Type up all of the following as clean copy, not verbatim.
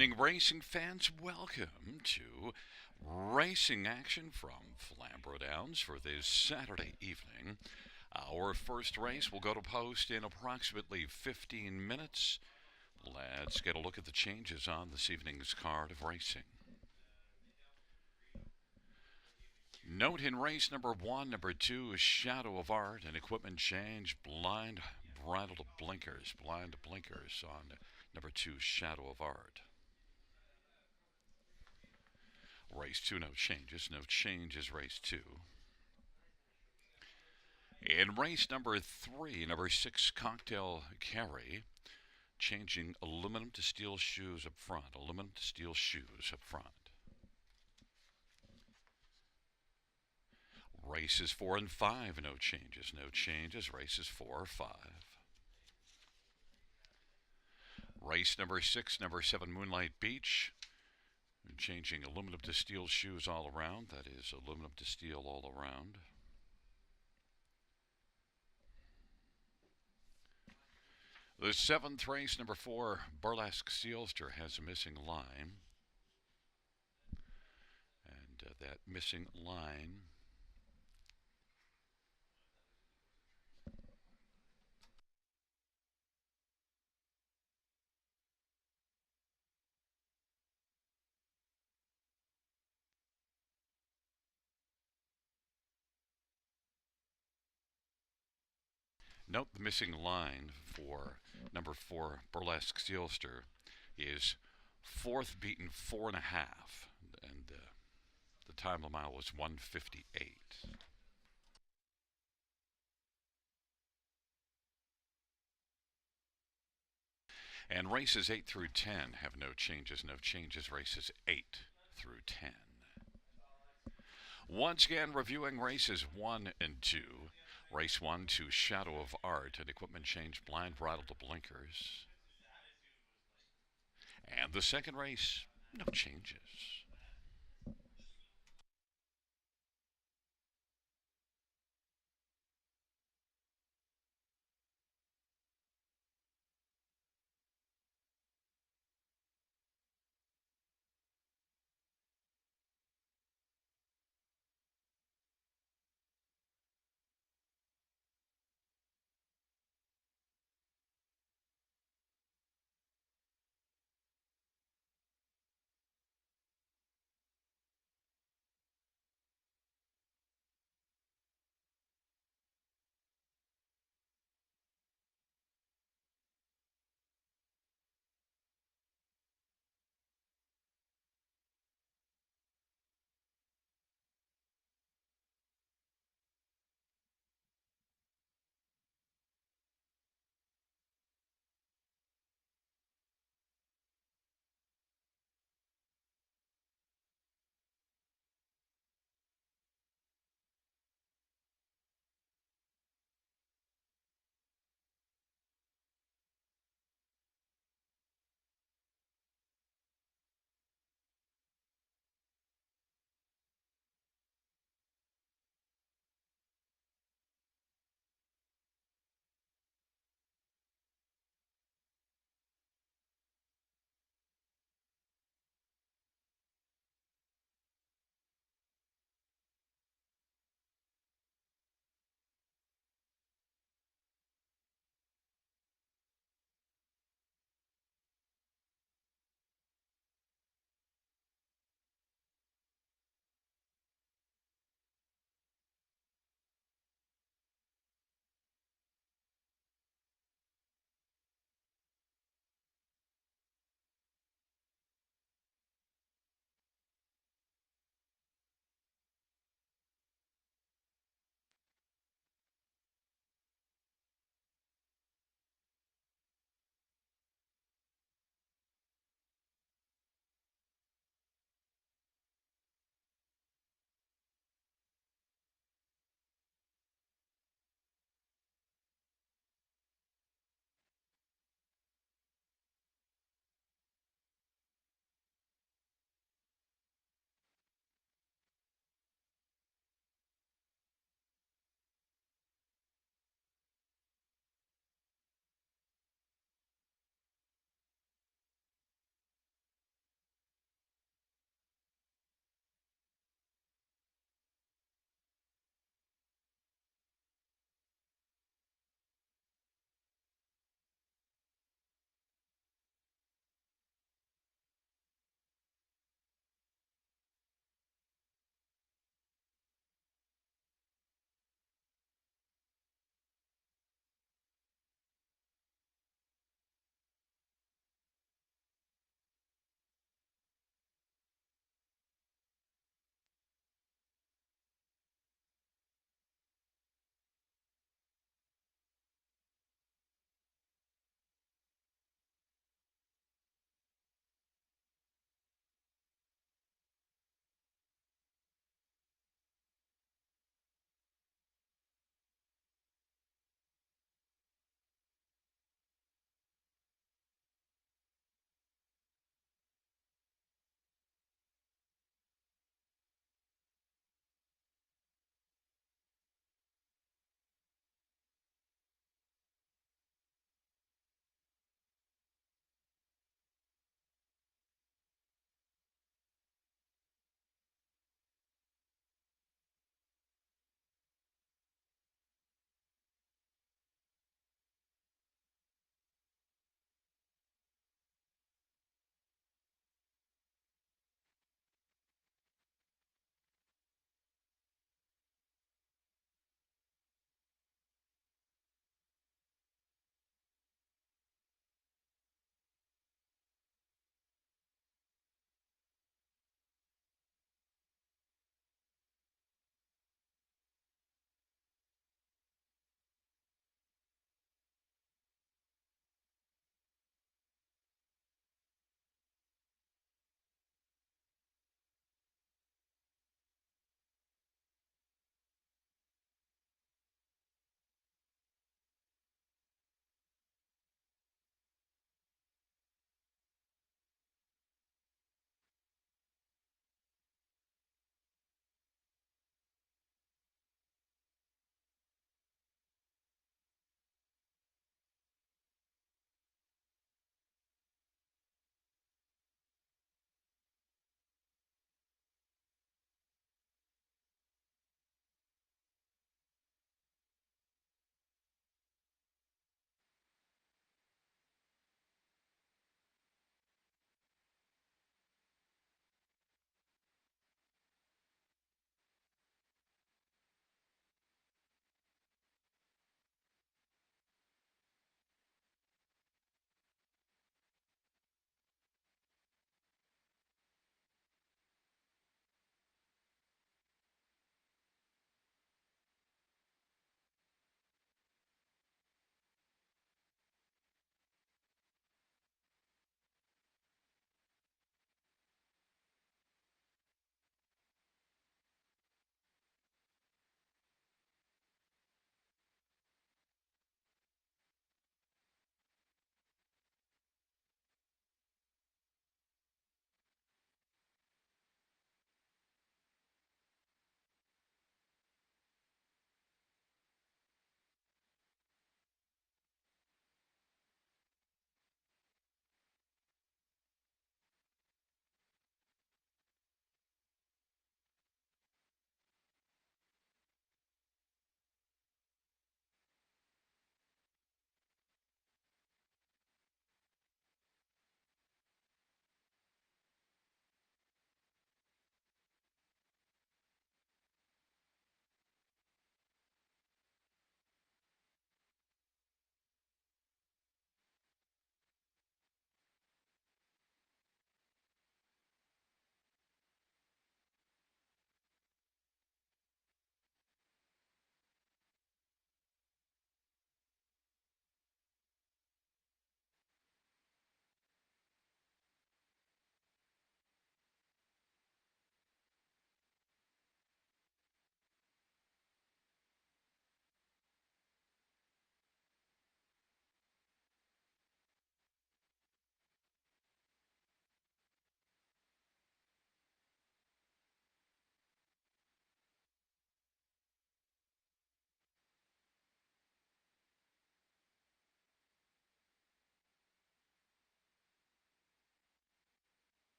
evening, racing fans. Welcome to racing action from Flamboro Downs for this Saturday evening. Our first race will go to post in approximately 15 minutes. Let's get a look at the changes on this evening's card of racing. Note in race number 1, number 2 is Shadow of Art, an equipment change, blind bridle to blinkers, blind blinkers on number 2, Shadow of Art. Race 2, no changes. No changes, race 2. In race number 3, number 6, Cocktail Carry, changing aluminum to steel shoes up front. Aluminum to steel shoes up front. Races 4 and 5, no changes. No changes, races 4 or 5. Race number 6, number 7, Moonlight Beach, changing aluminum to steel shoes all around. That is aluminum to steel all around. The 7th race, number 4, Burlesque Sealster, has a missing line. And that missing line note the missing line for number 4, Burlesque Sealster, is 4th beaten 4.5, and the time of the mile was 1:58. And races 8 through 10 have no changes. No changes, races 8 through 10. Once again, reviewing races 1 and 2. Race 1 to Shadow of Art, an equipment change, blind bridle to blinkers. And the second race, no changes.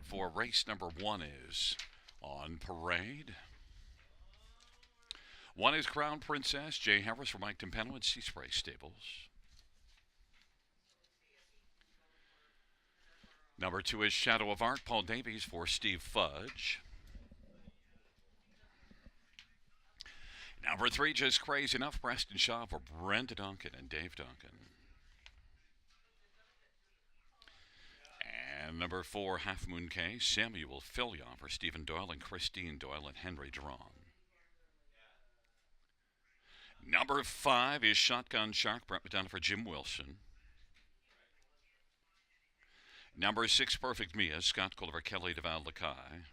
for race number 1 is on parade. 1 is Crown Princess, Jay Harris for Mike Timpano at Sea Spray Stables. Number 2 is Shadow of Art, Paul Davies for Steve Fudge. Number 3, Just Crazy Enough, Preston Shaw for Brenda Duncan and Dave Duncan. And number 4, Half Moon K, Samuel Fillion for Stephen Doyle and Christine Doyle and Henry Drawn. Number 5 is Shotgun Shark, Brett McDonough for Jim Wilson. Number 6, Perfect Mia, Scott Culver, Kelly DeVal Lakai.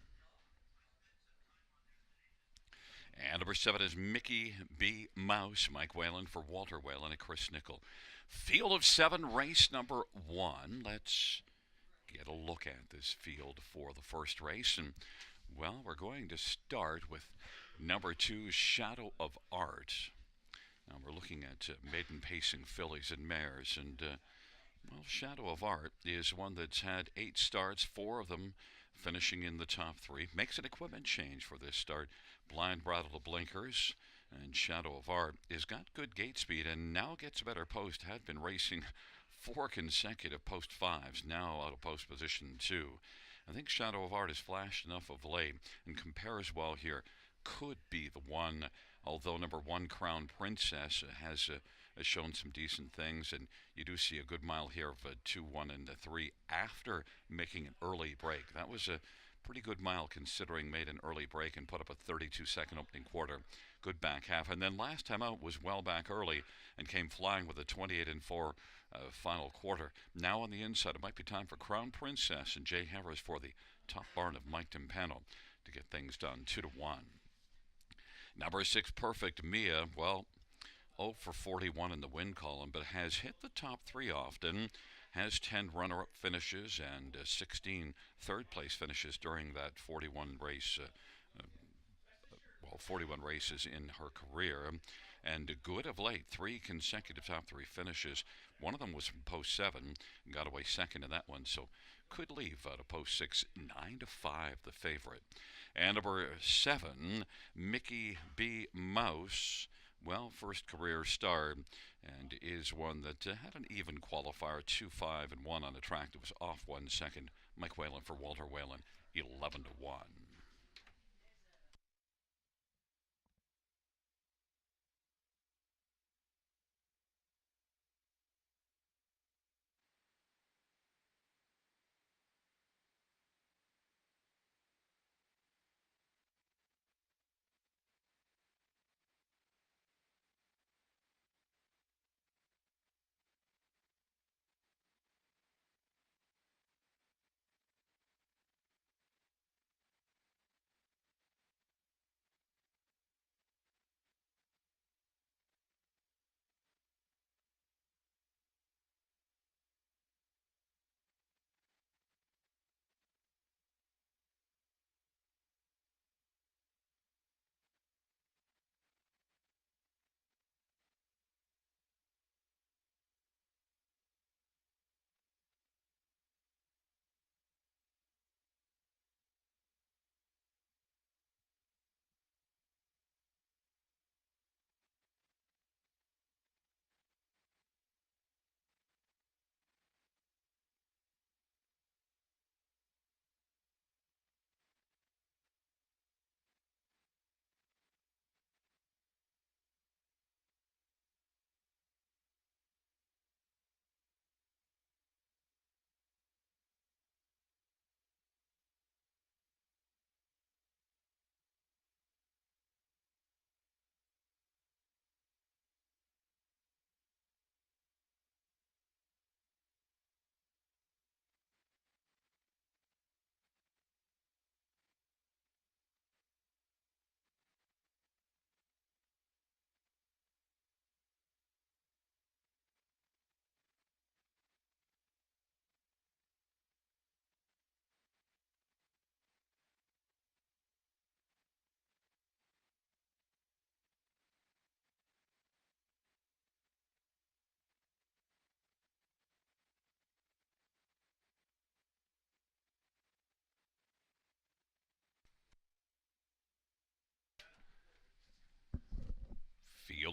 And number 7 is Mickey B. Mouse, Mike Whalen for Walter Whalen and Chris Nickel. Field of 7, race number 1. Let's get a look at this field for the first race. And, well, we're going to start with number 2, Shadow of Art. Now we're looking at maiden pacing fillies and mares. And, well, Shadow of Art is one that's had 8 starts, 4 of them finishing in the top 3. Makes an equipment change for this start. Blind Brattle to blinkers, and Shadow of Art has got good gate speed and now gets a better post. Had been racing 4 consecutive post 5s, now out of post position 2. I think Shadow of Art has flashed enough of late and compares well here. Could be the one, although number 1, Crown Princess, has shown some decent things, and you do see a good mile here of 2, 1, and 3 after making an early break. That was a pretty good mile considering made an early break and put up a 32-second opening quarter. Good back half. And then last time out was well back early and came flying with a 28-4 final quarter. Now on the inside, it might be time for Crown Princess and Jay Harris for the top barn of Mike Timpano to get things done 2-1. Number 6, Perfect Mia. Well, 0 for 41 in the win column, but has hit the top 3 often. Has 10 runner-up finishes and 16 third-place finishes during that 41 race, 41 races in her career. And good of late, 3 consecutive top 3 finishes. One of them was from post 7, got away second in that one, so could leave out of post 6, 9-5 the favorite. And number 7, Mickey B. Mouse. Well, first career start, and is one that had an even qualifier, 2, 5, and 1 on the track. It was off 1 second. Mike Whalen for Walter Whalen, 11-1.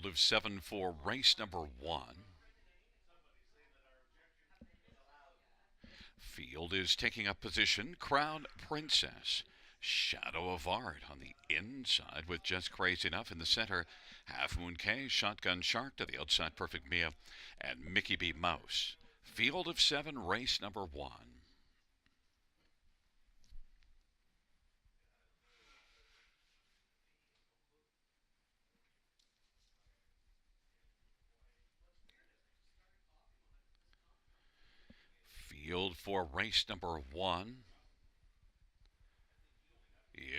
Field of 7 for race number 1. Field is taking up position. Crown Princess. Shadow of Art on the inside with Just Crazy Enough in the center. Half Moon K, Shotgun Shark to the outside, Perfect Mia, and Mickey B. Mouse. Field of 7, race number 1. Field for race number 1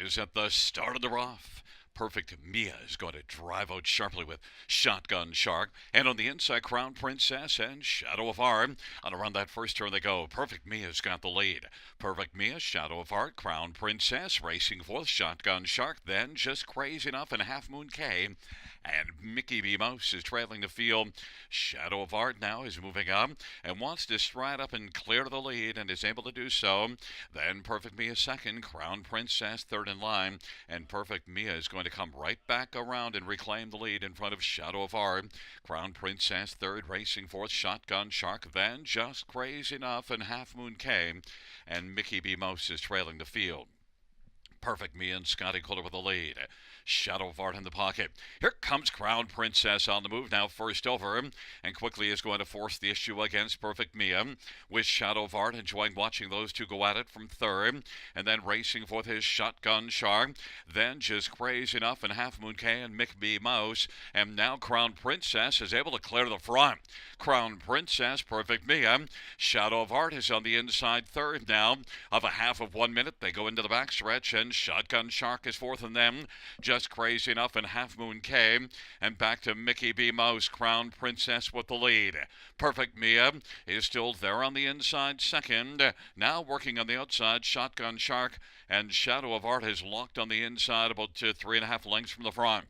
is at the start of the rough. Perfect Mia is going to drive out sharply with Shotgun Shark. And on the inside, Crown Princess and Shadow of Art. And around that first turn they go. Perfect Mia's got the lead. Perfect Mia, Shadow of Art, Crown Princess racing fourth. Shotgun Shark, then Just Crazy Enough and Half Moon K. And Mickey B. Mouse is trailing the field. Shadow of Art now is moving up and wants to stride up and clear the lead and is able to do so. Then Perfect Mia second, Crown Princess third in line, and Perfect Mia is going to come right back around and reclaim the lead in front of Shadow of Art. Crown Princess third, racing fourth, Shotgun Shark, then Just Crazy Enough and Half Moon K, and Mickey B. Mouse is trailing the field. Perfect Mia and Scotty Kohler with the lead. Shadow of Art in the pocket. Here comes Crown Princess on the move now, first over, and quickly is going to force the issue against Perfect Mia, with Shadow of Art enjoying watching those two go at it from third, and then racing for his Shotgun Shark, then Just Crazy Enough and Half Moon K and Mick B. Mouse, and now Crown Princess is able to clear the front. Crown Princess, Perfect Mia, Shadow of Art is on the inside third now, of a half of 1 minute. They go into the backstretch, and Shotgun Shark is fourth, and then Just Crazy Enough and Half Moon K, and back to Mickey B. Mouse, Crown Princess with the lead. Perfect Mia is still there on the inside second. Now working on the outside, Shotgun Shark, and Shadow of Art is locked on the inside about 3.5 lengths from the front.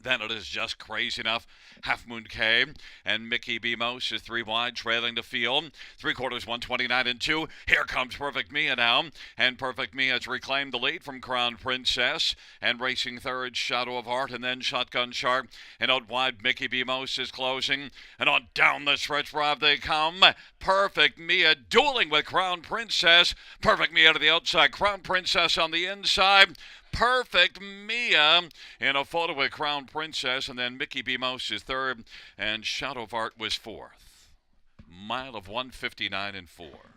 Then it is Just Crazy Enough, Half Moon K, and Mickey B. Mouse is 3 wide, trailing the field. 3/4, 129 and 2. Here comes Perfect Mia now, and Perfect Mia has reclaimed the lead from Crown Princess, and racing third, Shadow of Art, and then Shotgun Shark, and out wide, Mickey B. Mouse is closing, and on down the stretch drive they come. Perfect Mia dueling with Crown Princess. Perfect Mia to the outside, Crown Princess on the inside. Perfect Mia in a photo with Crown Princess, and then Mickey B. Mouse is third, and Shadow of Art was fourth. Mile of 159 and 4.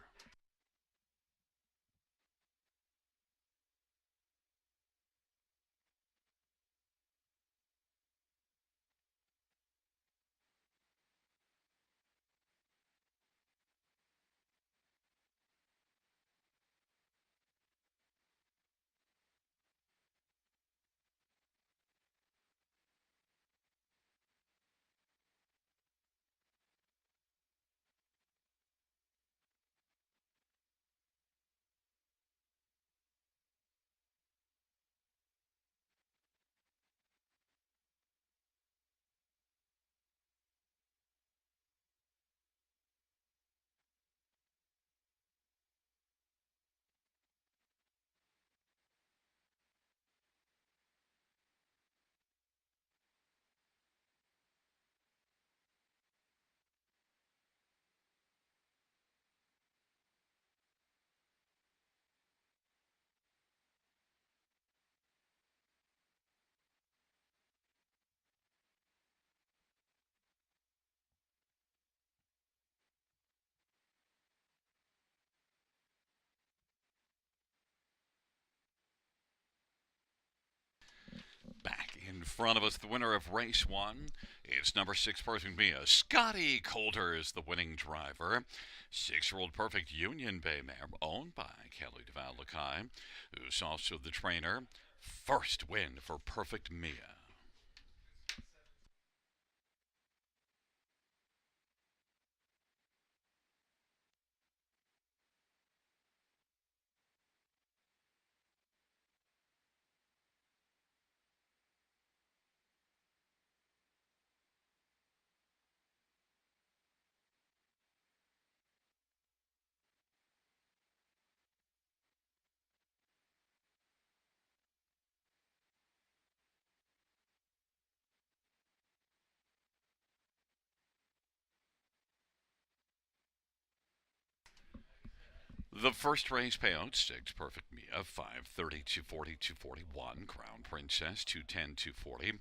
Back in front of us, the winner of race 1 is number 6, Perfect Mia. Scotty Coulter is the winning driver. 6-year-old Perfect Union Bay mare, owned by Kelly DeVal Lakai, who's also the trainer. First win for Perfect Mia. The first race payout, 6 Perfect Mia, 530, 240, 241. Crown Princess, 210, 240.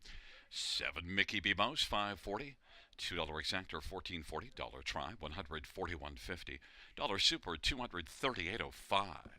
7 Mickey B. Mouse, 540. $2 exactor, 1440. Dollar try, 141.50. Dollar super, 238.05.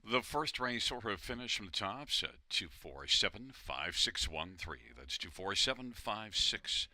The first race sort of finished from the top at 247.5613. That's 247.5613.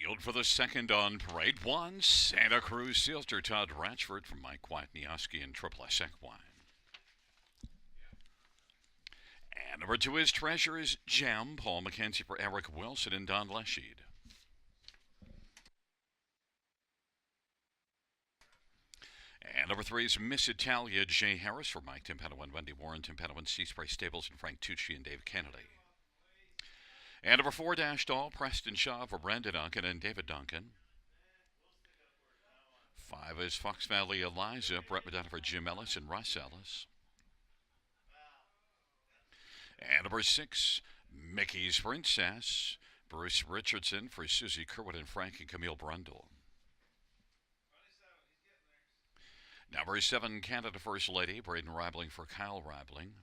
Field for the second on parade. One, Santa Cruz Sealster Todd Ratchford from Mike Kwatnioski and Triple S Equine. And number two is Treasure's Gem, Paul McKenzie for Eric Wilson and Don Leshied. And number three is Miss Italia, Jay Harris for Mike Timpano and Wendy Warren, Timpano and Seaspray Stables and Frank Tucci and Dave Kennedy. And number four, Dash Doll, Preston Shaw for Brandon Duncan and David Duncan. Five is Fox Valley Eliza, Brett Madonna for Jim Ellis and Russ Ellis. And number six, Mickey's Princess, Bruce Richardson for Susie Kerwin and Frank and Camille Brundle. Number seven, Canada First Lady, Braden Reibling for Kyle Reibling.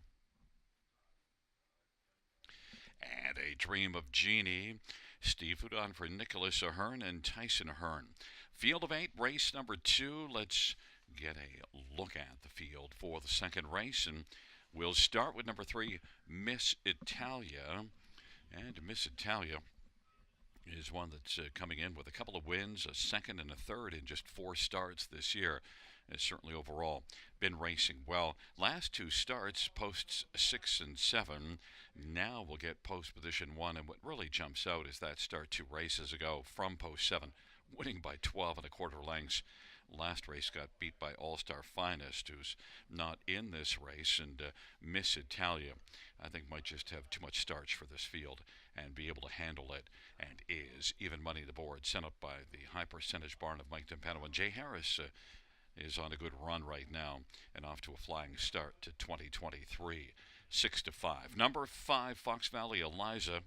And a Dream of Jeannie, Steve Houdon for Nicholas Ahern and Tyson Ahern. Field of eight, race number two. Let's get a look at the field for the second race, and we'll start with number three, Miss Italia. And Miss Italia is one that's coming in with a couple of wins, a second and a third in just 4 starts this year. Has certainly overall been racing well. Last 2 starts, posts 6 and 7. Now we'll get post position 1, and what really jumps out is that start 2 races ago from post 7, winning by 12 and a quarter lengths. Last race got beat by All-Star Finest, who's not in this race, and Miss Italia, I think, might just have too much starch for this field and be able to handle it, and is even money the board, sent up by the high percentage barn of Mike Timpano. And Jay Harris is on a good run right now and off to a flying start to 2023, 6-5. Number 5, Fox Valley Eliza,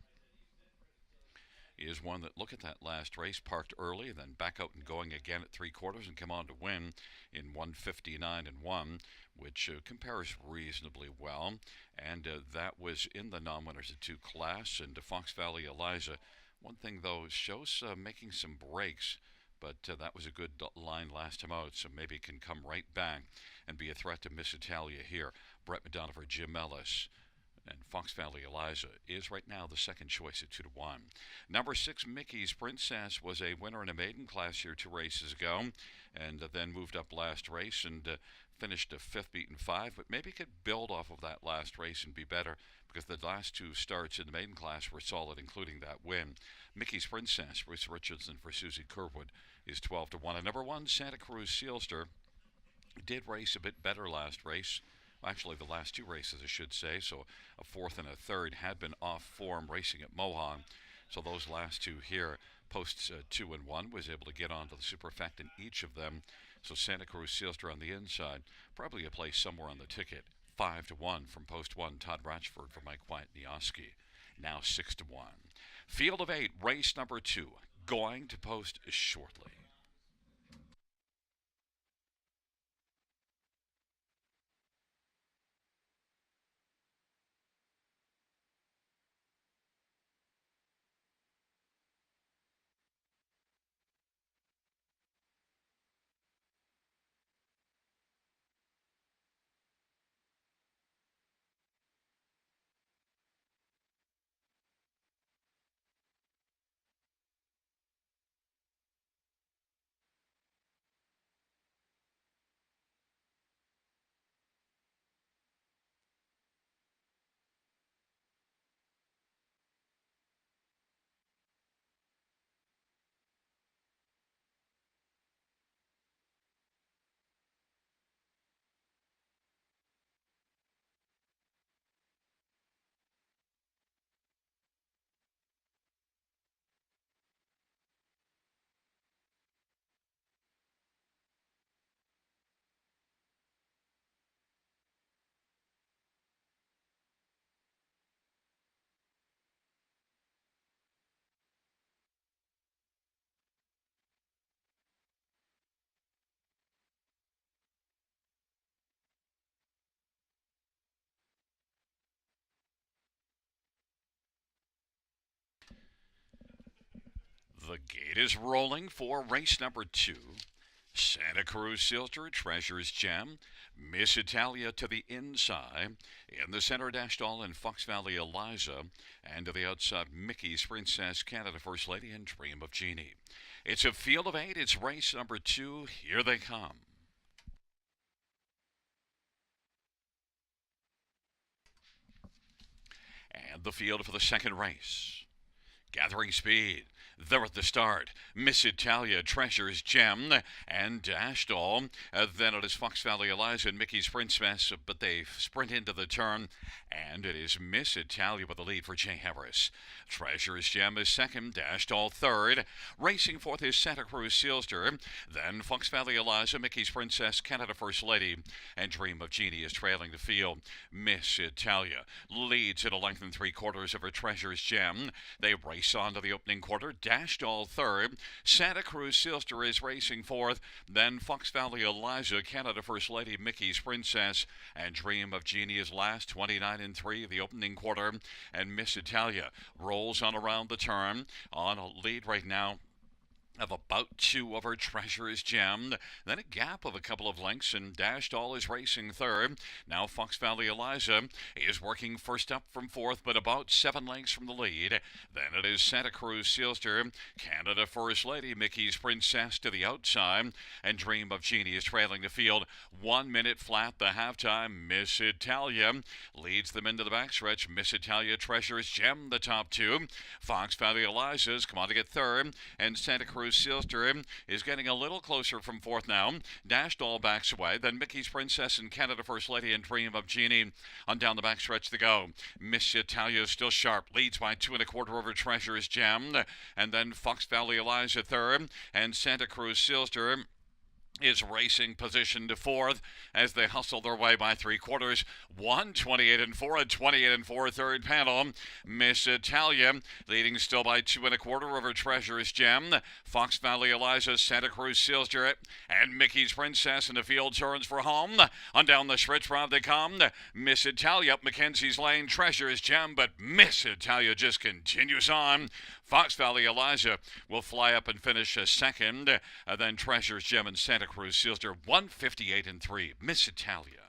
is one that, look at that last race, parked early, then back out and going again at 3/4 and come on to win in 159 and 1, which compares reasonably well. And that was in the non-winners of 2 class. And Fox Valley Eliza, one thing though, shows making some breaks, but that was a good line last time out, so maybe it can come right back and be a threat to Miss Italia here. Brett Madonna for Jim Ellis. And Fox Valley Eliza is right now the second choice at 2-1. Number 6, Mickey's Princess, was a winner in a maiden class here 2 races ago, and then moved up last race and finished a 5th, beaten 5, but maybe could build off of that last race and be better, because the last 2 starts in the maiden class were solid, including that win. Mickey's Princess, Bruce Richardson for Susie Kerwood, is 12-1. And number 1, Santa Cruz Sealster, did race a bit better last race. Actually, the last 2 races, I should say, so a 4th and a 3rd, had been off form racing at Mohawk. So those last 2 here, posts 2 and 1, was able to get onto the Superfect in each of them. So Santa Cruz Sealster on the inside, probably a place somewhere on the ticket. 5-1 from post 1, Todd Ratchford for Mike Kwatnioski. Now 6-1. Field of 8, race number 2, going to post shortly. The gate is rolling for race number 2. Santa Cruz Silter, Treasure's Gem, Miss Italia to the inside. In the center, Dashdall and Fox Valley Eliza. And to the outside, Mickey's Princess, Canada First Lady, and Dream of Jeannie. It's a field of 8. It's race number 2. Here they come. And the field for the second race. Gathering speed. They're at the start. Miss Italia, Treasure's Gem, and Dashdall. Then it is Fox Valley Eliza and Mickey's Princess, but they sprint into the turn, and it is Miss Italia with the lead for Jay Harris. Treasure's Gem is second, Dashdall third. Racing fourth is Santa Cruz Silster. Then Fox Valley Eliza, Mickey's Princess, Canada First Lady, and Dream of Jeannie is trailing the field. Miss Italia leads at a length and 3/4 of her Treasure's Gem. They race on to the opening quarter. Dashdall third. Santa Cruz Silster is racing fourth. Then Fox Valley Eliza, Canada First Lady, Mickey's Princess, and Dream of Jeannie is last, 29-3 of the opening quarter. And Miss Italia rolls on around the turn on a lead right now of about 2 of her Treasure's Gem. Then a gap of a couple of lengths, and Dashdall is racing third. Now Fox Valley Eliza is working first up from fourth, but about 7 lengths from the lead. Then it is Santa Cruz Silster, Canada First Lady, Mickey's Princess to the outside, and Dream of Jeannie is trailing the field. 1 minute flat the halftime. Miss Italia leads them into the backstretch. Miss Italia, Treasure's Gem, the top 2. Fox Valley Eliza's come on to get third, and Santa Cruz Silster is getting a little closer from fourth now. Dashdall backs away. Then Mickey's Princess and Canada First Lady and Dream of Jeannie on down the backstretch to go. Miss Italia is still sharp. Leads by 2 1/4 over Treasure's Gem. And then Fox Valley Eliza third. And Santa Cruz Silster is racing position to fourth as they hustle their way by 3/4. 1:28-4, a 28-4 third panel. Miss Italia leading still by 2 1/4 over Treasure's Gem. Fox Valley Eliza, Santa Cruz Silster, and Mickey's Princess, and the field turns for home. On down the stretch round they come. Miss Italia up Mackenzie's Lane, Treasure's Gem, but Miss Italia just continues on. Fox Valley Eliza will fly up and finish second. Then Treasure's Gem and Santa Cruz Silster, 1:58-3. Miss Italia.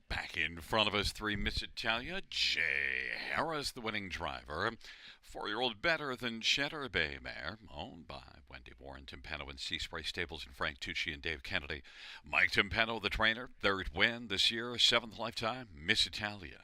Back in front of us, 3 Miss Italia. Jay Harris, the winning driver. 4-year-old Better Than Cheddar Bay mare, owned by Wendy Warren, Timpano, and Sea Spray Stables, and Frank Tucci and Dave Kennedy. Mike Timpano, the trainer, 3rd win this year, 7th lifetime, Miss Italia.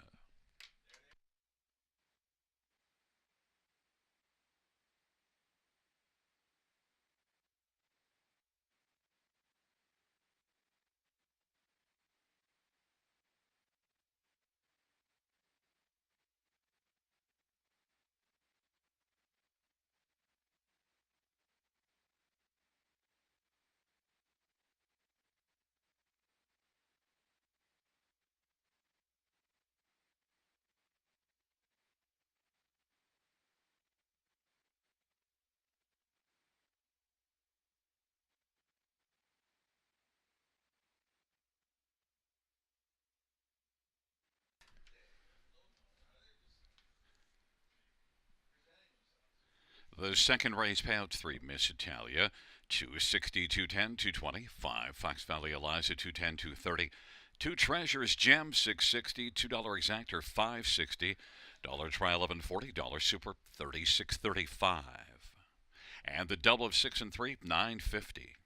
The second race payouts 3 Miss Italia, 260, 210, 220, 5 Fox Valley Eliza, 210, 230, 2 Treasures Gem, 660, $2 exactor, 560, dollar try 1140, dollar super 3635, and the double of 6 and 3 950.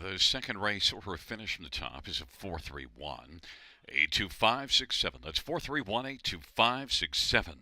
The second race order of finish from the top is a 431, 82567. That's 431 82567.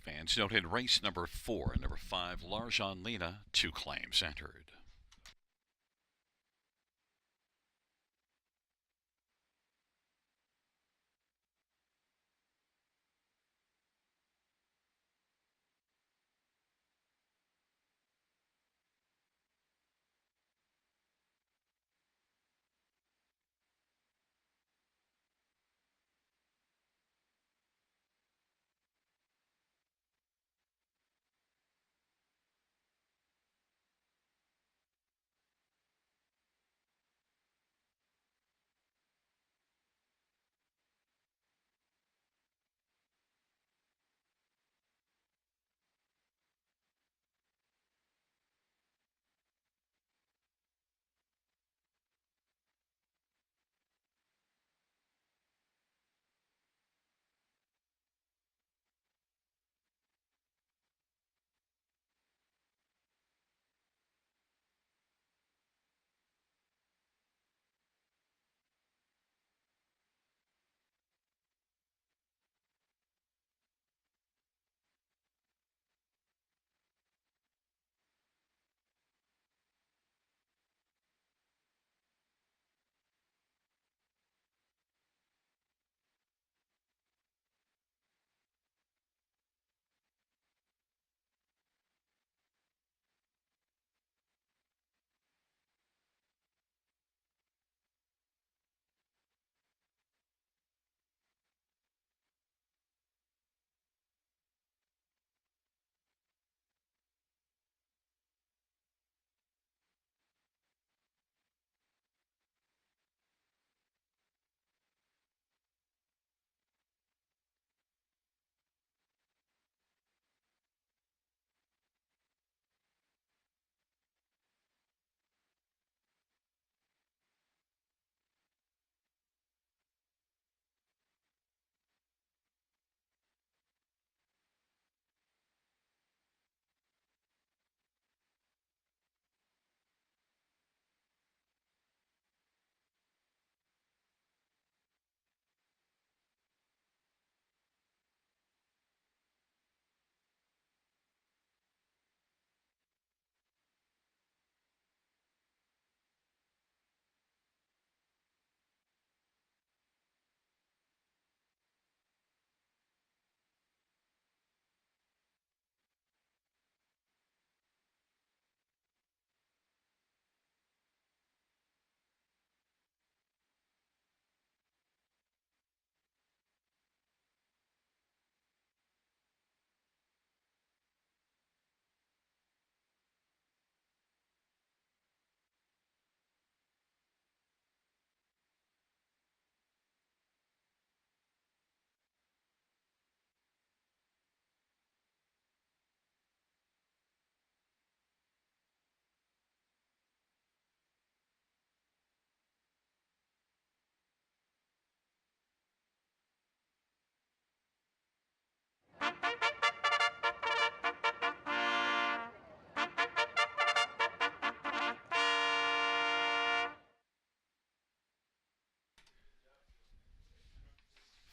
Fans noted race number 4 and number 5, Larjan Lena, 2 claims entered.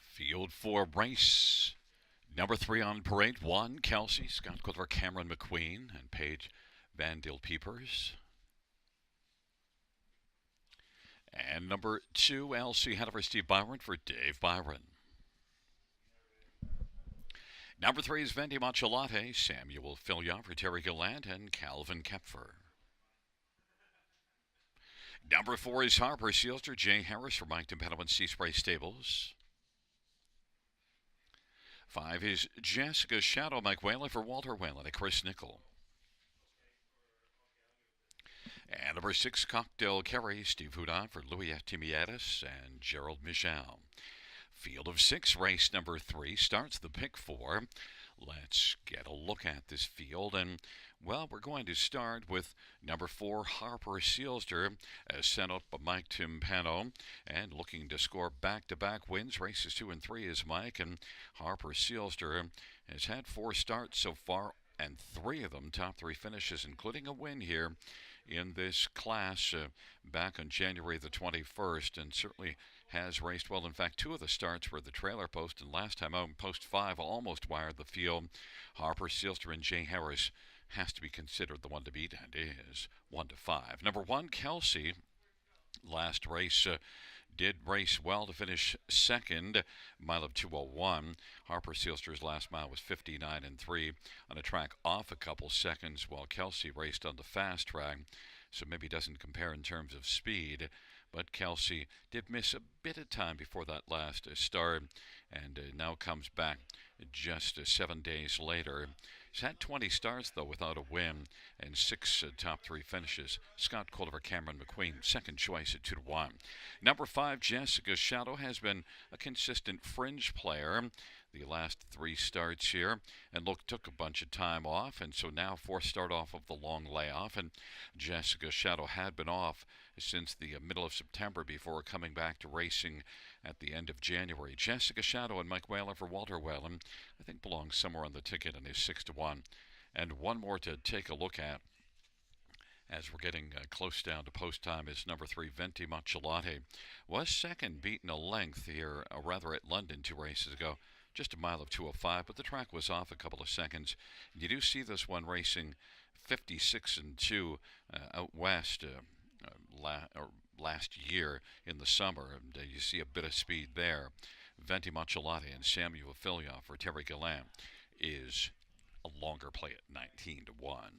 Field 4 race number 3 on parade. 1, Kelsey, Scott Quiller, Cameron McQueen, and Paige Van Dil Peepers. And number 2, LC Hanover, Steve Byron for Dave Byron. Number 3 is Vendi Machelate, Samuel Fillion for Terry Gallant, and Calvin Kepfer. Number 4 is Harper Sealster, Jay Harris for Mike Timpano and Seaspray Stables. 5 is Jessica Shadow, Mike Whalen for Walter Whalen and Chris Nickel. And number 6, Cocktail Kerry, Steve Houdon for Louis Timiadis and Gerald Michel. Field of 6, race number 3 starts the pick 4. Let's get a look at this field, and well, we're going to start with number 4, Harper Sealster, sent out by Mike Timpano, and looking to score back-to-back wins. Races 2 and 3 is Mike, and Harper Sealster has had 4 starts so far, and 3 of them top 3 finishes, including a win here in this class back on January the 21st, and certainly has raced well. In fact, two of the starts were the trailer post, and last time out, post 5 almost wired the field. Harper Sealster and Jay Harris has to be considered the one to beat, and is 1-5. Number 1, Kelsey. Last race did race well to finish second, mile of 2:01. Harper Sealster's last mile was 59-3 on a track off a couple seconds, while Kelsey raced on the fast track, so maybe doesn't compare in terms of speed. But Kelsey did miss a bit of time before that last start, and now comes back just 7 days later. He's had 20 starts, though, without a win, and 6 top 3 finishes. Scott Culliver, Cameron McQueen, second choice at 2-1. Number 5, Jessica Shadow, has been a consistent fringe player the last 3 starts here, and took a bunch of time off, and so now 4th start off of the long layoff, and Jessica Shadow had been off since the middle of September before coming back to racing at the end of January. Jessica Shadow and Mike Whaler for Walter Whalen, I think, belongs somewhere on the ticket and is 6-1. And one more to take a look at as we're getting close down to post time is number 3, Venti Macellati. Was second, beaten a length here, rather at London 2 races ago. Just a mile of 2:05, but the track was off a couple of seconds. You do see this one racing 56-2 out west last year in the summer, and you see a bit of speed there. Venti Macellati and Samuel Filioff for Terry Gallant is a longer play at 19-1.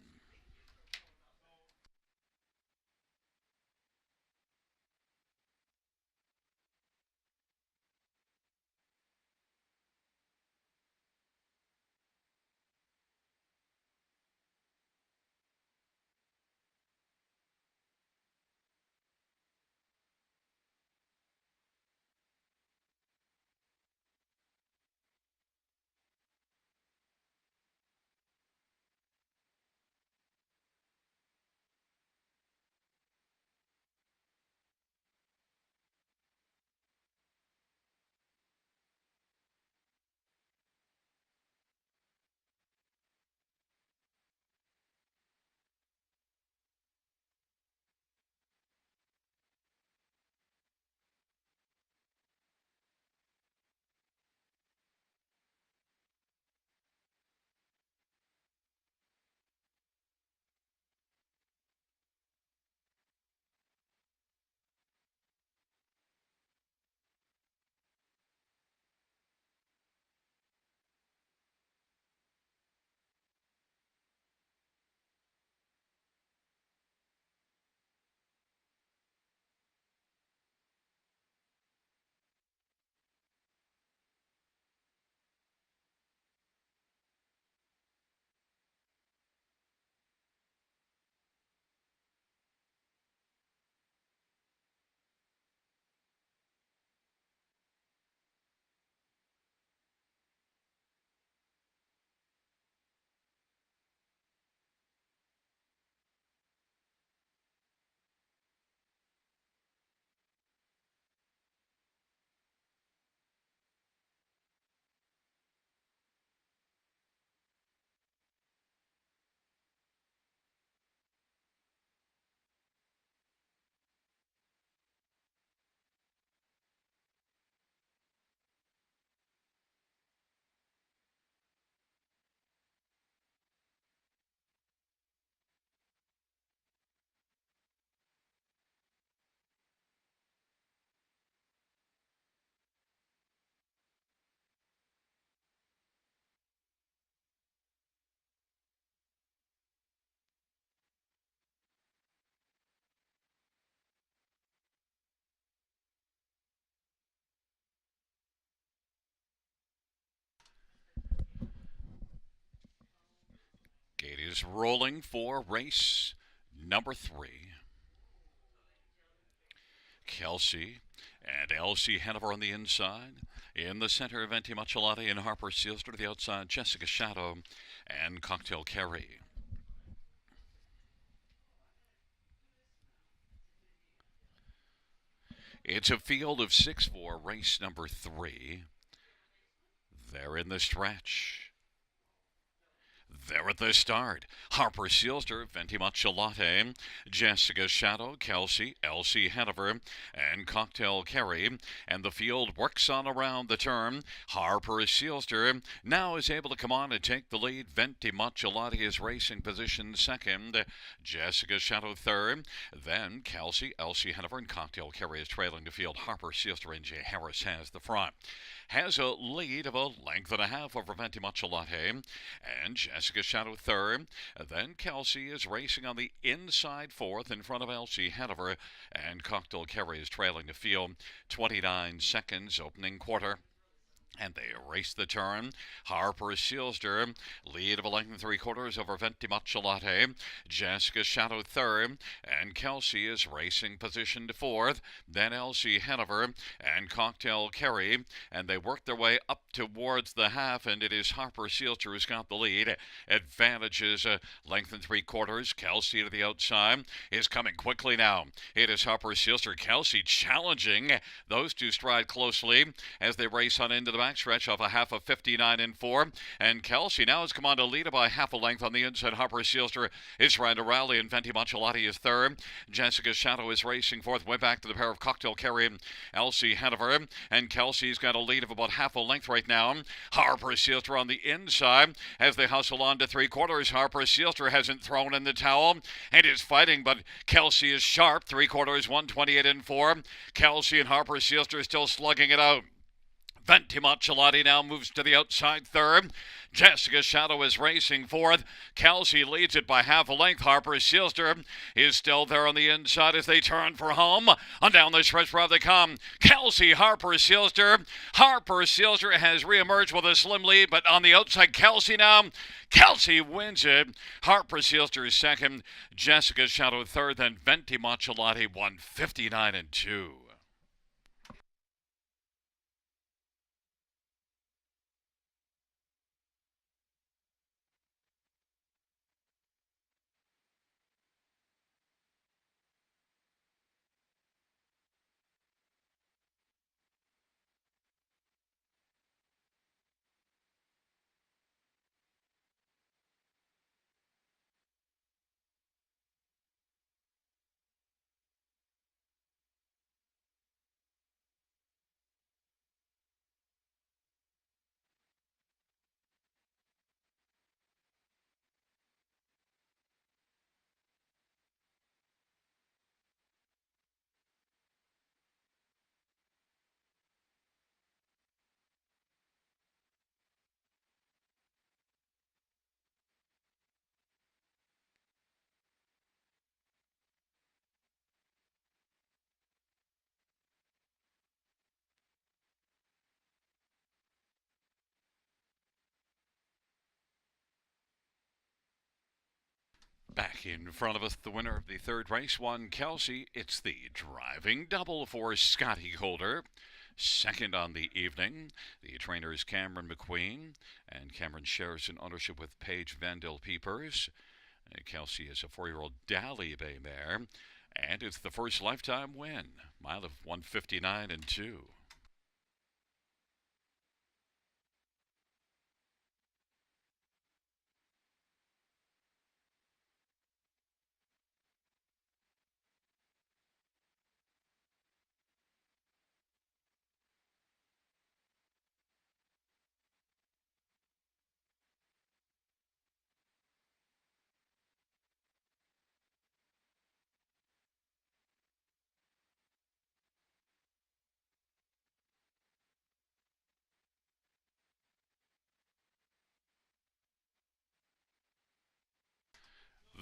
Gate is rolling for race number 3. Kelsey and Elsie Hanover on the inside. In the center, Venti Macellati and Harper Sealster to the outside, Jessica Shadow and Cocktail Carey. It's a field of 6 for race number 3. They're in the stretch. They're at the start. Harper Sealster, Venti Machelate, Jessica Shadow, Kelsey, Elsie Hanover, and Cocktail Carey. And the field works on around the turn. Harper Sealster now is able to come on and take the lead. Venti Machelate is racing position second. Jessica Shadow third. Then Kelsey, Elsie Hanover, and Cocktail Carey is trailing the field. Harper Sealster and Jay Harris has the front. Has a lead of a length and a half over Venti Machelate, and Jessica Shadow third. Then Kelsey is racing on the inside fourth in front of Elsie Hanover, and Cocktail Carey is trailing the field. 29 seconds opening quarter. And they race the turn. Harper Sealster, lead of a length and 3/4 over Venti Machelate. Jessica Shadow third, and Kelsey is racing position to fourth. Then Elsie Hanover and Cocktail Carey, and they work their way up towards the half, and it is Harper Sealster who's got the lead. Advantages length and 3/4. Kelsey to the outside is coming quickly now. It is Harper Sealster. Kelsey challenging. Those two stride closely as they race on into the backstretch off a half of 59 and 4. And Kelsey now has come on to lead by half a length on the inside. Harper Sealster is trying to rally, and Venti Machelate is third. Jessica Shadow is racing fourth, way back to the pair of Cocktail Carey and Elsie Hanover. And Kelsey's got a lead of about half a length right now. Harper Sealster on the inside as they hustle on to 3/4. Harper Sealster hasn't thrown in the towel and is fighting, but Kelsey is sharp. 3/4, 128 and 4. Kelsey and Harper Sealster still slugging it out. Venti Machelate now moves to the outside third. Jessica Shadow is racing fourth. Kelsey leads it by half a length. Harper Sealster is still there on the inside as they turn for home. On down the stretch where they come. Kelsey, Harper Sealster. Harper Sealster has reemerged with a slim lead, but on the outside, Kelsey now. Kelsey wins it. Harper Sealster is second. Jessica Shadow third. Then Venti Machelate 159 and 2. Back in front of us, the winner of the third race, won Kelsey. It's the driving double for Scotty Holder. Second on the evening, the trainer is Cameron McQueen, and Cameron shares an ownership with Paige Vandel Peepers. Kelsey is a 4-year-old Dally Bay mare, and it's the first lifetime win. Mile of 159 and 2.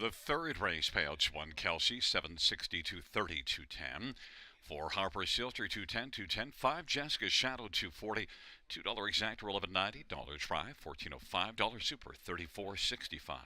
The third race payouts won Kelsey 760 to 32.10. For Harper Sealster 210, 210, 5 Jessica Shadow 240, $2 exact roll 11.90, dollar try 14.05, dollar super 34.65.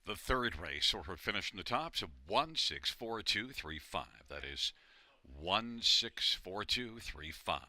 The third race, so her finish in the tops of 164235. That is 164235.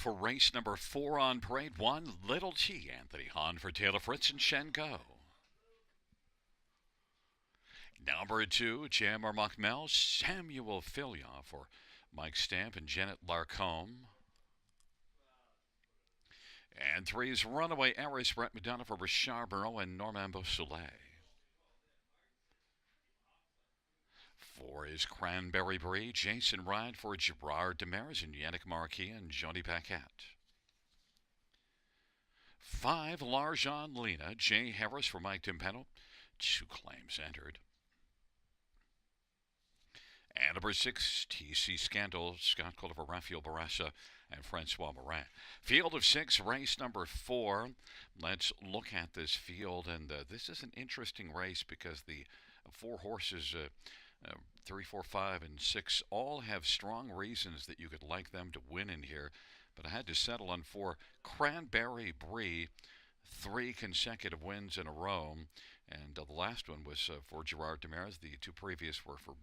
for race number 4 on parade 1. Little T, Anthony Hahn for Taylor Fritz and Shen Go. Number 2, Jammer Machmel, Samuel Filia for Mike Stamp and Janet Larcombe. And 3 is Runaway Heiress, Brett McDonough for Richard Moreau and Normand Beausoleil. 4 is Cranberry Brie, Jason Ride for Gerard Demers and Yannick Marquis and Johnny Paquette. 5, L'Argent Lena, Jay Harris for Mike Timpano, 2 claims entered. And number 6, TC Scandal, Scott Culliver, Rafael Barassa, and Francois Morin. Field of 6, race number 4. Let's look at this field, and this is an interesting race because the 4 horses, 3, 4, 5, and 6, all have strong reasons that you could like them to win in here. But I had to settle on 4, Cranberry Brie, 3 consecutive wins in a row. And the last one was for Gerard Demers. The 2 previous were for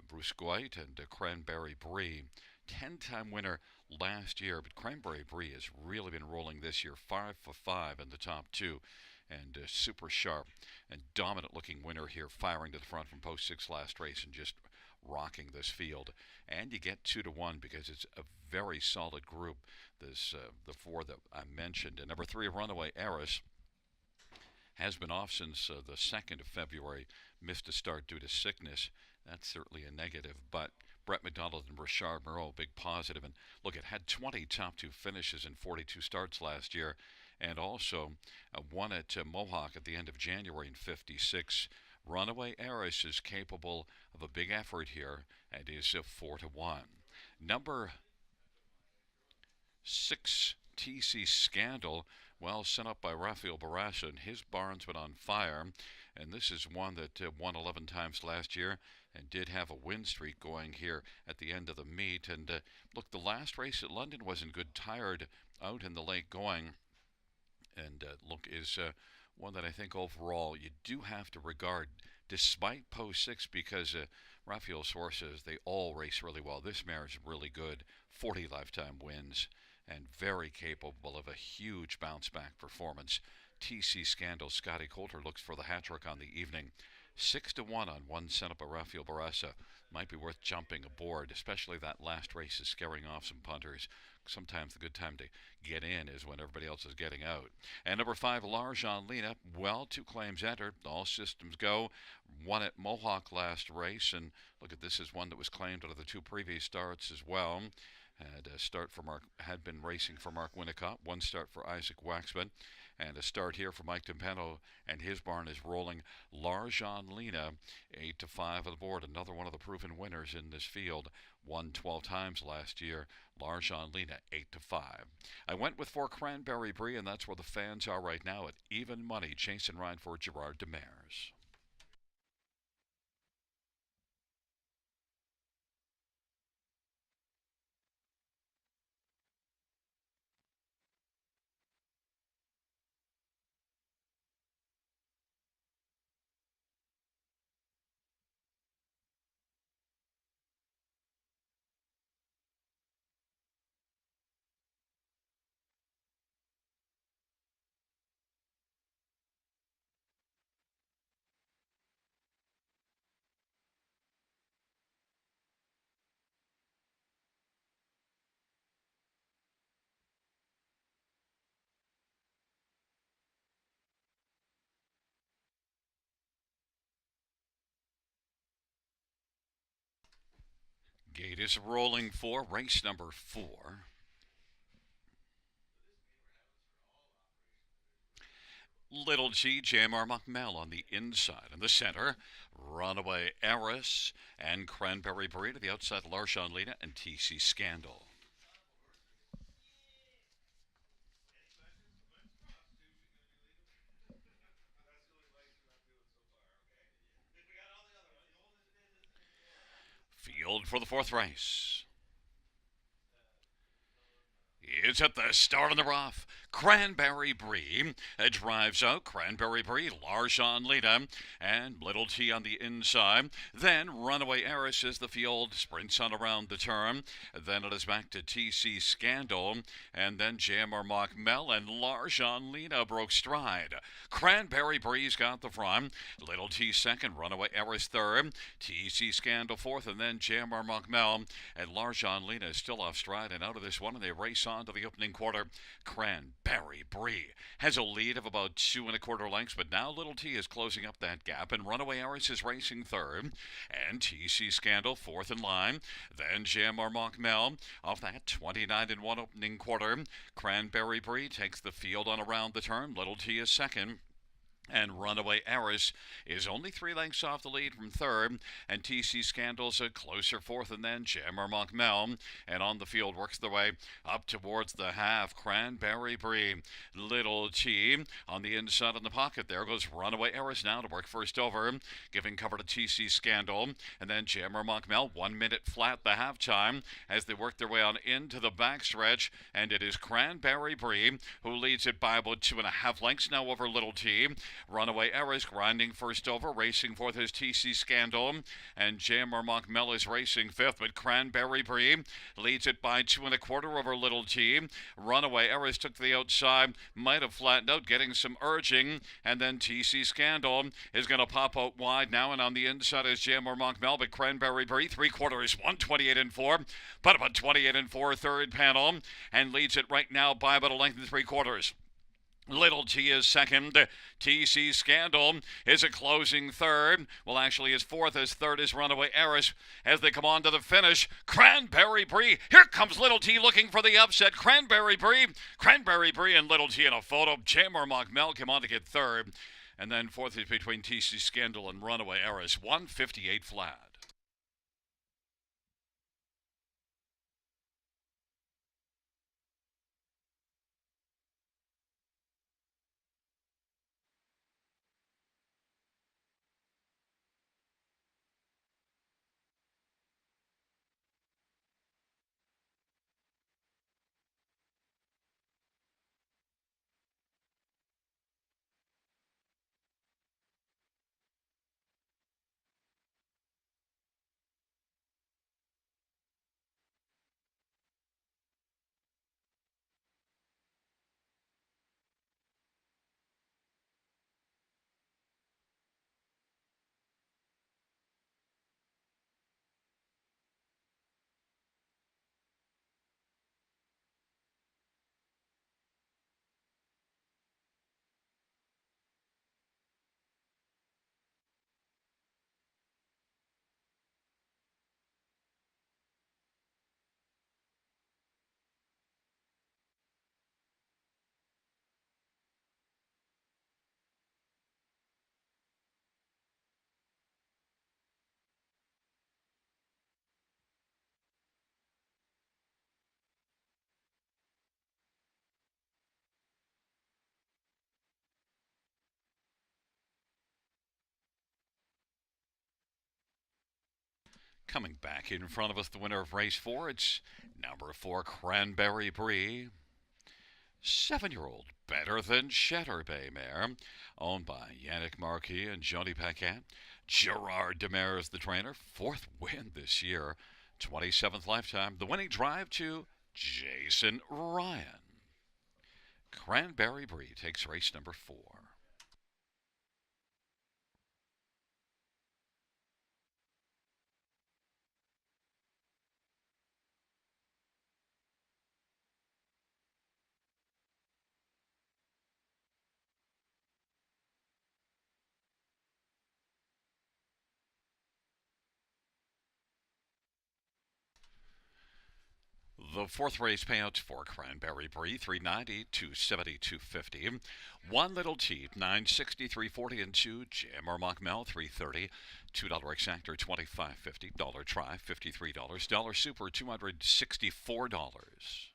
Bruce Goit and Cranberry Brie. 10-time winner last year, but Cranberry Brie has really been rolling this year. 5 for 5 in the top 2. And super sharp and dominant looking winner here, firing to the front from post 6 last race and just rocking this field. And you get 2 to 1 because it's a very solid group. This the 4 that I mentioned. And number 3, Runaway Heiress, has been off since the 2nd of February. Missed a start due to sickness. That's certainly a negative, but Brett McDonald and Richard Moreau, big positive. And look, it had 20 top 2 finishes in 42 starts last year, and also won at Mohawk at the end of January in 56. Runaway Heiress is capable of a big effort here and is 4 to 1. Number 6, TC Scandal, well, sent up by Rafael Barassa, and his barn's been on fire. And this is one that won 11 times last year and did have a win streak going here at the end of the meet. And look, the last race at London wasn't good, tired out in the late going. And look, is one that I think overall you do have to regard, despite post 6, because Rafael's horses, they all race really well. This mare is really good, 40 lifetime wins, and very capable of a huge bounce-back performance. TC Scandal, Scotty Coulter looks for the hat-trick on the evening. 6 to 1 on 1 sent up by Rafael Barassa. Might be worth jumping aboard, especially that last race is scaring off some punters. Sometimes the good time to get in is when everybody else is getting out. And number 5, L'Argent Lena, well, 2 claims entered. All systems go. Won at Mohawk last race, and look at this is one that was claimed out of the 2 previous starts as well. Had a start for had been racing for Mark Winnicott, 1 start for Isaac Waxman, and a start here for Mike Timpano, and his barn is rolling. L'Argent Lena, 8 to 5 on the board, another one of the proven winners in this field, won 12 times last year. L'Argent Lena, 8 to 5. I went with 4, Cranberry Brie, and that's where the fans are right now at even money. Chase and ride for Gerard Demers. Gate is rolling for race number 4. Little G, Jamar Machmel on the inside. In the center, Runaway Heiress and Cranberry Brie to the outside, L'Argent Lena and TC Scandal. Field for the 4th race. It's at the start of the rough. Cranberry Brie drives out. Cranberry Brie, Larjon Lita, and Little T on the inside. Then Runaway Heiress as the field sprints on around the turn. Then it is back to TC Scandal, and then Jammer Mock Mel and Larjon Lita broke stride. Cranberry Bree's got the front. Little T second, Runaway Heiress third, TC Scandal fourth, and then Jammer Mock Mel and Larjon Lita is still off stride and out of this one, and they race on to the opening quarter. Cranberry Brie has a lead of about 2 1/4 lengths, but now Little T is closing up that gap, and Runaway Heiress is racing third, and TC Scandal fourth in line. Then Jammer Mock Mel off that 29-1 opening quarter. Cranberry Brie takes the field on around the turn. Little T is second. And Runaway Heiress is only 3 lengths off the lead from third, and TC Scandal's a closer fourth, and then Jammer Mock Mel, and on the field works their way up towards the half. Cranberry Brie, Little T on the inside in the pocket. There goes Runaway Heiress now to work first over, giving cover to TC Scandal, and then Jammer Mock Mel, 1 minute flat the halftime as they work their way on into the backstretch, and it is Cranberry Brie who leads it by about 2.5 lengths now over Little T. Runaway Heiress grinding first over, racing fourth is TC Scandal, and Jammer Mock Mel is racing fifth, but Cranberry Brie leads it by 2 1/4 over Little T. Runaway Heiress took the outside, might have flattened out, getting some urging, and then TC Scandal is going to pop out wide now, and on the inside is Jammer Mock Mel, but Cranberry Brie 3/4 128-4, but about 28-4 third panel, and leads it right now by about a length and 3/4. Little T is second. TC Scandal is a closing third. Well, actually, is fourth. As third is Runaway Heiress as they come on to the finish. Cranberry Brie. Here comes Little T looking for the upset. Cranberry Brie, and Little T in a photo. Jammer Mock Mel came on to get third. And then fourth is between TC Scandal and Runaway Heiress. 158 flat. Coming back in front of us, the winner of race 4, it's number 4, Cranberry Brie. 7-year-old, better than Cheddar Bay mare, owned by Yannick Marquis and Johnny Paquette. Gerard Demers is the trainer, 4th win this year, 27th lifetime. The winning drive to Jason Ryan. Cranberry Brie takes race number 4. The 4th race payouts for Cranberry Brie, $390, $270, $250. One Little T, $960, $340, and 2 Jammer Mock Mel, $330. $2 exactor, $25.50. Dollar try, $53. Dollar super, $264.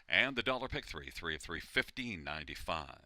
And the dollar pick 3 of 3, $15.95.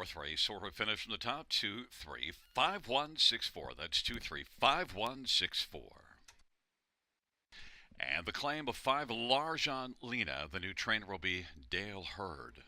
fourth race. Sort of finish from the top. 235164. That's 235164. And the claim of 5 Larjon Lena. The new trainer will be Dale Hurd.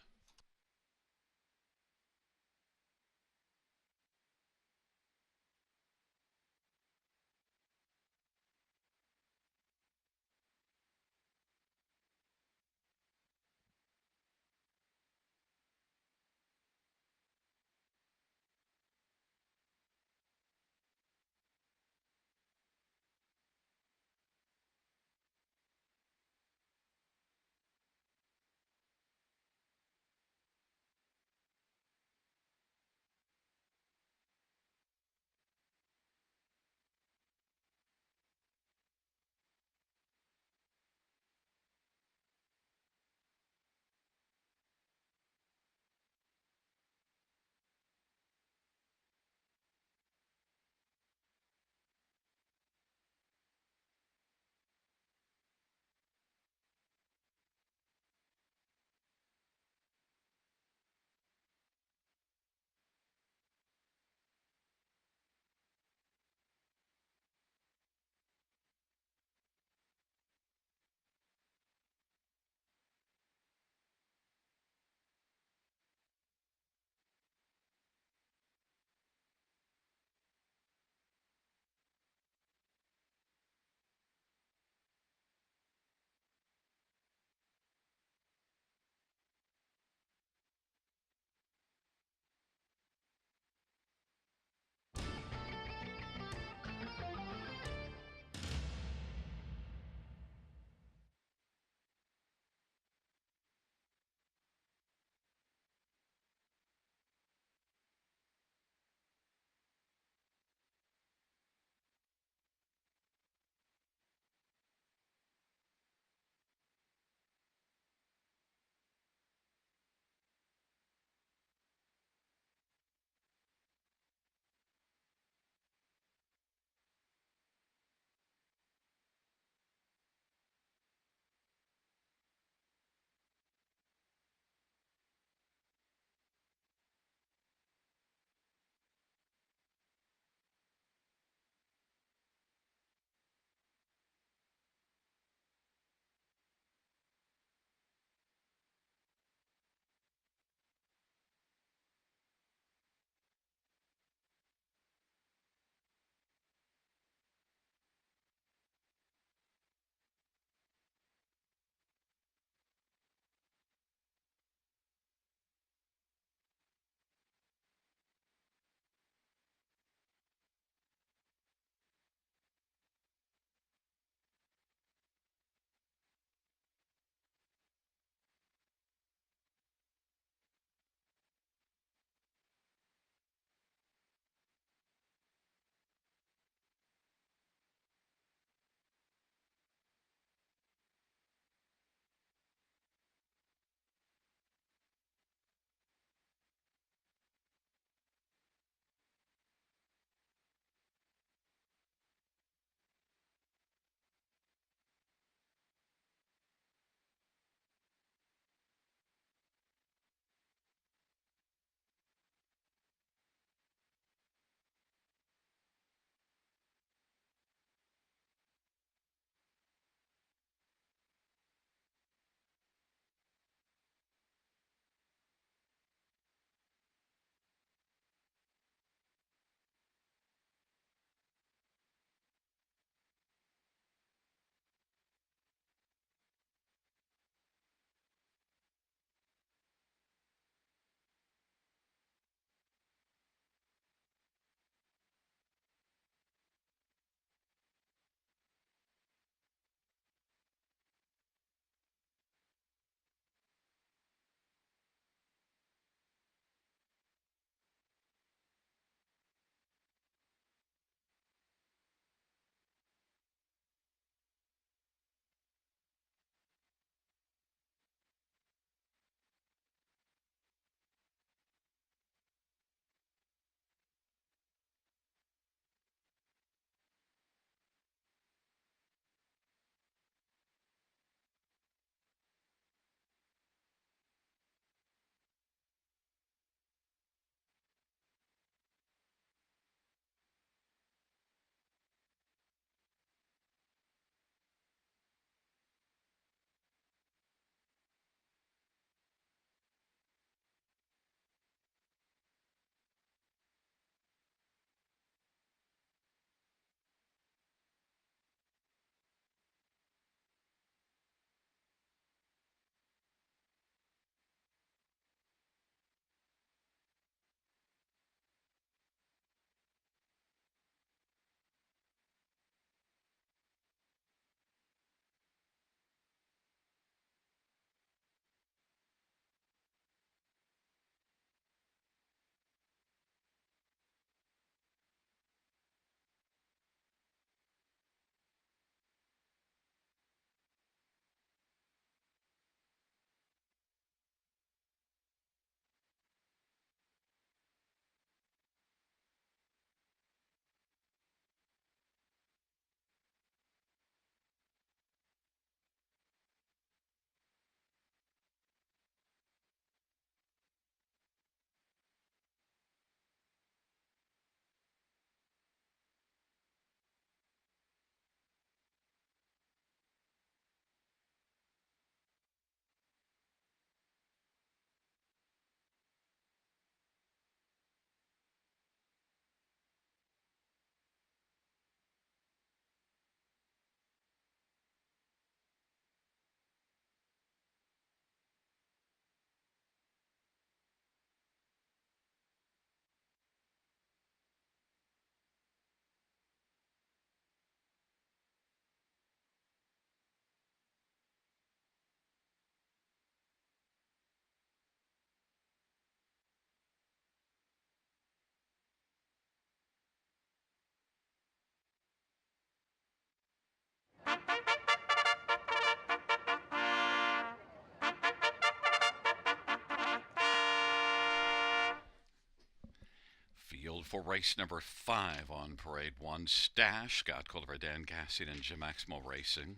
for race number 5 on Parade 1. Stash, Scott Culver, Dan Cassian, and Jim Maximo Racing.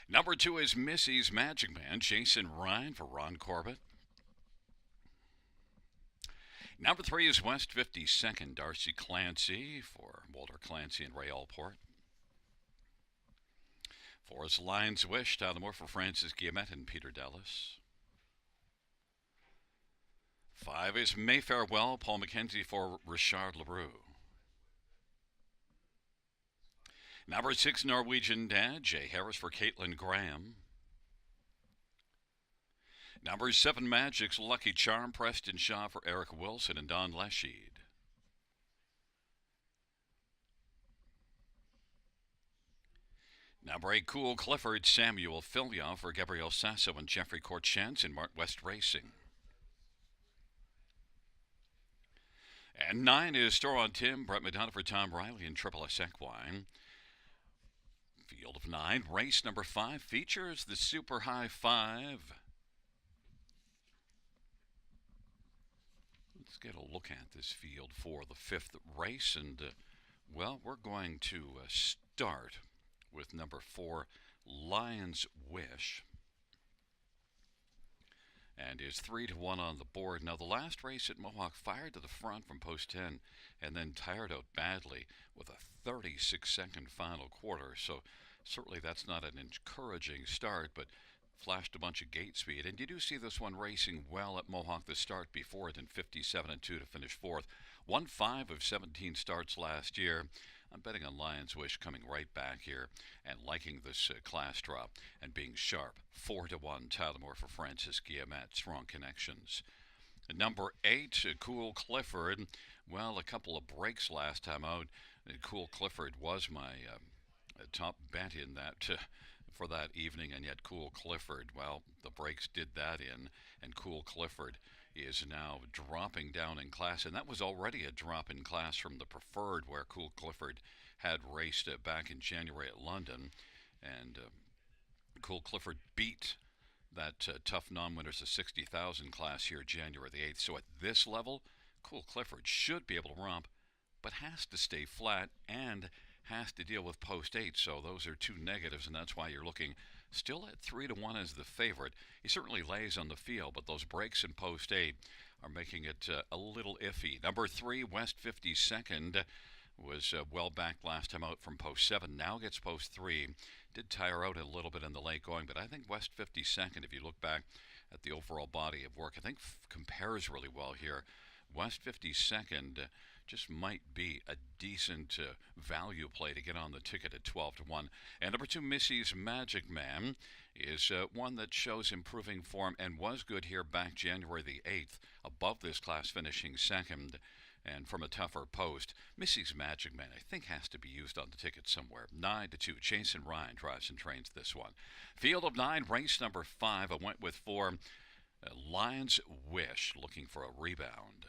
Number 2 is Missy's Magic Man, Jason Ryan for Ron Corbett. Number 3 is West 52nd, Darcy Clancy for Walter Clancy and Ray Allport. 4 is Lion's Wish, Tyler Moore for Francis Guillemette and Peter Dallas. 5 is Mayfair Well, Paul McKenzie for Richard LaRue. Number 6, Norwegian Dad, Jay Harris for Caitlin Graham. Number 7, Magic's Lucky Charm, Preston Shaw for Eric Wilson and Don Lesheed. Number 8, Cool Clifford, Samuel Filia for Gabriel Sasso and Jeffrey Courtchance in Mart West Racing. And 9 is Store on Tim, Brett Madonna for Tom Riley and Triple S Equine. Field of 9, race number 5 features the Super High 5. Let's get a look at this field for the 5th race, and well, we're going to start with number 4, Lion's Wish, and is 3-1 on the board. Now, the last race at Mohawk fired to the front from post 10 and then tired out badly with a 36-second final quarter, so certainly that's not an encouraging start, but flashed a bunch of gate speed. And you do see this one racing well at Mohawk the start before it in 57-2 to finish 4th. Won 5 of 17 starts last year. I'm betting on Lion's Wish coming right back here and liking this class drop and being sharp. 4-1, Tyler Moore for Francis Guillemette. Strong connections. Number 8, Cool Clifford. Well, a couple of breaks last time out. Cool Clifford was my top bet in that for that evening, and yet Cool Clifford, well, the breaks did that in, and Cool Clifford is now dropping down in class, and that was already a drop in class from the preferred where Cool Clifford had raced back in January at London, and Cool Clifford beat that tough non-winners of 60,000 class here January the 8th. So at this level, Cool Clifford should be able to romp, but has to stay flat and has to deal with post 8. So those are 2 negatives, and that's why you're looking still at 3-1 as the favorite. He certainly lays on the field, but those breaks in post 8 are making it a little iffy. Number 3, West 52nd, was well back last time out from post 7. Now gets post 3. Did tire out a little bit in the late going, but I think West 52nd, if you look back at the overall body of work, I think compares really well here. West 52nd just might be a decent value play to get on the ticket at 12-1. And number 2, Missy's Magic Man, is one that shows improving form and was good here back January the 8th, above this class finishing 2nd. And from a tougher post, Missy's Magic Man, I think, has to be used on the ticket somewhere. 9-2. Jason Ryan drives and trains this one. Field of 9, race number 5. I went with 4, Lion's Wish, looking for a rebound.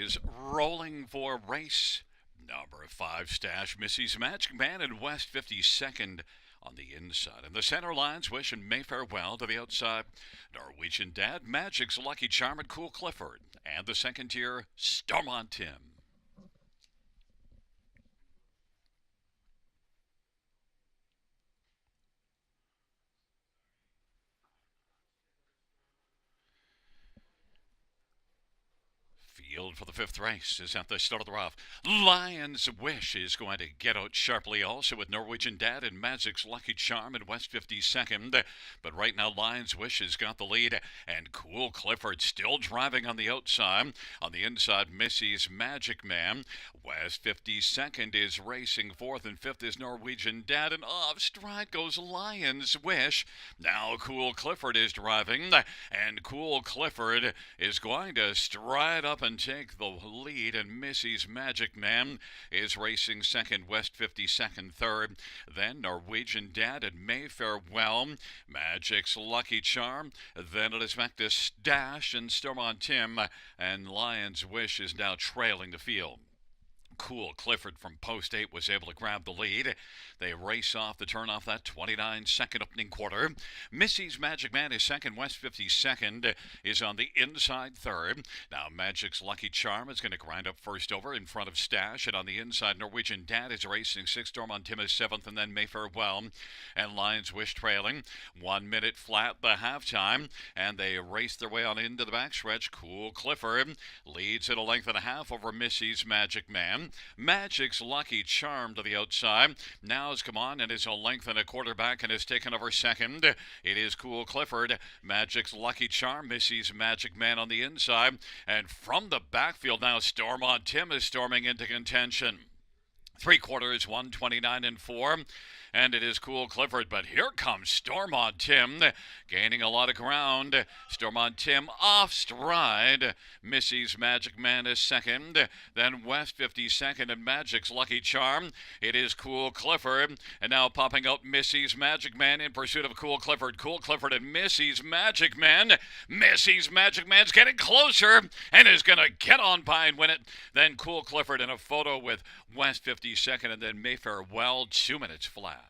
is rolling for race number 5. Stash Missy's Magic Man in West 52nd on the inside. And the center lines wishing Mayfair well to the outside. Norwegian Dad, Magic's Lucky Charm, and Cool Clifford. And the second tier, Storm on Tim. Field for the 5th race is at the start of the rough. Lion's Wish is going to get out sharply also with Norwegian Dad and Magic's Lucky Charm in West 52nd. But right now Lion's Wish has got the lead, and Cool Clifford still driving on the outside. On the inside, Missy's Magic Man. West 52nd is racing 4th, and 5th is Norwegian Dad, and off stride goes Lion's Wish. Now Cool Clifford is driving, and Cool Clifford is going to stride up and take the lead, and Missy's Magic Man is racing 2nd, West 52nd 3rd. Then Norwegian Dad and Mayfair well, Magic's Lucky Charm. Then it is back to Stash and Storm on Tim, and Lion's Wish is now trailing the field. Cool Clifford from post 8 was able to grab the lead. They race off the turn off that 29-second opening quarter. Missy's Magic Man is 2nd, West 52nd is on the inside 3rd. Now Magic's Lucky Charm is going to grind up first over in front of Stash, and on the inside Norwegian Dad is racing 6th, Storm on Tim is 7th, and then Mayfair well and Lion's Wish trailing. 1 minute flat the halftime, and they race their way on into the backstretch. Cool Clifford leads at a length and a half over Missy's Magic Man. Magic's Lucky Charm to the outside. Now has come on and is a length and a quarter back and has taken over 2nd. It is Cool Clifford, Magic's Lucky Charm, Missy's Magic Man on the inside. And from the backfield now, Storm on Tim is storming into contention. 3/4, 129 and 4. And it is Cool Clifford, but here comes Storm on Tim, gaining a lot of ground. Storm on Tim off stride. Missy's Magic Man is 2nd. Then West 52nd and Magic's Lucky Charm. It is Cool Clifford, and now popping out Missy's Magic Man in pursuit of Cool Clifford. Cool Clifford and Missy's Magic Man. Missy's Magic Man's getting closer and is going to get on by and win it. Then Cool Clifford in a photo with West 52nd, and then Mayfair well, 2 minutes flat.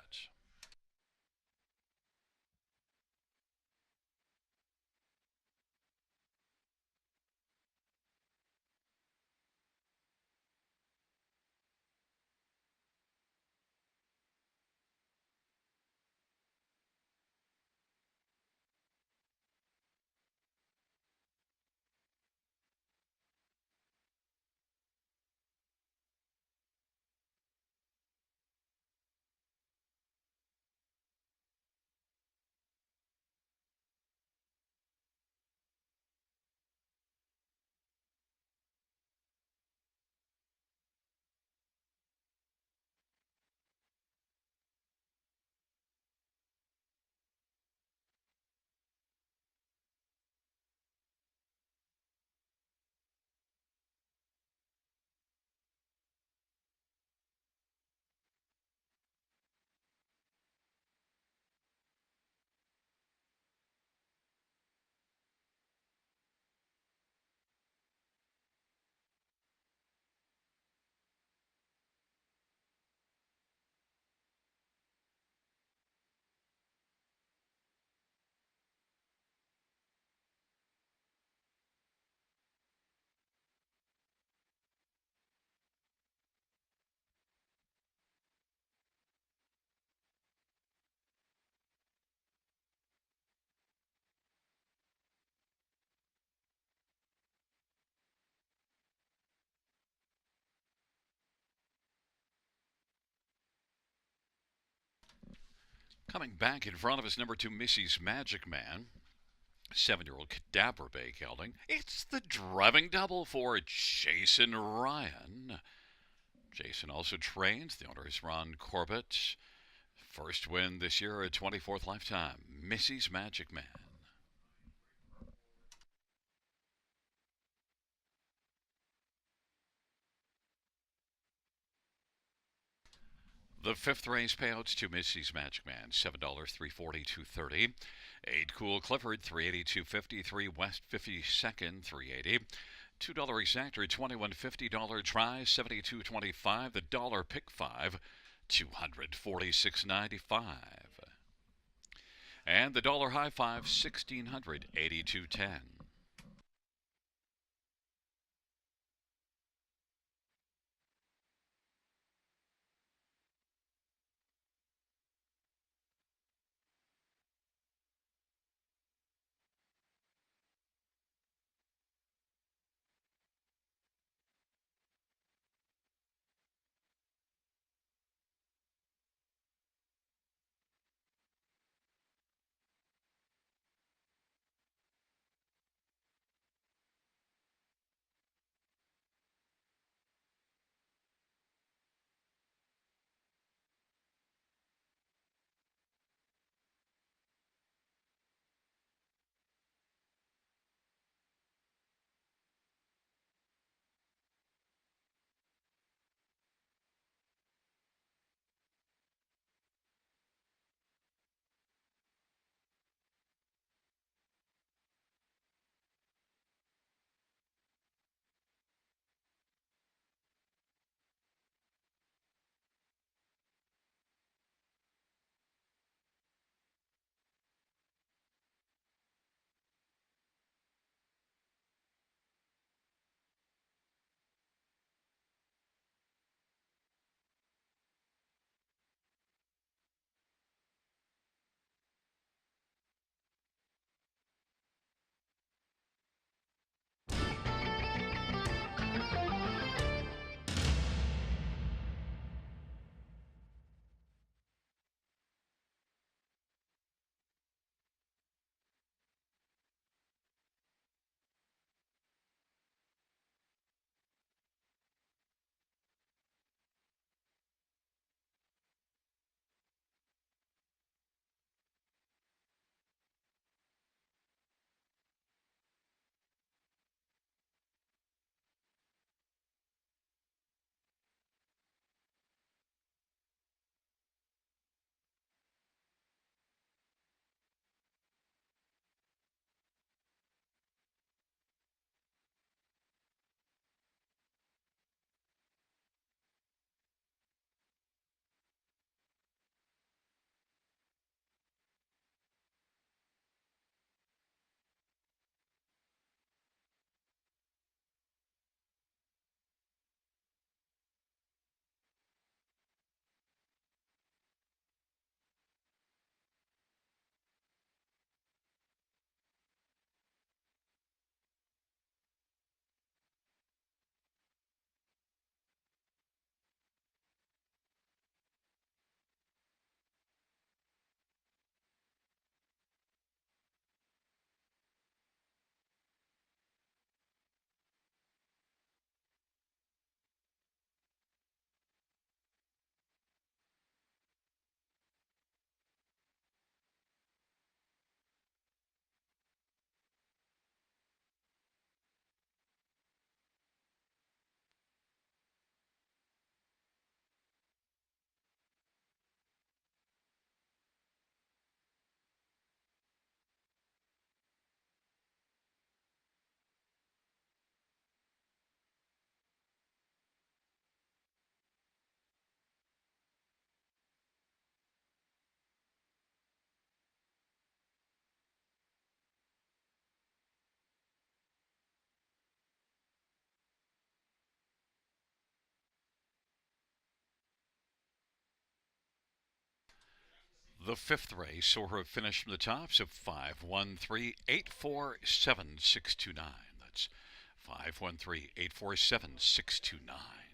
Coming back in front of us, number 2, Missy's Magic Man. 7-year-old Cadabra Bay gelding. It's the driving double for Jason Ryan. Jason also trains. The owner is Ron Corbett. First win this year, a 24th lifetime. Missy's Magic Man. The 5th race payouts to Missy's Magic Man, $7, $340, $230. 8 Cool Clifford, $380, $250. 3 West 52nd, $380. $2 exactor 21.50. Dollar try 72.25. The dollar pick 5 $246.95. And the dollar high 5 $1,682.10. The fifth race saw her finish from the tops of 513-847-629. That's 513-847-629.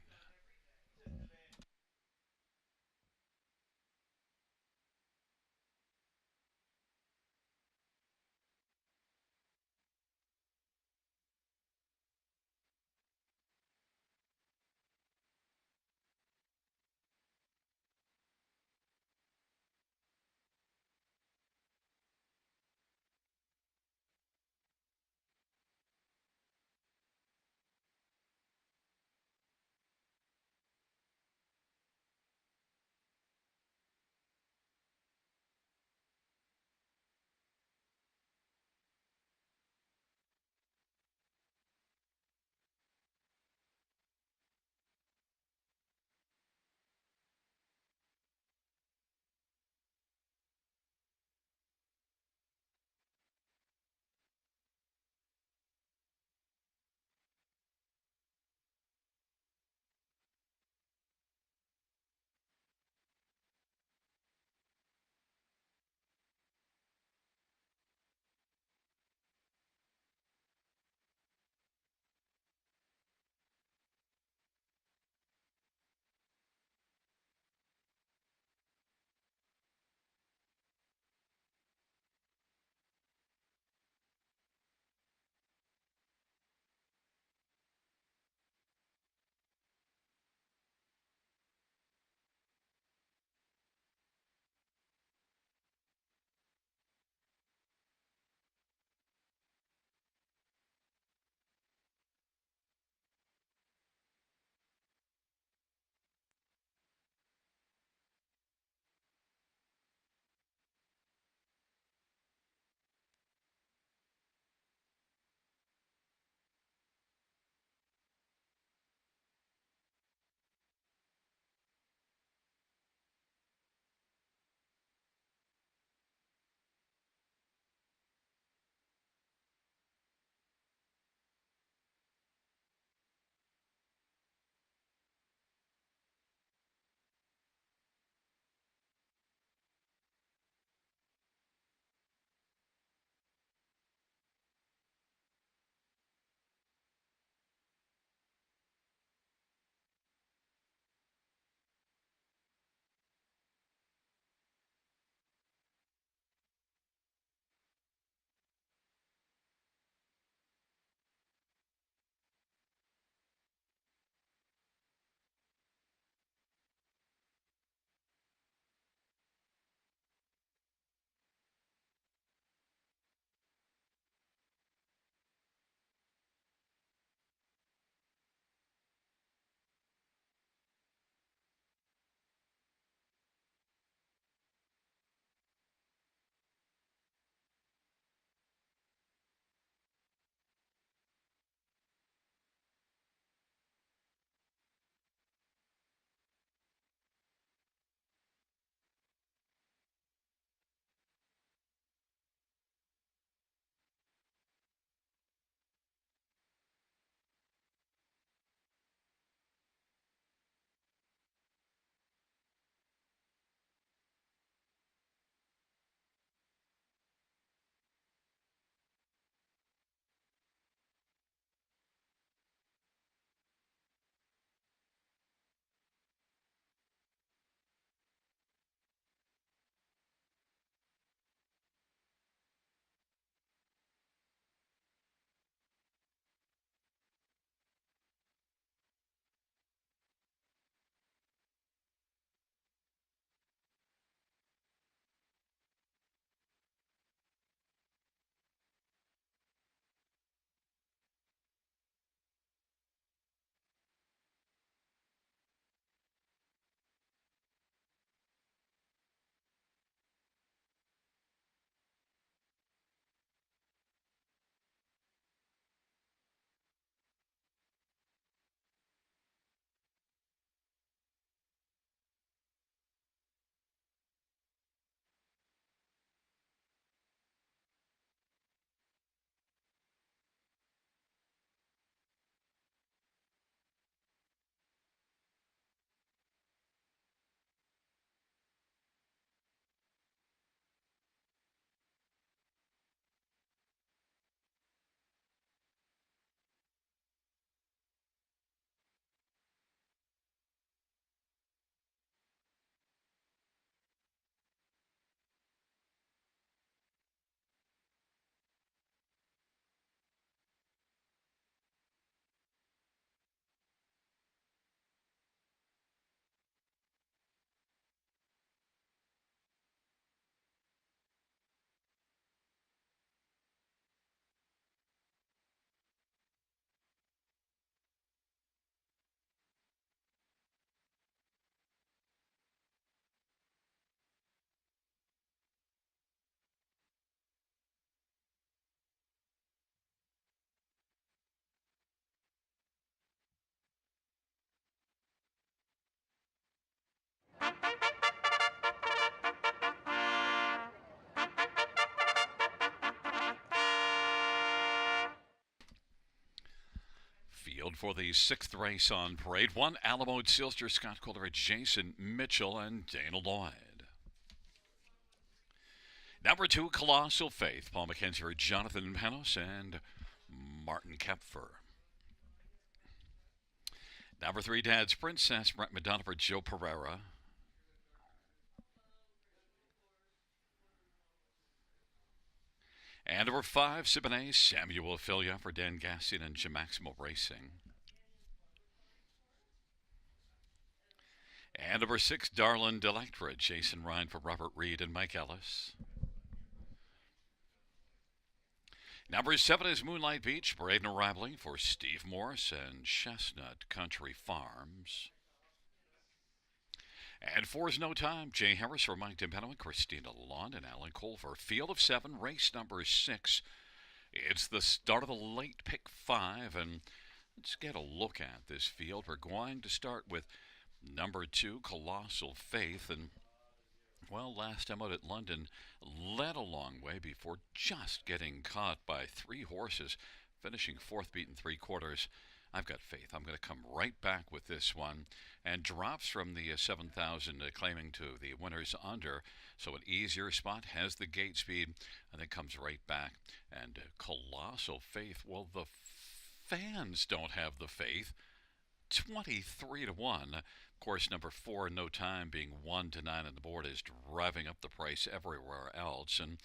Field for the sixth race on parade. One, Alamo Silster, Scott Coleridge, Jason Mitchell, and Dana Lloyd. Number two, Colossal Faith, Paul McKenzie, Jonathan Panos, and Martin Kepfer. Number three, Dad's Princess, Brent Madonna for Joe Pereira. And number five, Siboney, Samuel Filia for Dan Gassian and Jim Maximo Racing. And number six, Darlin Delectra, Jason Ryan for Robert Reed and Mike Ellis. Number seven is Moonlight Beach, Braden Arrivally for Steve Morris and Chestnut Country Farms. And four is No Time, Jay Harris for Mike Dempeno, Christina Lalonde, and Alan Culver. Field of seven, race number six. It's the start of the late pick five, and let's get a look at this field. We're going to start with number two, Colossal Faith, and well, last time out at London, led a long way before just getting caught by three horses, finishing fourth, beaten three quarters. I've got faith. I'm going to come right back with this one, and drops from the 7,000, claiming to the winners under. So an easier spot, has the gate speed, and then comes right back. And Colossal Faith, well, the fans don't have the faith. 23 to 1. Of course, number four, No Time, being 1 to 9 on the board, is driving up the price everywhere else. And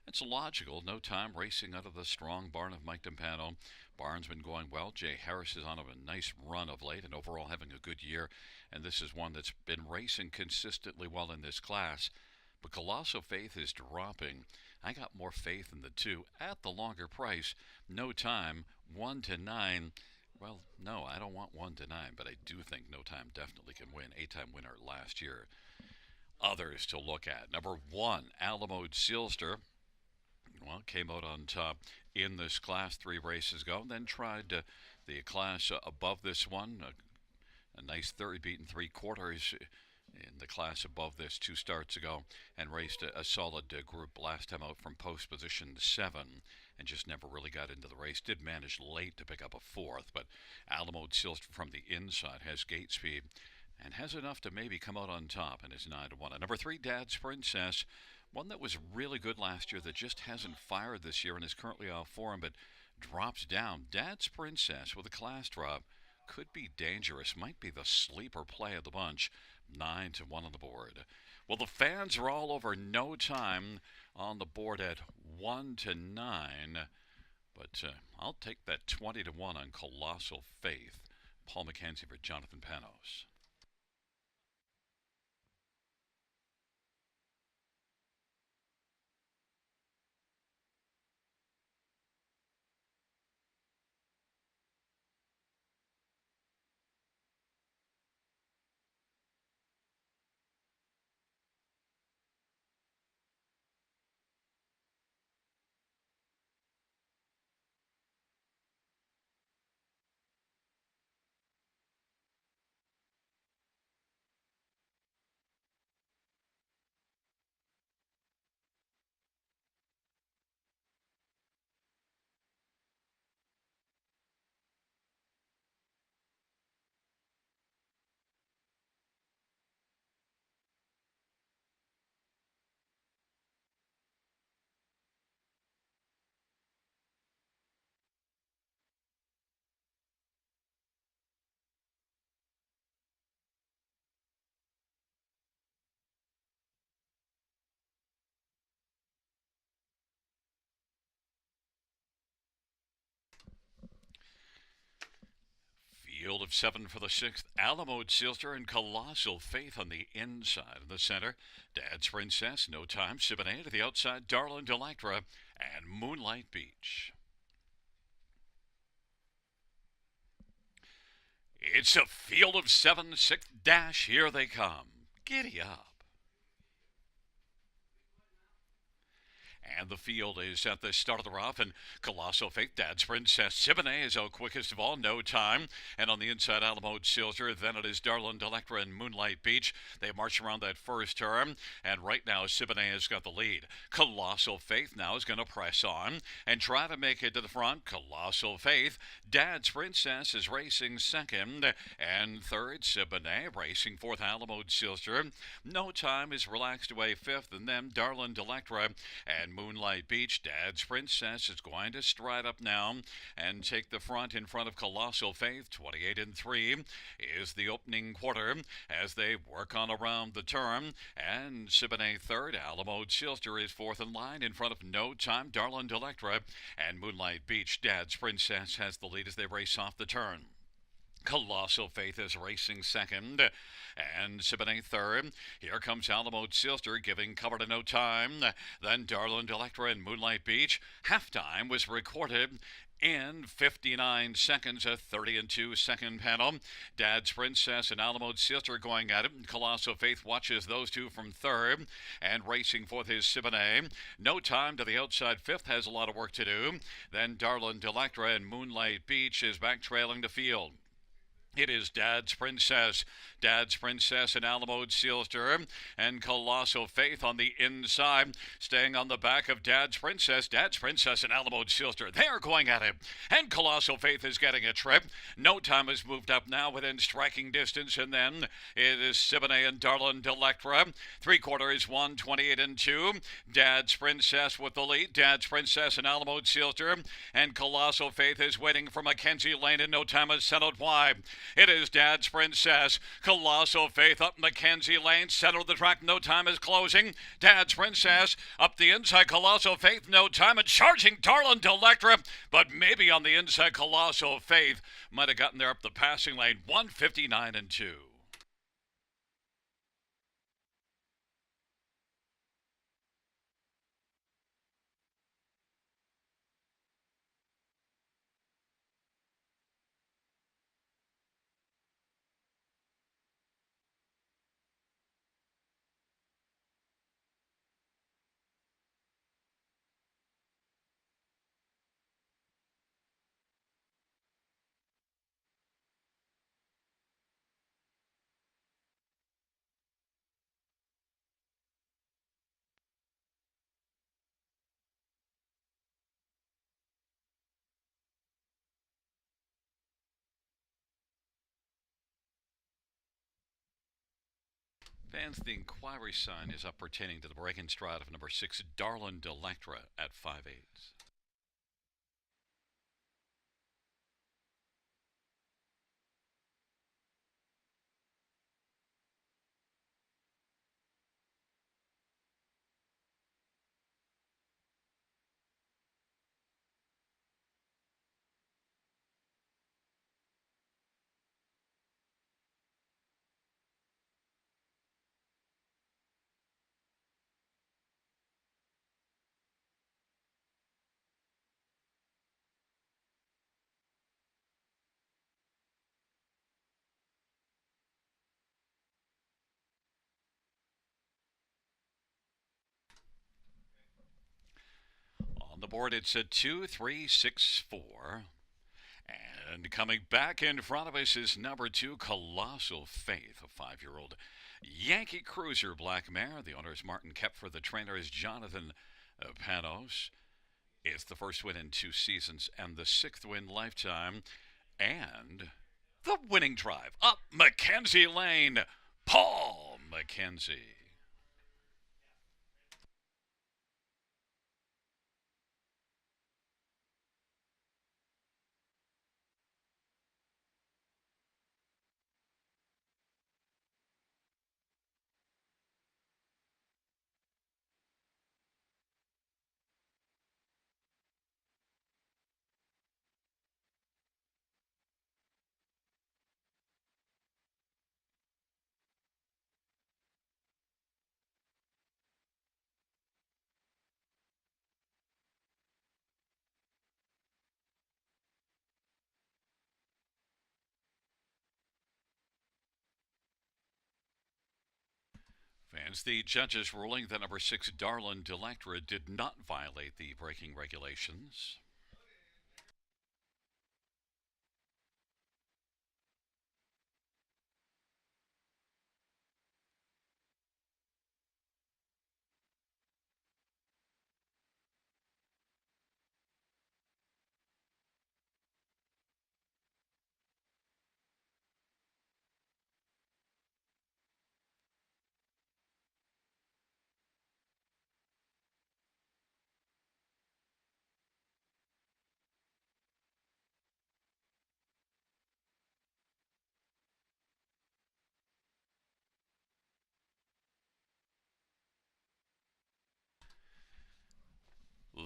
it's logical. No Time racing out of the strong barn of Mike Dempano. Barn's been going well. Jay Harris is on a nice run of late and overall having a good year. And this is one that's been racing consistently well in this class. But Colossal Faith is dropping. I got more faith in the two at the longer price. No Time, 1 to 9. Well, no, I don't want 1 to 9, but I do think No Time definitely can win. 8-time winner last year. Others to look at. Number one, Alamo Silster. Well, came out on top in this class 3 races ago. Then tried the class above this one. A nice third, beaten three quarters in the class above this 2 starts ago, and raced a solid group last time out from post position 7, and just never really got into the race. Did manage late to pick up a fourth, but Alamo Silster from the inside has gate speed and has enough to maybe come out on top, and is 9 to 1. And number 3, Dad's Princess, one that was really good last year that just hasn't fired this year and is currently off form, but drops down. Dad's Princess with a class drop could be dangerous. Might be the sleeper play of the bunch. 9 to 1 on the board. Well, the fans are all over No Time on the board at 1 to 9. But I'll take that 20 to 1 on Colossal Faith. Paul McKenzie for Jonathan Panos. Field of 7 for the 6th. Alamo Silster and Colossal Faith on the inside. In the center, Dad's Princess, No Time, Siboney to the outside, Darlin Delectra, and Moonlight Beach. It's a field of 7, 6th dash. Here they come. Giddy up. And the field is at the start of the rough, and Colossal Faith, Dad's Princess Siboney is out quickest of all, no time. And on the inside, Alamo Silver, then it is Darlin Delectra and Moonlight Beach. They march around that first turn, and right now Siboney has got the lead. Colossal Faith now is going to press on and try to make it to the front. Colossal Faith, Dad's Princess is racing second, and third, Siboney racing fourth, Alamo Silver. No time is relaxed away fifth, and then Darlin Delectra and Moonlight Beach. Dad's Princess is going to stride up now and take the front in front of Colossal Faith. 28 and 3 is the opening quarter as they work on around the turn. And Siboney third. Alamo Silver is fourth in line in front of No Time, Darlin Delectra, and Moonlight Beach. Dad's Princess has the lead as they race off the turn. Colossal Faith is racing second, and Siboney third. Here comes Alamo Silver giving cover to No Time. Then Darlin Delectra and Moonlight Beach. Halftime was recorded in 59 seconds, a 30 and 2 second panel. Dad's Princess and Alamo Silver going at it. Colossal Faith watches those two from third, and racing fourth is Siboney. No Time to the outside fifth has a lot of work to do. Then Darlin Delectra and Moonlight Beach is back trailing the field. It is Dad's Princess and Alamo Silver, and Colossal Faith on the inside, staying on the back of Dad's Princess and Alamo Silver. They are going at it, and Colossal Faith is getting a trip. No Time has moved up now within striking distance, and then it is Siboney and Darlin Delectra. Three-quarter is 1:28 and 2. Dad's Princess with the lead. Dad's Princess and Alamo Silver, and Colossal Faith is waiting for Mackenzie Lane, and No Time is settled wide. It is Dad's Princess. Colossal Faith up Mackenzie Lane. Center of the track. No Time is closing. Dad's Princess up the inside. Colossal Faith. No Time and charging Darlin Delectra. But maybe on the inside, Colossal Faith might have gotten there up the passing lane. 1:59 and 2. Fans, the inquiry sign is up pertaining to the break-in stride of number 6, Darlin Delectra at 5/8. On the board, it's a 2-3-6-4. And coming back in front of us is number 2, Colossal Faith, a 5-year-old Yankee Cruiser black mare. The owner is Martin Kepfer. The trainer is Jonathan Panos. It's the first win in 2 seasons and the 6th win lifetime. And the winning drive up Mackenzie Lane, Paul Mackenzie. It's the judge's ruling that number 6 Darlin Delectra did not violate the braking regulations.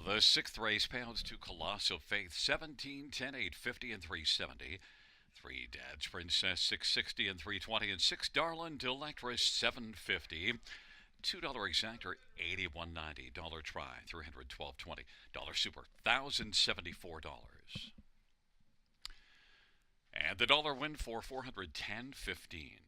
The sixth race payouts to Colossal Faith 17, 10, 850, and 370. 3 Dad's Princess 660 and 320, and 6 Darlin Delectra 750. $2 exactor 81.90. Dollar try 312.20. Dollar super $1,074. And the dollar win for 410.15.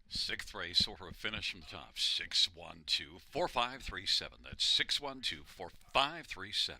Sixth race or a finish from the top. 612-4537. That's 612-4537.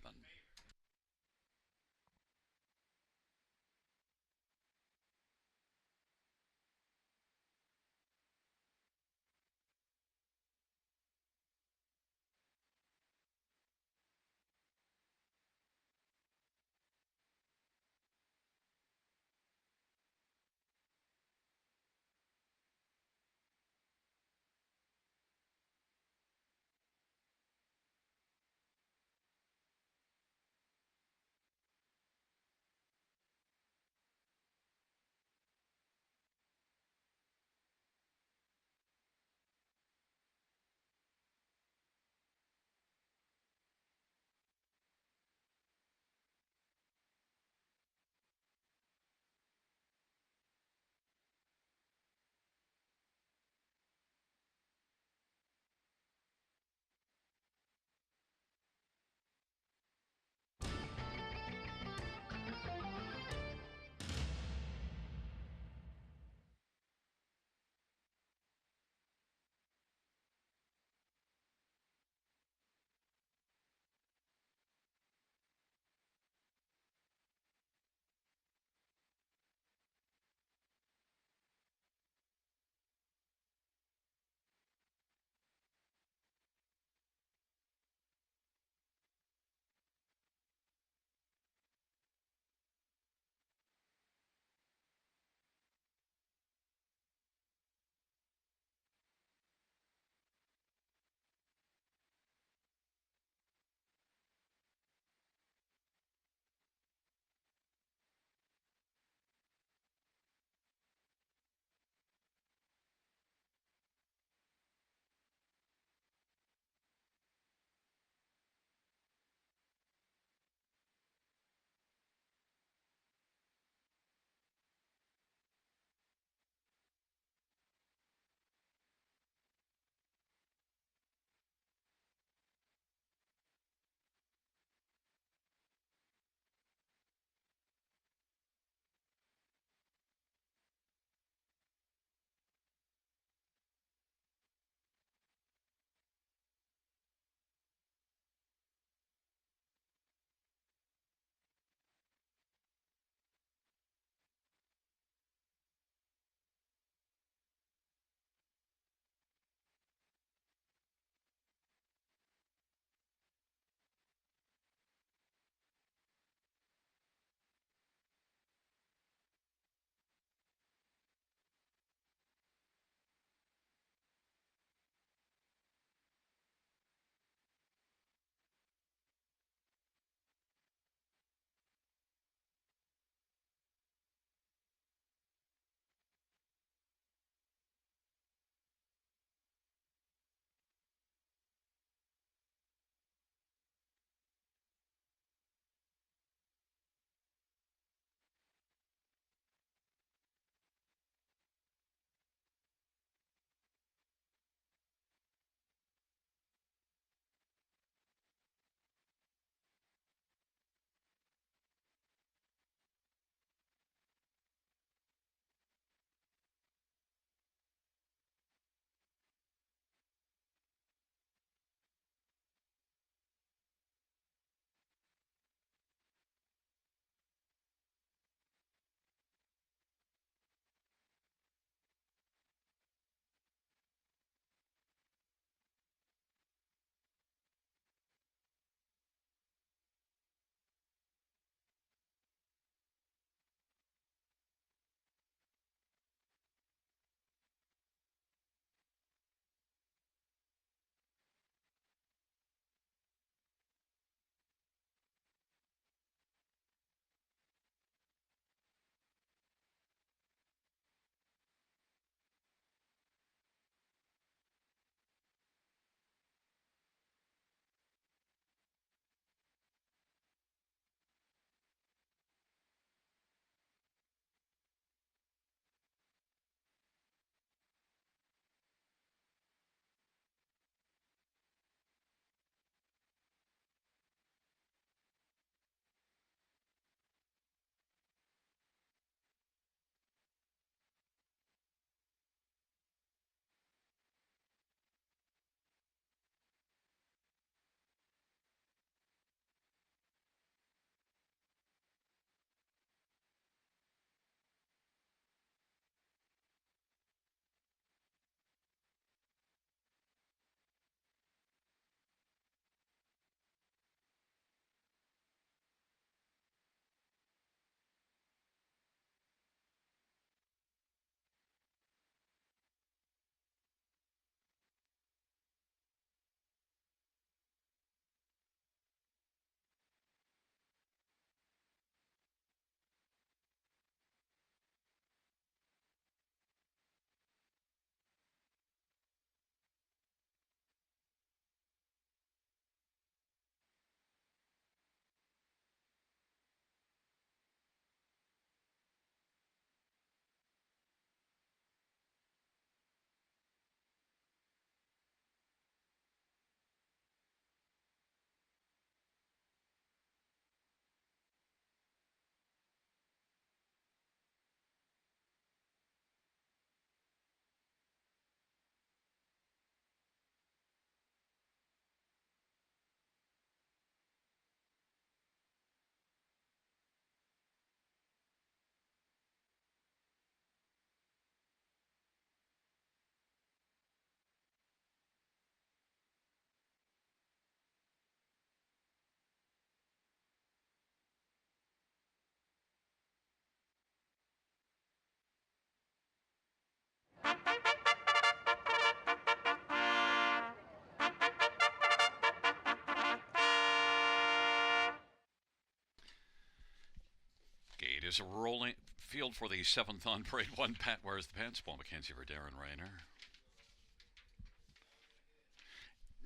is a rolling field for the seventh on parade one. Pat, where's the pants? Paul McKenzie for Darren Rayner.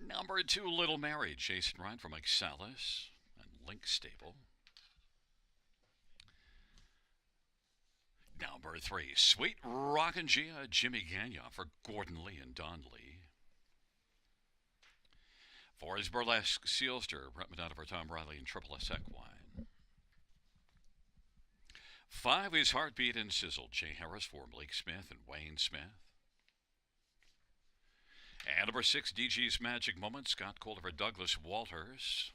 Number 2, Little Mary, Jason Ryan for Mike Salas and Link Stable. Number 3, Sweet Rockin' Gia, Jimmy Gagnon for Gordon Lee and Don Lee. 4 is Burlesque Sealster, Brett Madonna for Tom Riley and Triple S Equine. 5 is Heartbeat and Sizzle, Jay Harris for Malik Smith and Wayne Smith. And number 6, DG's Magic Moment, Scott Calder for Douglas Walters.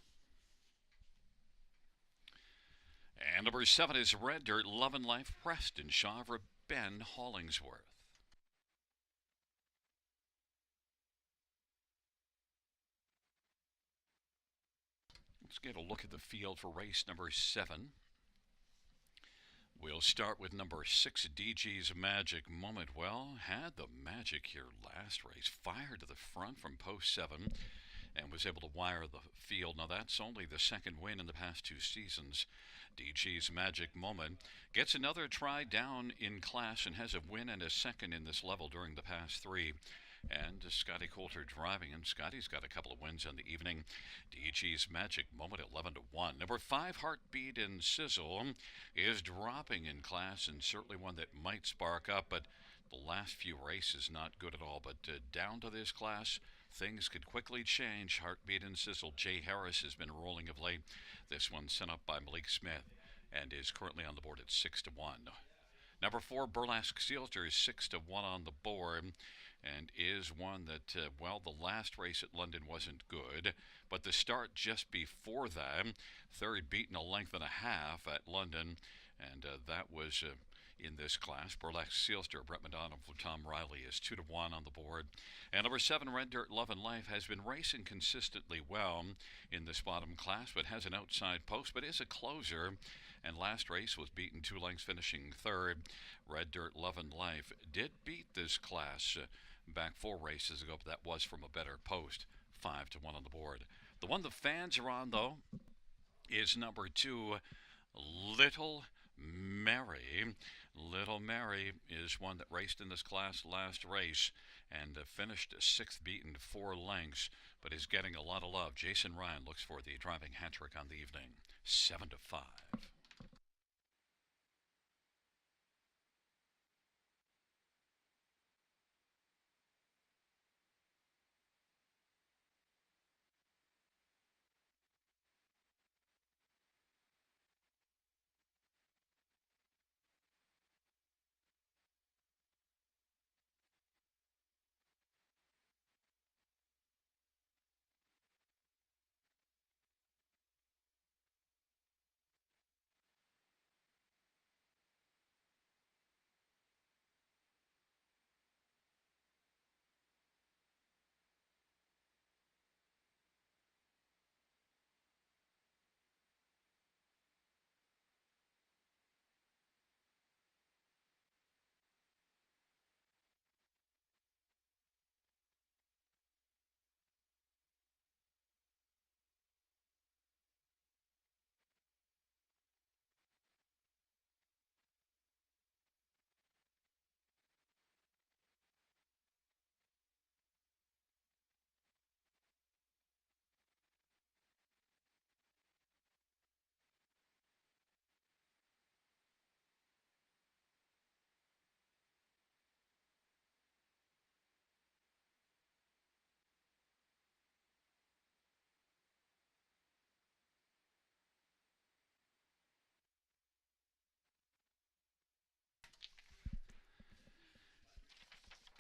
And number 7 is Red Dirt, Love and Life, Preston Shaw for Ben Hollingsworth. Let's get a look at the field for race number 7. We'll start with number 6, DG's Magic Moment. Well, had the magic here last race. Fired to the front from post 7 and was able to wire the field. Now, that's only the second win in the past 2 seasons. DG's Magic Moment gets another try down in class and has a win and a second in this level during the past 3. And Scotty Coulter driving, and Scotty's got a couple of wins on the evening. DG's Magic Moment 11-1. Number 5, Heartbeat and Sizzle is dropping in class, and certainly one that might spark up, but the last few races not good at all. But down to this class, things could quickly change. Heartbeat and Sizzle. Jay Harris has been rolling of late. This one sent up by Malik Smith and is currently on the board at 6-1. Number 4, Burlesque Sealster is 6-1 on the board, and is one that, well, the last race at London wasn't good, but the start just before that, third beaten a length and a half at London, and that was in this class. Burlesque Sealster, Brett Madonna for Tom Riley is 2-1 on the board. And number 7, Red Dirt, Love and Life has been racing consistently well in this bottom class, but has an outside post, but is a closer. And last race was beaten 2 lengths, finishing third. Red Dirt, Love and Life did beat this class back 4 races ago, but that was from a better post. 5-1 on the board. The one the fans are on, though, is number 2, Little Mary. Little Mary is one that raced in this class last race and finished 6th, beaten 4 lengths, but is getting a lot of love. Jason Ryan looks for the driving hat trick on the evening. 7-5.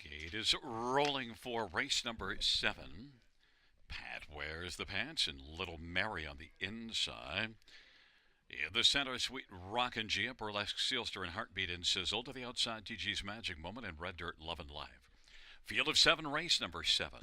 Gate is rolling for race number 7. Pat wears the pants and Little Mary on the inside. In the center, Sweet Rockin' Gia, Burlesque Sealster and Heartbeat and Sizzle. To the outside, DG's Magic Moment and Red Dirt, Love and Life. Field of 7, race number 7.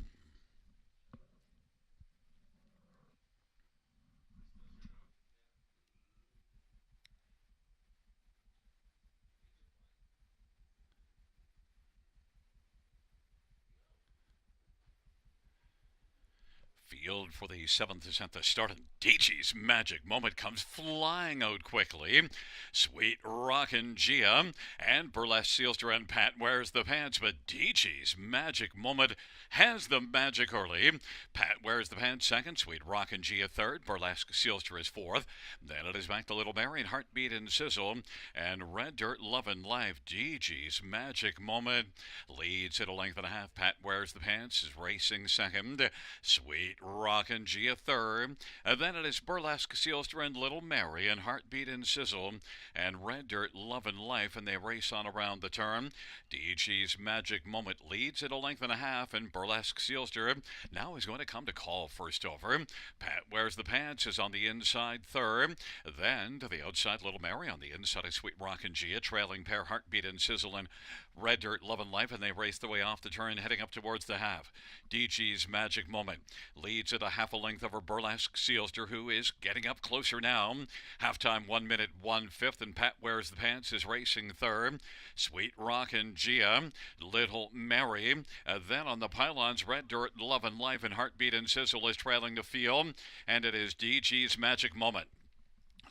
Field field for the seventh is at the start, and DG's Magic Moment comes flying out quickly. Sweet Rockin' Gia and Burlesque Sealster and Pat Wears the Pants, but DG's Magic Moment has the magic early. Pat Wears the Pants second, Sweet Rockin' Gia third, Burlesque Sealster is fourth. Then it is back to Little Mary and Heartbeat and Sizzle, and Red Dirt Lovin' Life. DG's Magic Moment leads at a length and a half. Pat Wears the Pants is racing second. Sweet Rockin' Gia third. Then it is Burlesque Sealster and Little Mary and Heartbeat and Sizzle and Red Dirt Lovin' Life, and they race on around the turn. DG's Magic Moment leads at a length and a half, and Burlesque Sealster now is going to come to call first over. Pat Wears the Pants is on the inside third. Then to the outside, Little Mary. On the inside is Sweet Rockin' Gia, trailing pair Heartbeat and Sizzle and Red Dirt Lovin' Life, and they race the way off the turn, heading up towards the half. DG's Magic Moment leads at a half a length over Burlesque Sealster, who is getting up closer now. Halftime 1 minute 1/5, and Pat Wears the Pants is racing third. Sweet Rockin' Gia, Little Mary. Then on the pylons, Red Dirt Lovin' Life and Heartbeat and Sizzle is trailing the field, and it is DG's Magic Moment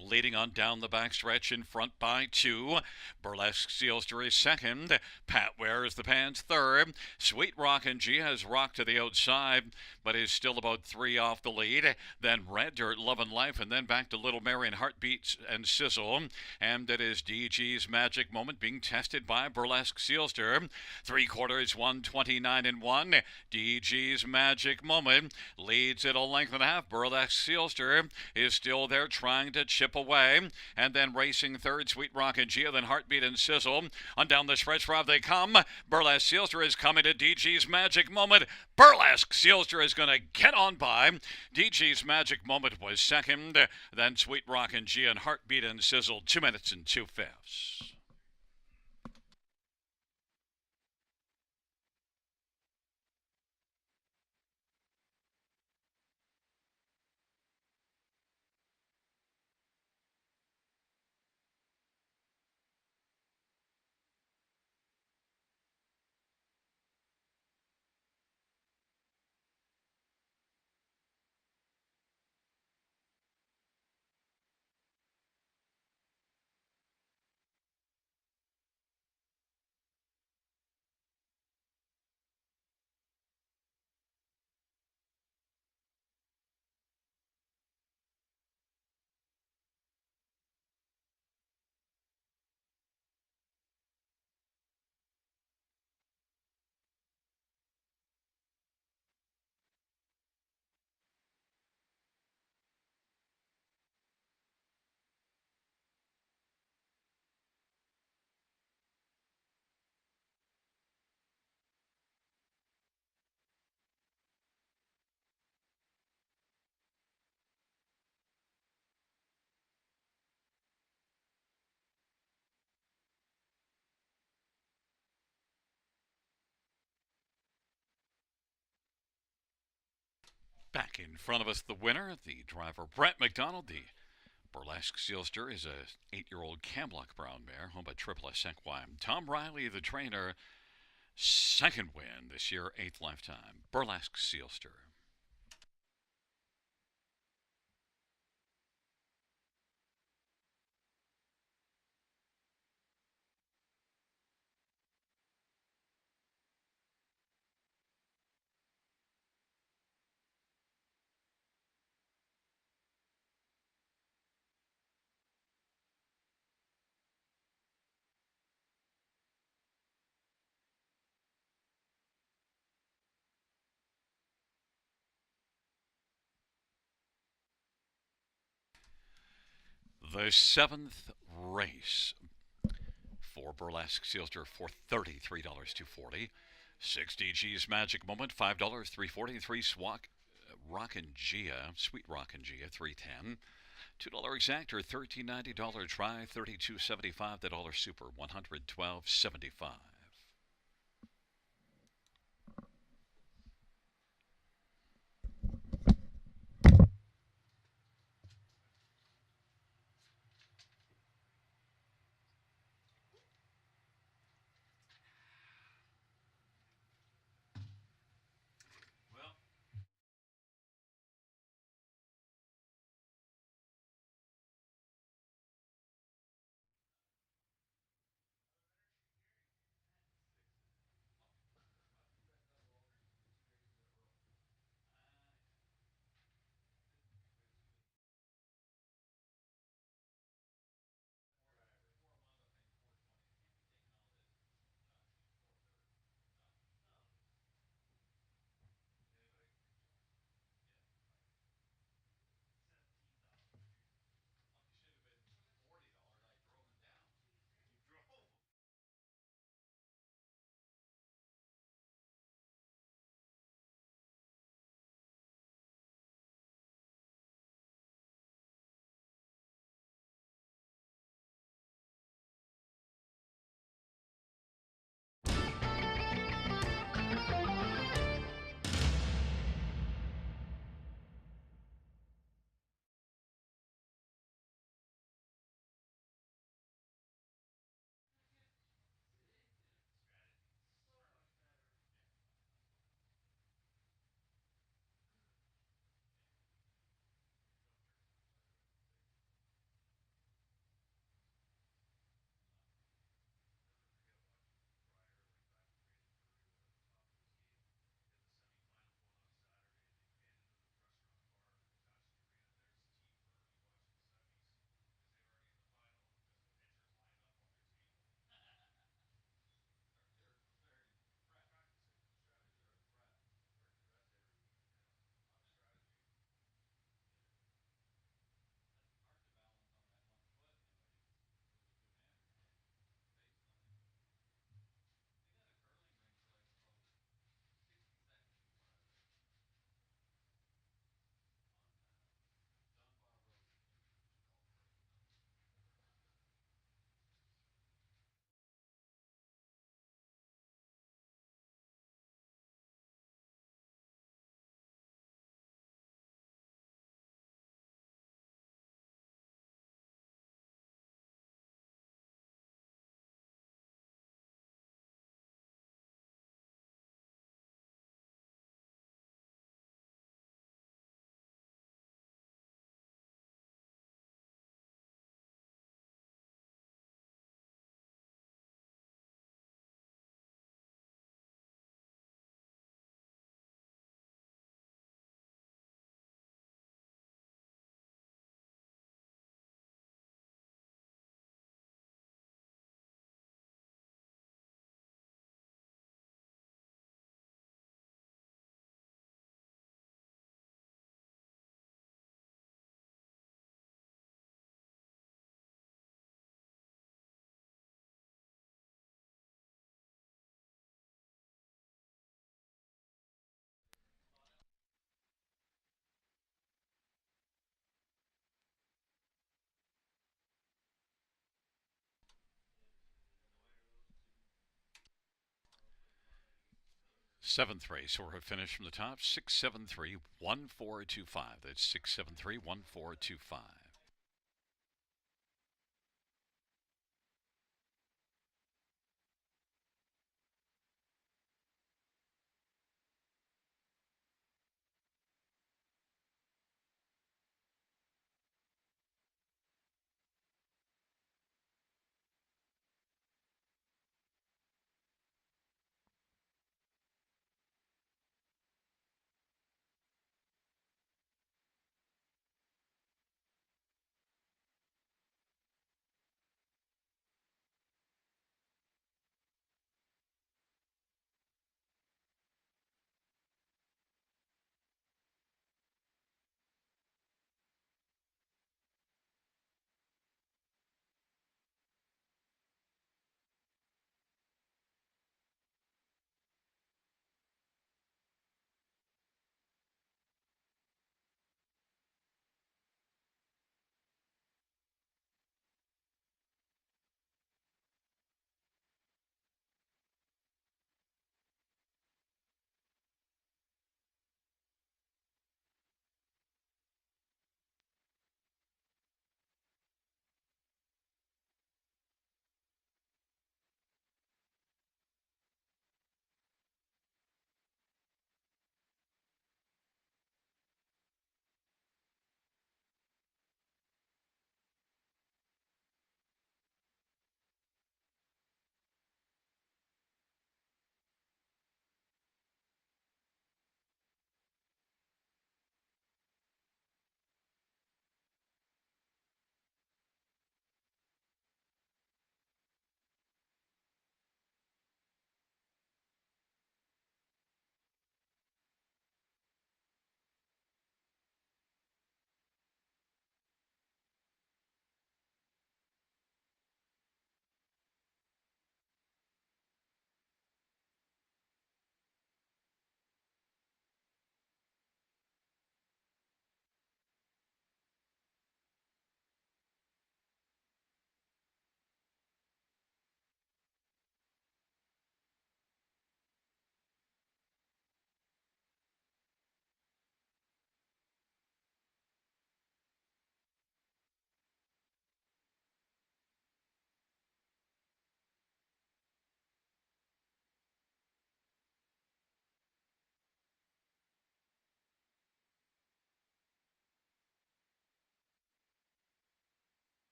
leading on down the backstretch in front by 2. Burlesque Sealster is second. Pat Wears the Pants third. Sweet Rockin' Gia has rocked to the outside, but is still about 3 off the lead. Then Red Dirt Lovin' Life, and then back to Little Mary and Heartbeats and Sizzle. And it is DG's Magic Moment being tested by Burlesque Sealster. 3/4, 129 and 1. DG's Magic Moment leads at a length and a half. Burlesque Sealster is still there trying to chip away, and then racing third, Sweet Rockin' Gia, then Heartbeat and Sizzle. On down the stretch route they come. Burlesque Sealster is coming to DG's Magic Moment. Burlesque Sealster is going to get on by. DG's Magic Moment was second, then Sweet Rockin' Gia and Heartbeat and Sizzle, 2 minutes and 2/5. Back in front of us, the winner, the driver Brett McDonald. The Burlesque Sealster is a 8-year-old Camlock Brown mare, home by Triple S Equine. Tom Riley, the trainer, second win this year, 8th lifetime. Burlesque Sealster. The 7th race for Burlesque Sealster for $33 to 40. 60G's Magic Moment, $5, 343. Swak Rockin' Gia, Sweet Rockin' Gia, 310. $2 exactor, $13.90 try, $32.75. The dollar super, $112.75. Seventh race, or a finish from the top, 673-1425. That's 673-1425.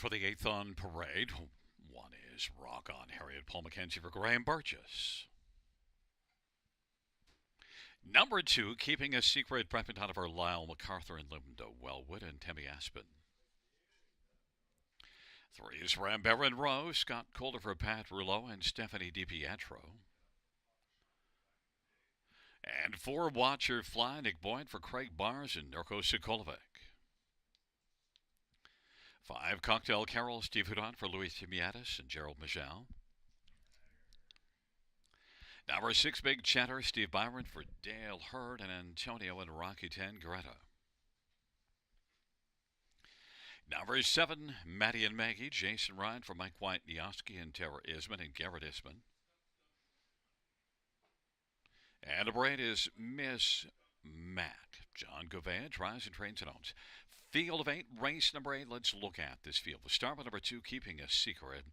for the 8th on parade. One is Rock On Harriet Paul McKenzie for Graham Burgess. Number 2, Keeping a Secret, Brett McDonough for Lyle MacArthur and Linda Wellwood and Tammy Aspen. 3 is Flamboro and Rose, Scott Calder for Pat Rouleau and Stephanie DiPietro. And 4, Watch Her Fly, Nick Boyd for Craig Bars and Nurko Sokolovic. 5, Cocktail Carol, Steve Hudon for Louis Timiatis and Gerald Michel. Number 6, Big Chatter, Steve Byron for Dale Hurd and Antonio and Rocky 10, Greta. Number 7, Maddie and Maggie, Jason Ryan for Mike White, Nioski and Tara Isman and Garrett Isman. And number 8 is Miss Mac, John Gouveia, drives and trains and owns. Field of 8, race number 8. Let's look at this field. We'll start with number 2, Keeping a Secret.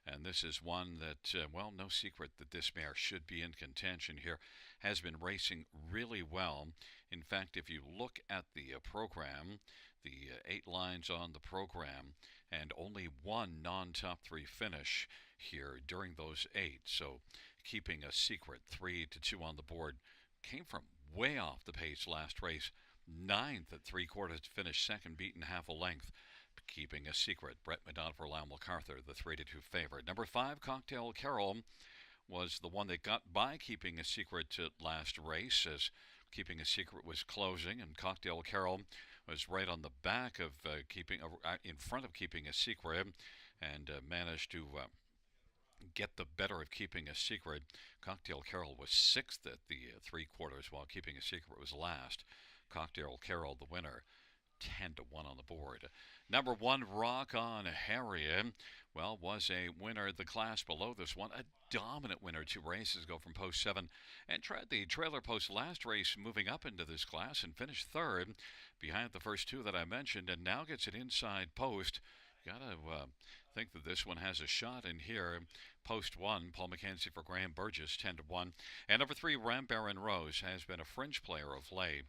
And this is one that, no secret that this mare should be in contention here. Has been racing really well. In fact, if you look at the program, the 8 lines on the program, and only one non-top 3 finish here during those 8. So Keeping a Secret, 3-2 on the board, came from way off the pace last race. 9th at 3/4 to finish second, beaten half a length. Keeping a Secret, Brett McDonough for Lyle MacArthur, the 3-2 favorite. Number 5, Cocktail Carol, was the one that got by Keeping a Secret last race as Keeping a Secret was closing, and Cocktail Carol was right on the back of in front of Keeping a Secret, and managed to get the better of Keeping a Secret. Cocktail Carol was 6th at the 3/4, while Keeping a Secret was last. Cocktail Carol, the winner, 10-1 on the board. Number 1, Rock On Harriet, was a winner the class below this one. A dominant winner 2 races ago from post 7, and tried the trailer post last race, moving up into this class and finished 3rd behind the first 2 that I mentioned, and now gets an inside post. Gotta think that this one has a shot in here. Post 1, Paul McKenzie for Graham Burgess, 10-1. And number 3, Flamboro and Rose, has been a fringe player of late,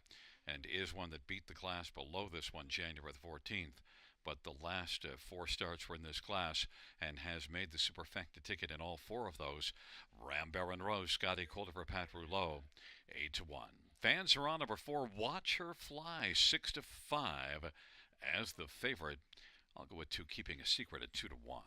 and is one that beat the class below this one January the 14th. But the last 4 starts were in this class, and has made the Superfecta ticket in all 4 of those. Flamboro and Rose, Scotty Calder for Pat Rouleau, 8-1. Fans are on number 4, Watch Her Fly, 6-5 as the favorite. I'll go with 2, Keeping a Secret at 2-1.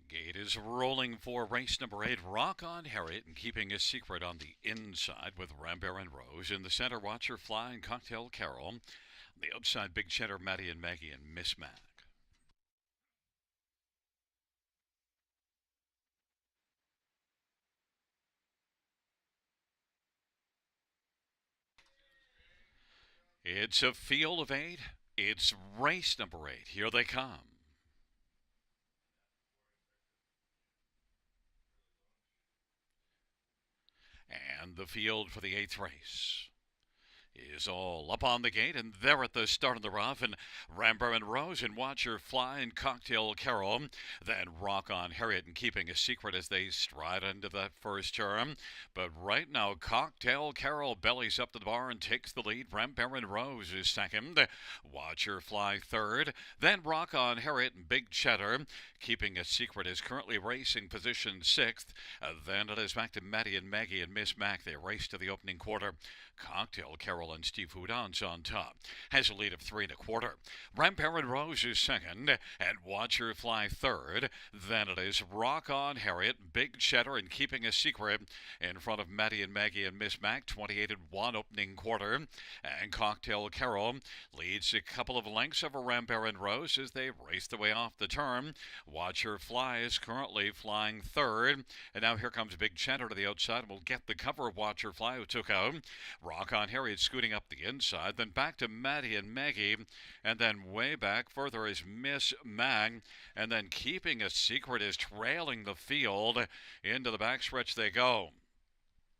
Gate is rolling for race number 8, Rock On Harriet, and Keeping a Secret on the inside with Flamboro and Rose. In the center, Watch Her Fly and Cocktail Carol. On the outside, Big Cheddar, Maddie and Maggie, and Miss Mac. It's a field of 8. It's race number 8. Here they come. And the field for the 8th race. is all up on the gate, and there at the start of the rough, and Ramber and Rose and Watcher Fly and Cocktail Carol, then Rock on Harriet and Keeping a Secret as they stride into that first term. But right now, Cocktail Carol bellies up to the bar and takes the lead. Ramber and Rose is second, Watcher Fly third, then Rock on Harriet and Big Cheddar. Keeping a Secret is currently racing position sixth. Then it is back to Maddie and Maggie and Miss Mac. They race to the opening quarter. Cocktail Carol and Steve Houdon's on top. Has a lead of 3 1/4. Ramper and Rose is second, and Watcher Fly third. Then it is Rock on Harriet, Big Cheddar, and Keeping a Secret in front of Maddie and Maggie and Miss Mac, 28-1 opening quarter. And Cocktail Carol leads a couple of lengths over Ramper and Rose as they race their way off the turn. Watcher Fly is currently flying third. And now here comes Big Cheddar to the outside and will get the cover of Watcher Fly, who took out. Rock on Harriet scooting up the inside, then back to Maddie and Maggie, and then way back further is Miss Mag, and then Keeping a Secret is trailing the field. Into the backstretch they go.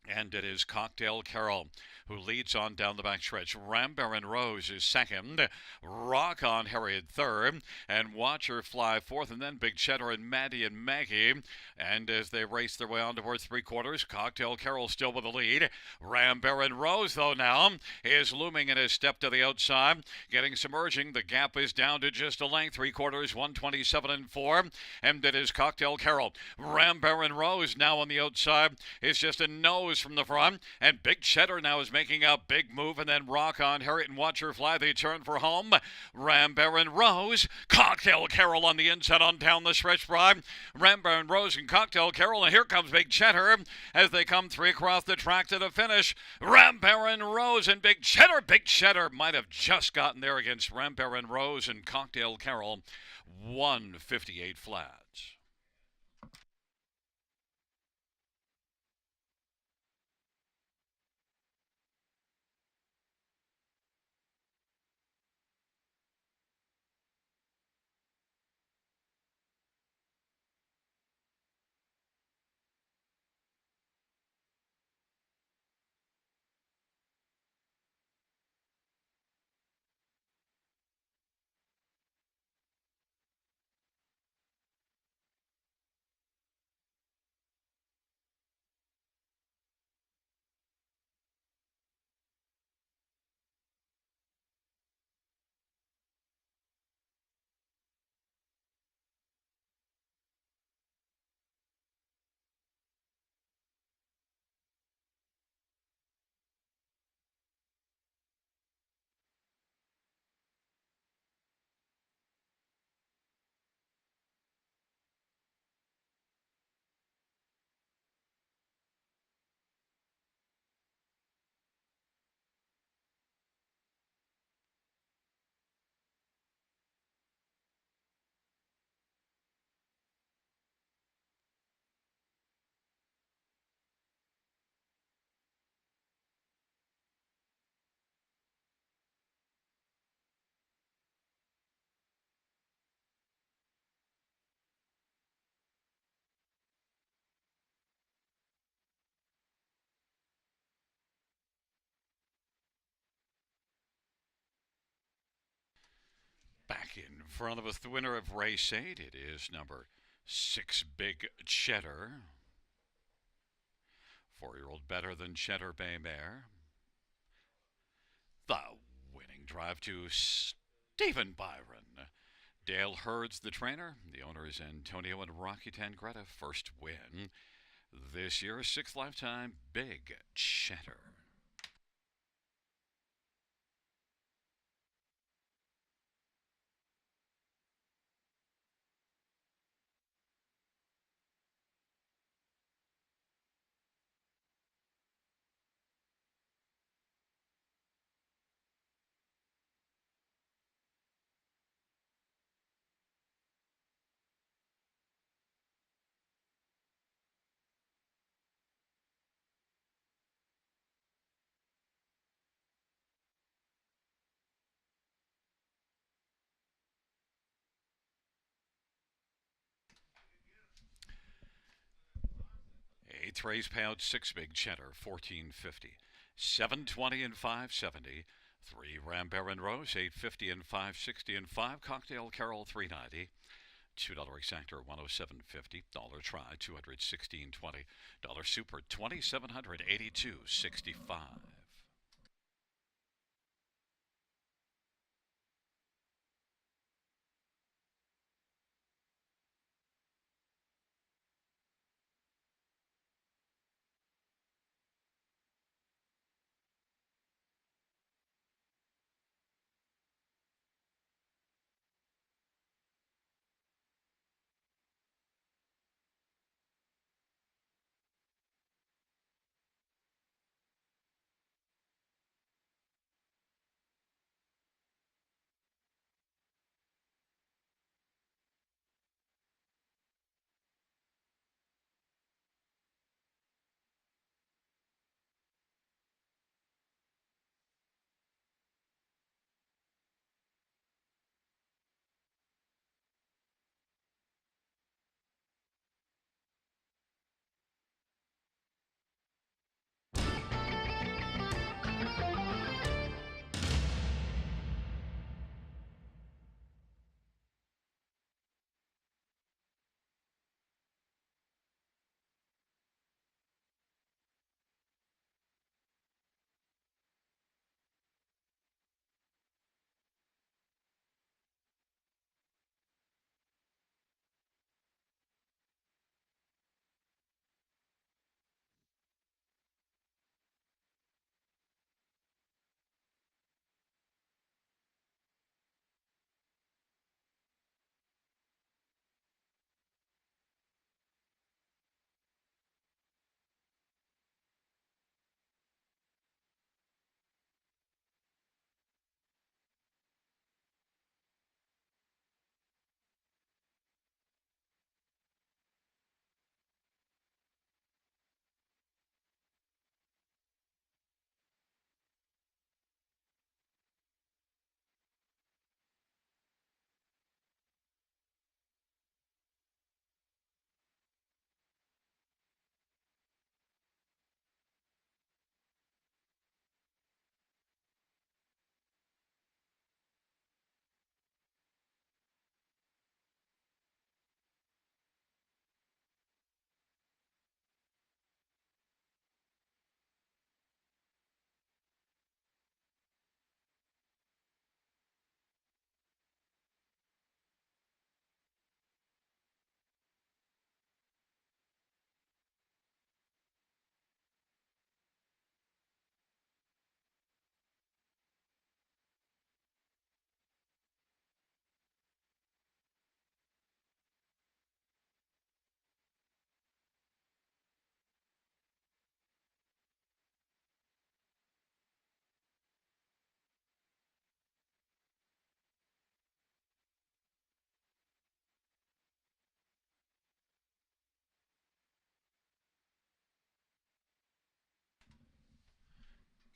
And it is Cocktail Carol who leads on down the backstretch. Ramber and Rose is second. Rock on Harriet third. And Watcher Fly fourth. And then Big Cheddar and Maddie and Maggie. And as they race their way on towards 3/4, Cocktail Carol still with the lead. Ramber and Rose, though, now is looming in his step to the outside. Getting submerging. The gap is down to just a length. 3/4, 127-4. And it is Cocktail Carol. Ramber and Rose now on the outside is just a nose from the front. And Big Cheddar now is making a big move, and then Rock on Harriet and Watcher Fly. They turn for home. Ramber and Rose. Cocktail Carol on the inside on down the stretch drive. Ramber and Rose and Cocktail Carol, and here comes Big Cheddar as they come 3 across the track to the finish. Ramber and Rose and Big Cheddar. Big Cheddar might have just gotten there against Ramber and Rose and Cocktail Carol. 158 flats. Back in front of us, the winner of race 8, it is number 6, Big Cheddar. 4-year-old Better Than Cheddar Bay Mare. The winning drive to Stephen Byron. Dale Hurd's the trainer. The owner is Antonio and Rocky Tangretta. First win this year, 6th lifetime, Big Cheddar. Eighth race payout, 6 Big Cheddar, 1450. 720 and 570. Three Rambaran Rose, 850 and 560, and five Cocktail Carol, 390. $2 exactor, 107.50. Dollar try, 216.20. Dollar super, 2782.65.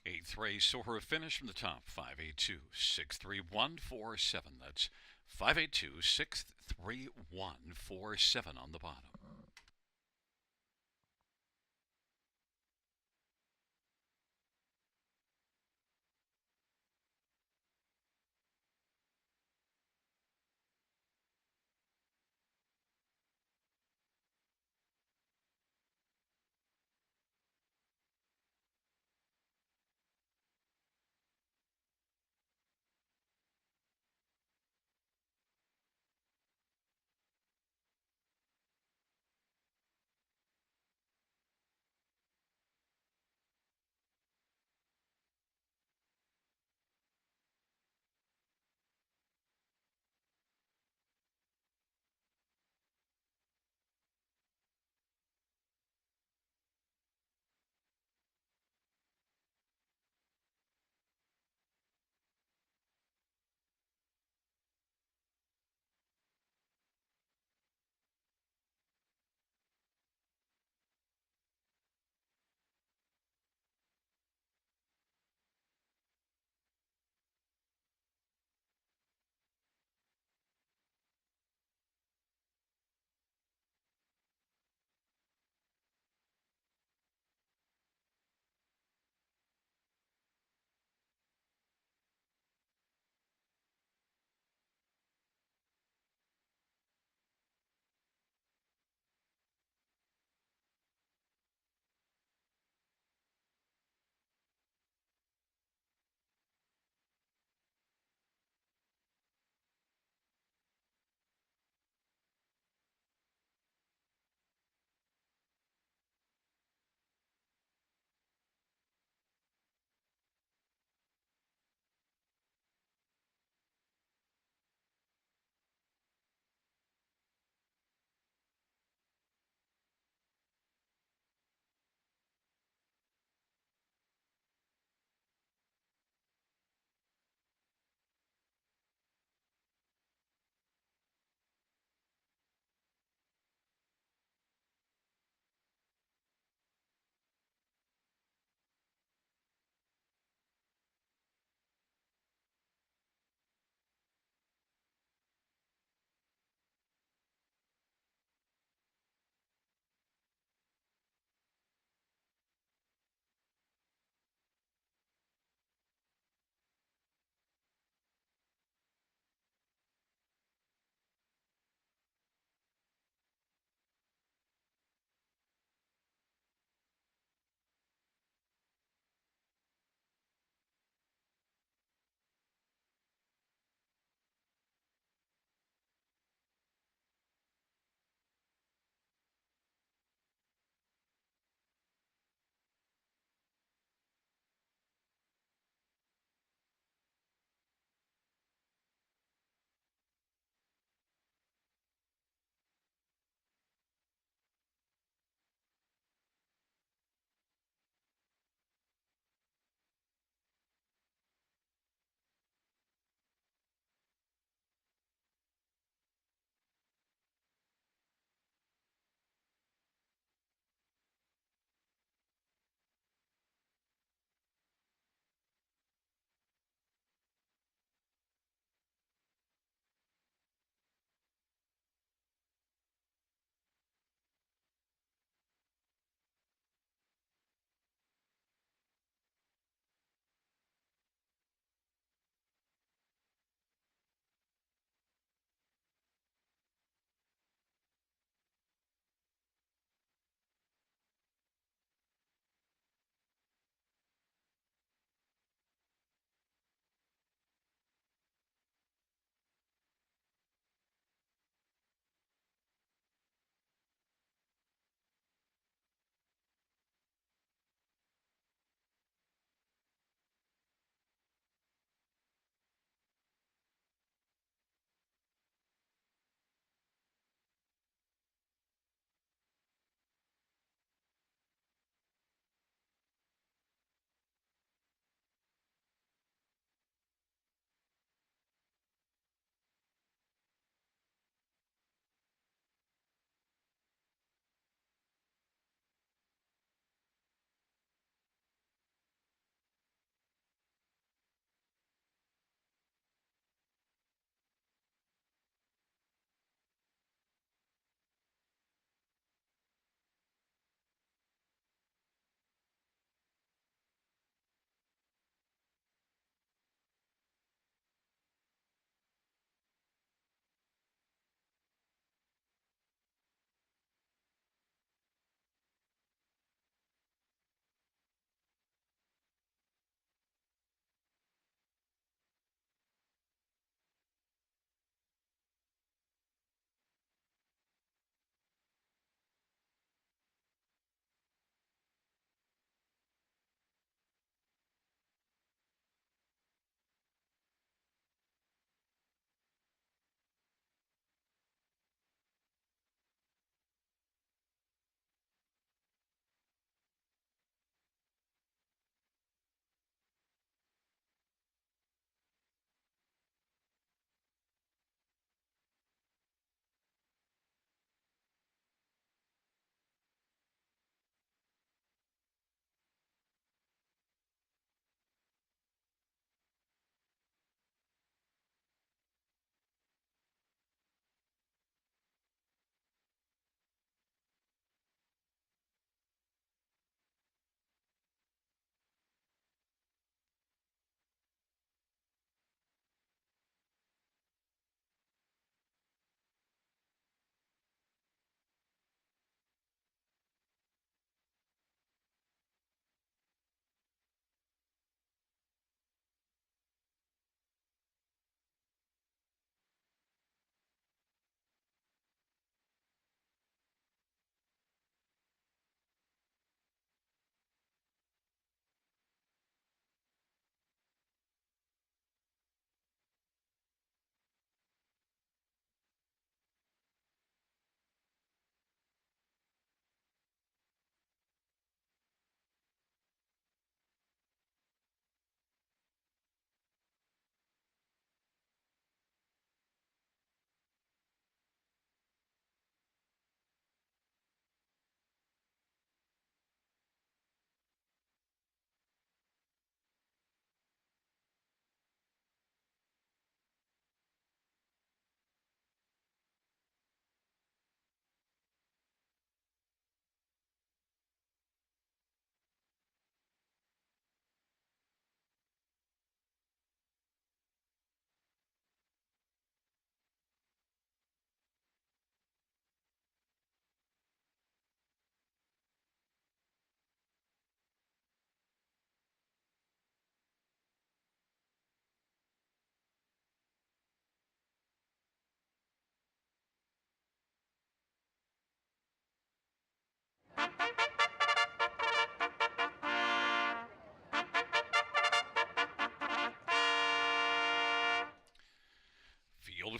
Eighth race, so her finish from the top, 582-63147. That's 582-63147 on the bottom.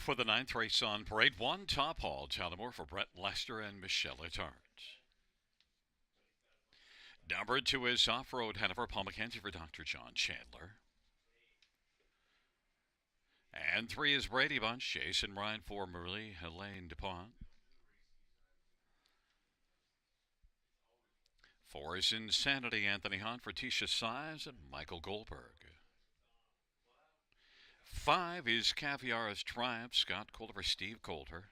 for the ninth race on parade. One Top Hall, Tullamore for Brett Lester and Michelle Etart. Number 2 is Off-Road Hanover, Paul McKenzie for Dr. John Chandler. And 3 is Brady Bunch, Jason Ryan for Marie Helene DuPont. 4 is Insanity, Anthony Hahn for Tisha Sives and Michael Goldberg. 5 is Caviar's Triumph, Scott Coulter for Steve Coulter.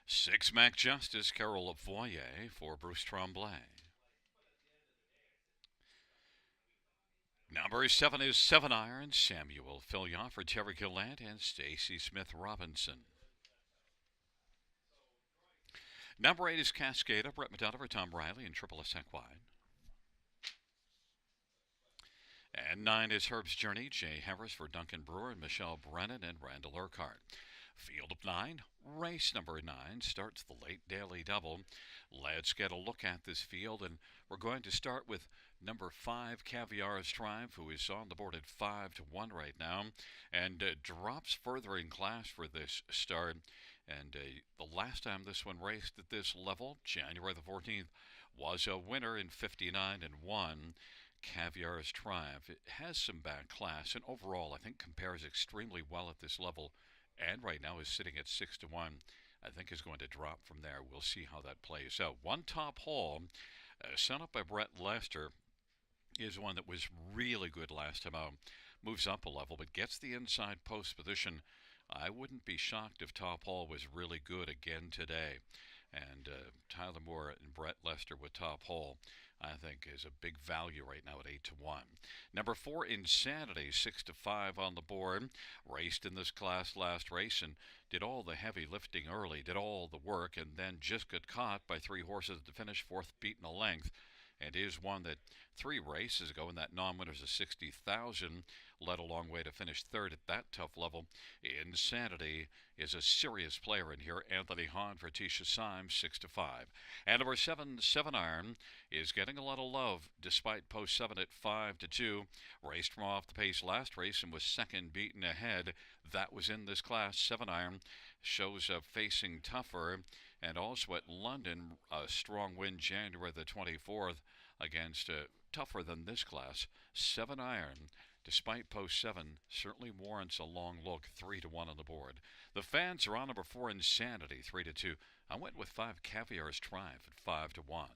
6, Mac Justice, Carol Lavoie for Bruce Tremblay. Number 7 is 7 Iron, Samuel Fillion for Terry Gillette and Stacy Smith Robinson. Number 8 is Cascada, Brett Madonna for Tom Riley and Triple S Wide. And 9 is Herb's Journey, Jay Harris for Duncan Brewer and Michelle Brennan and Randall Urquhart. Field of 9, race number 9 starts the late daily double. Let's get a look at this field, and we're going to start with number 5, Caviar's Triumph, who is on the board at 5-1 right now, and drops further in class for this start. And the last time this one raced at this level, January the 14th, was a winner in 59-1. Caviar's Triumph. It has some bad class, and overall, I think compares extremely well at this level. And right now is sitting at 6-1. I think is going to drop from there. We'll see how that plays out. One Top Hall, set up by Brett Lester, is one that was really good last time out. Moves up a level, but gets the inside post position. I wouldn't be shocked if Top Hall was really good again today. And Tyler Moore and Brett Lester with Top Hall, I think, is a big value right now at 8-1. Number 4, Insanity, 6-5 on the board. Raced in this class last race and did all the heavy lifting early, did all the work, and then just got caught by 3 horses at the finish, 4th beaten a length. And is one that 3 races ago in that non-winners of 60,000 led a long way to finish 3rd at that tough level. Insanity is a serious player in here. Anthony Hahn for Tisha Symes, 6-5. And number 7, 7 Iron, is getting a lot of love despite post 7 at 5-2. Raced from off the pace last race and was second beaten ahead. That was in this class. 7 Iron shows facing tougher. And also at London, a strong win January the 24th against tougher than this class. 7 Iron, despite post 7, certainly warrants a long look. 3-1 on the board. The fans are on number 4, Insanity, 3-2. I went with 5, Caviar's Triumph at 5-1.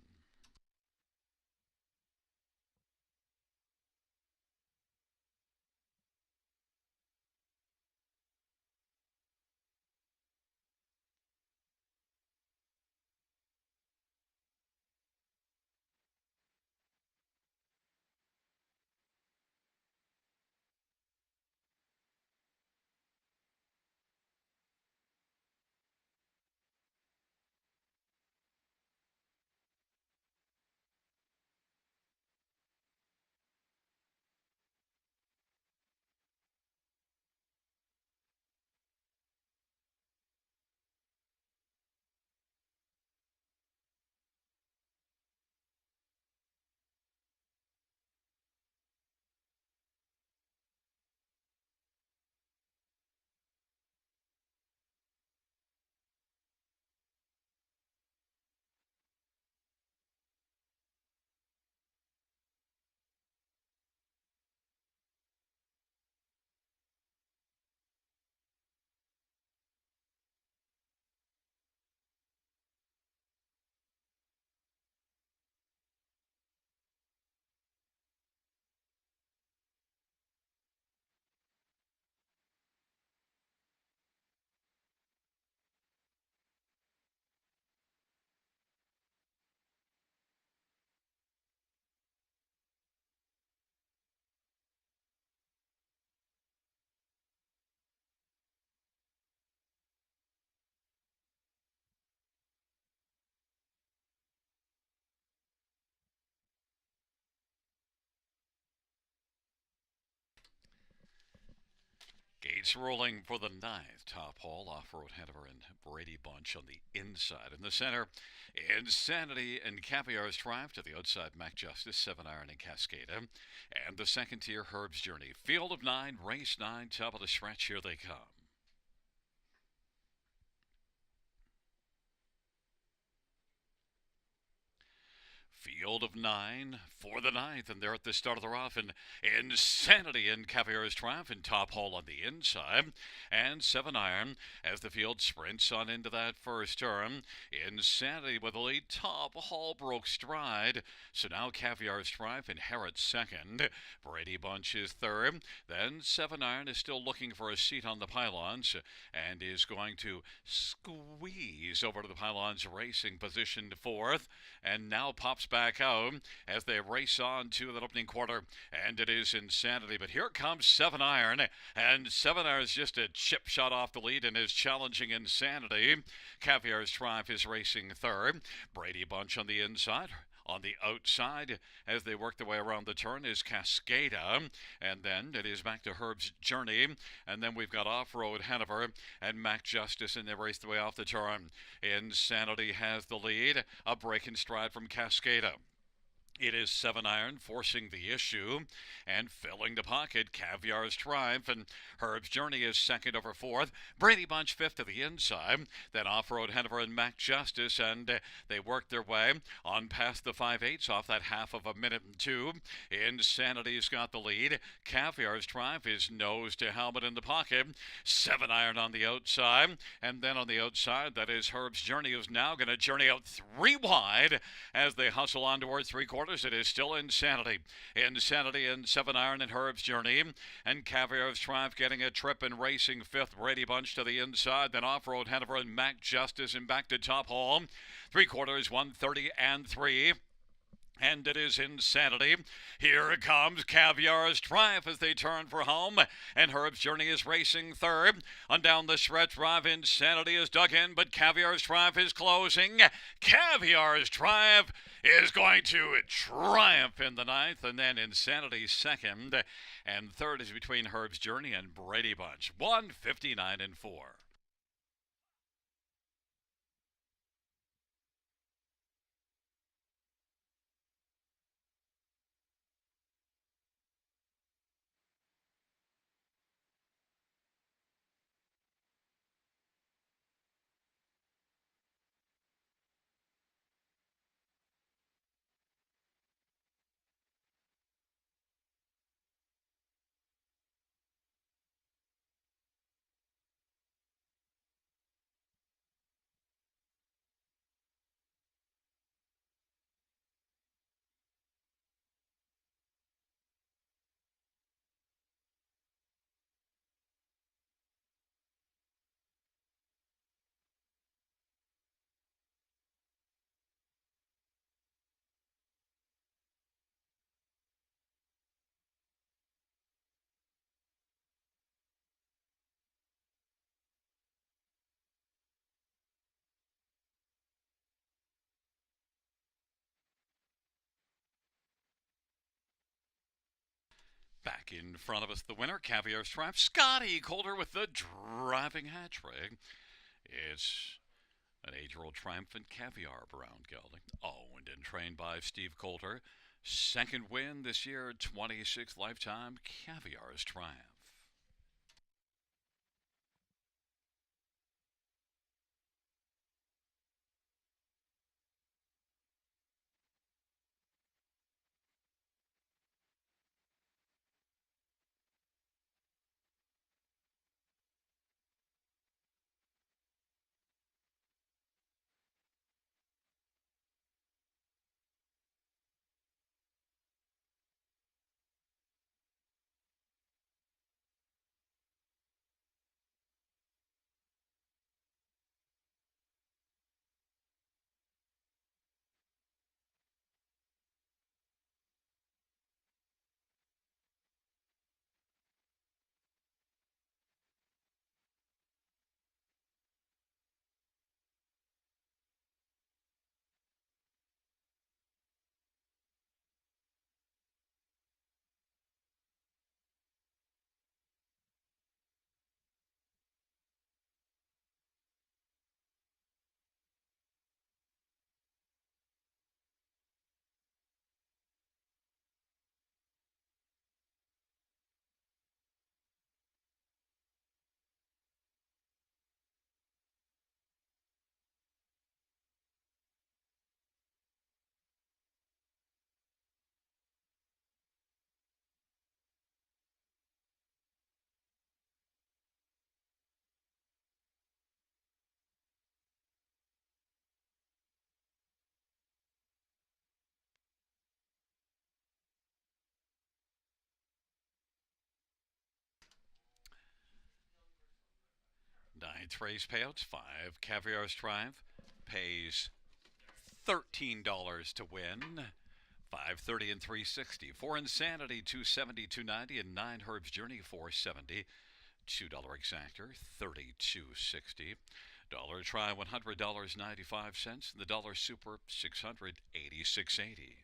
8's rolling for the ninth. Top hole, off-road Hanover and Brady Bunch on the inside. In the center, Insanity and Caviar's Drive to the outside. Mac Justice, 7-iron and Cascada. And the second tier, Herb's Journey. Field of 9, race 9, top of the stretch. Here they come. Field of 9 for the ninth, and they're at the start of the rough. And Insanity and Caviar's Triumph in top hole on the inside. And 7-iron as the field sprints on into that first turn. Insanity with the lead. Top hole broke stride. So now Caviar's Triumph inherits second. Brady Bunch is third. Then 7-iron is still looking for a seat on the pylons and is going to squeeze over to the pylons, racing position fourth. And now pops back out as they race on to that opening quarter, and it is Insanity. But here comes 7-iron, and 7-iron is just a chip shot off the lead and is challenging Insanity. Caviar's Triumph is racing third. Brady Bunch on the inside. On the outside, as they work their way around the turn, is Cascada. And then it is back to Herb's Journey. And then we've got Off-Road Hanover and Mac Justice, and they race their way off the turn. Insanity has the lead. A break in stride from Cascada. It is 7-iron forcing the issue and filling the pocket. Caviar's Triumph and Herb's Journey is second over fourth. Brady Bunch fifth to the inside. Then Off-Road Hanover and Mac Justice, and they work their way on past the 5/8 off that half of a minute and two. Insanity's got the lead. Caviar's Triumph is nose to helmet in the pocket. 7-iron on the outside, and then on the outside, that is Herb's Journey, who's now going to journey out 3 wide as they hustle on towards 3/4. It is still Insanity. Insanity and 7-iron and Herb's Journey. And Caviar's Triumph getting a trip and racing fifth. Brady Bunch to the inside. Then Off-Road Hanover and Mac Justice and back to top hole. 3/4, 130 and 3. And it is Insanity. Here it comes Caviar's Triumph as they turn for home. And Herb's Journey is racing third. On down the stretch drive, Insanity is dug in, but Caviar's Triumph is closing. Caviar's Triumph is going to triumph in the ninth, and then Insanity second. And third is between Herb's Journey and Brady Bunch. 159 and 4. Back in front of us, the winner, Caviar's Triumph, Scotty Coulter with the driving hat trick. It's an 8-year-old triumphant Caviar Brown gelding, owned and trained by Steve Coulter. Second win this year, 26th lifetime, Caviar's Triumph. Ninth race payouts, 5 Caviar's Triumph pays $13 to win. 530 and 360. 4 Insanity, 270, 290, and 9 Herb's Journey, 470. $2 exactor, 32.60. Dollar try, $100.95, and the dollar super, 686.80.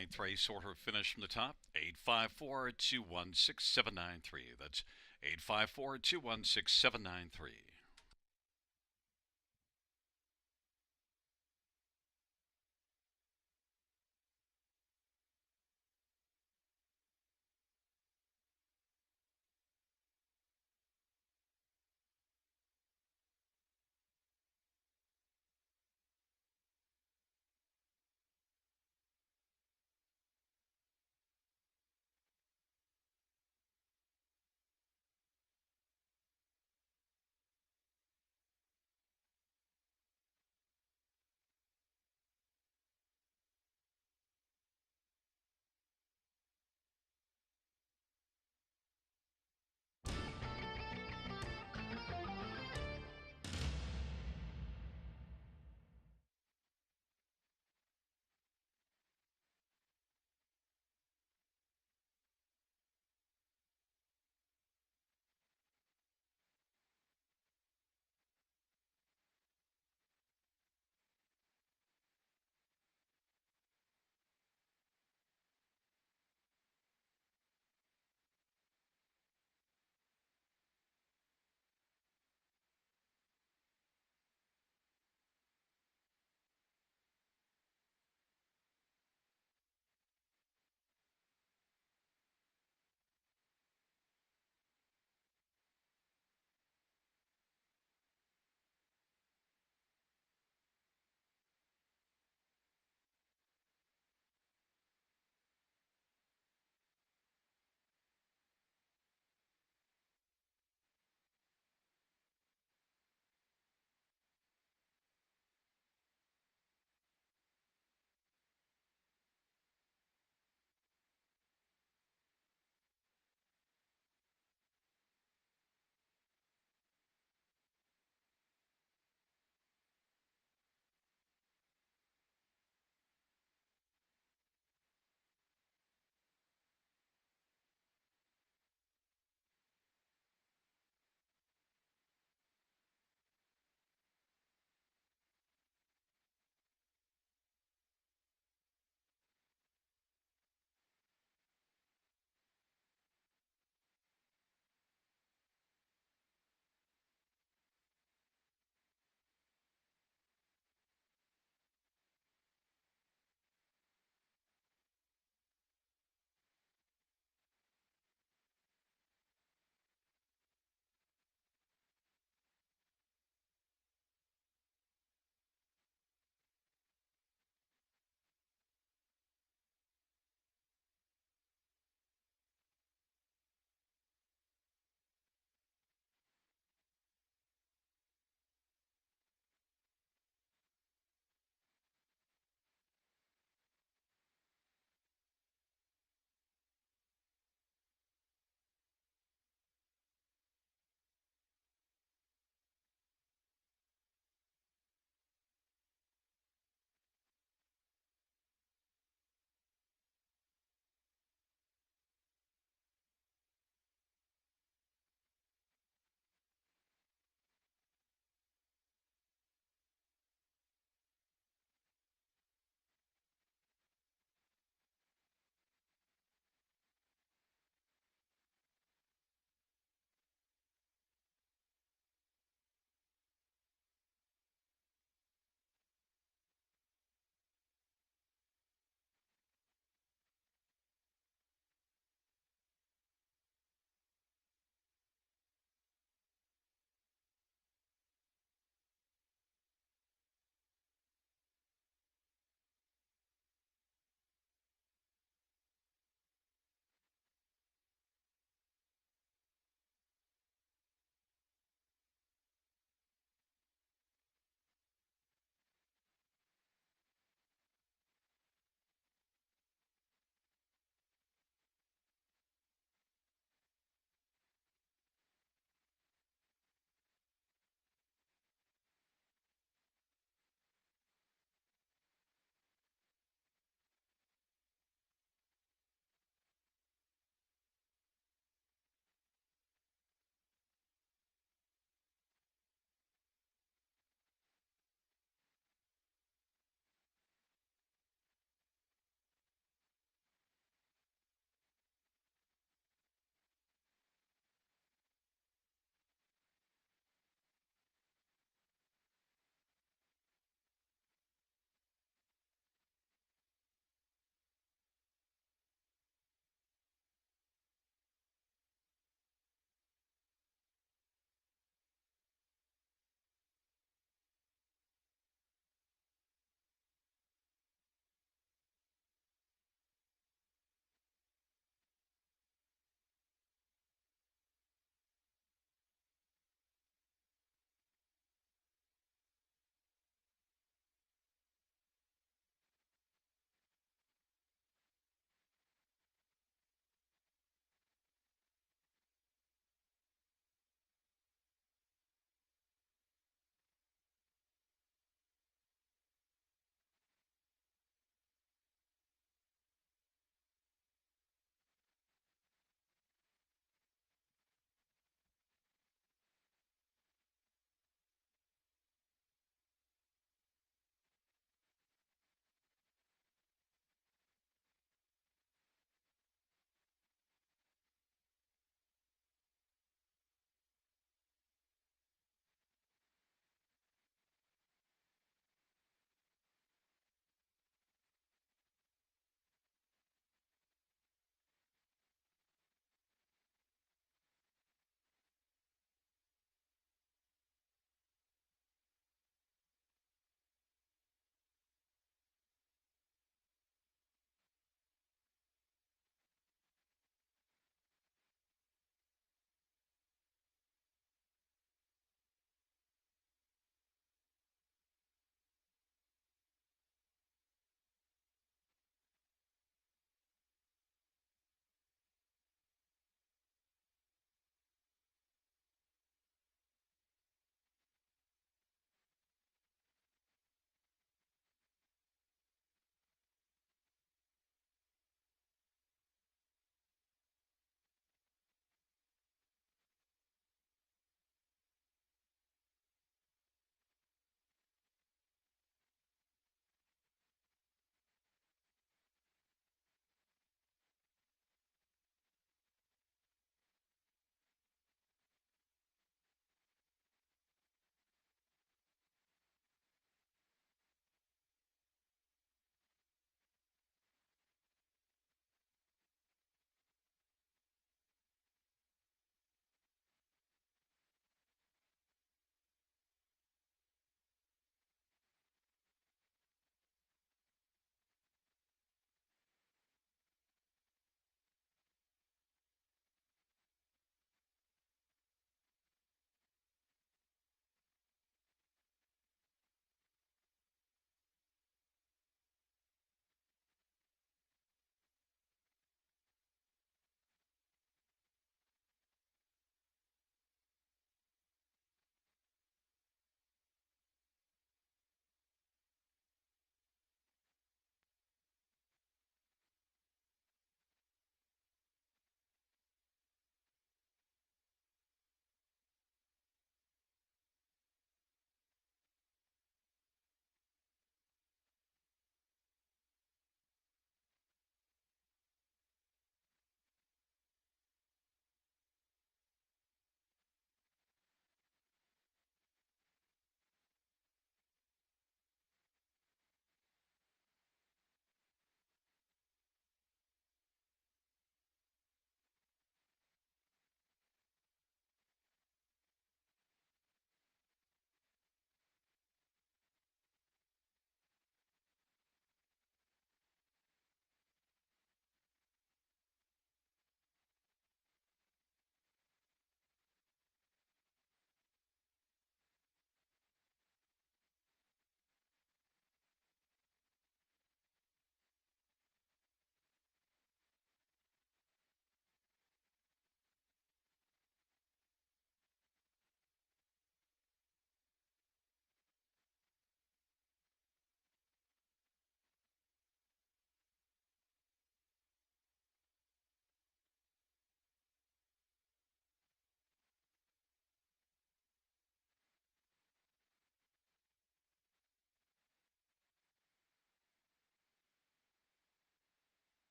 Ninth race order finish from the top, 854-216-793. That's 854-216-793.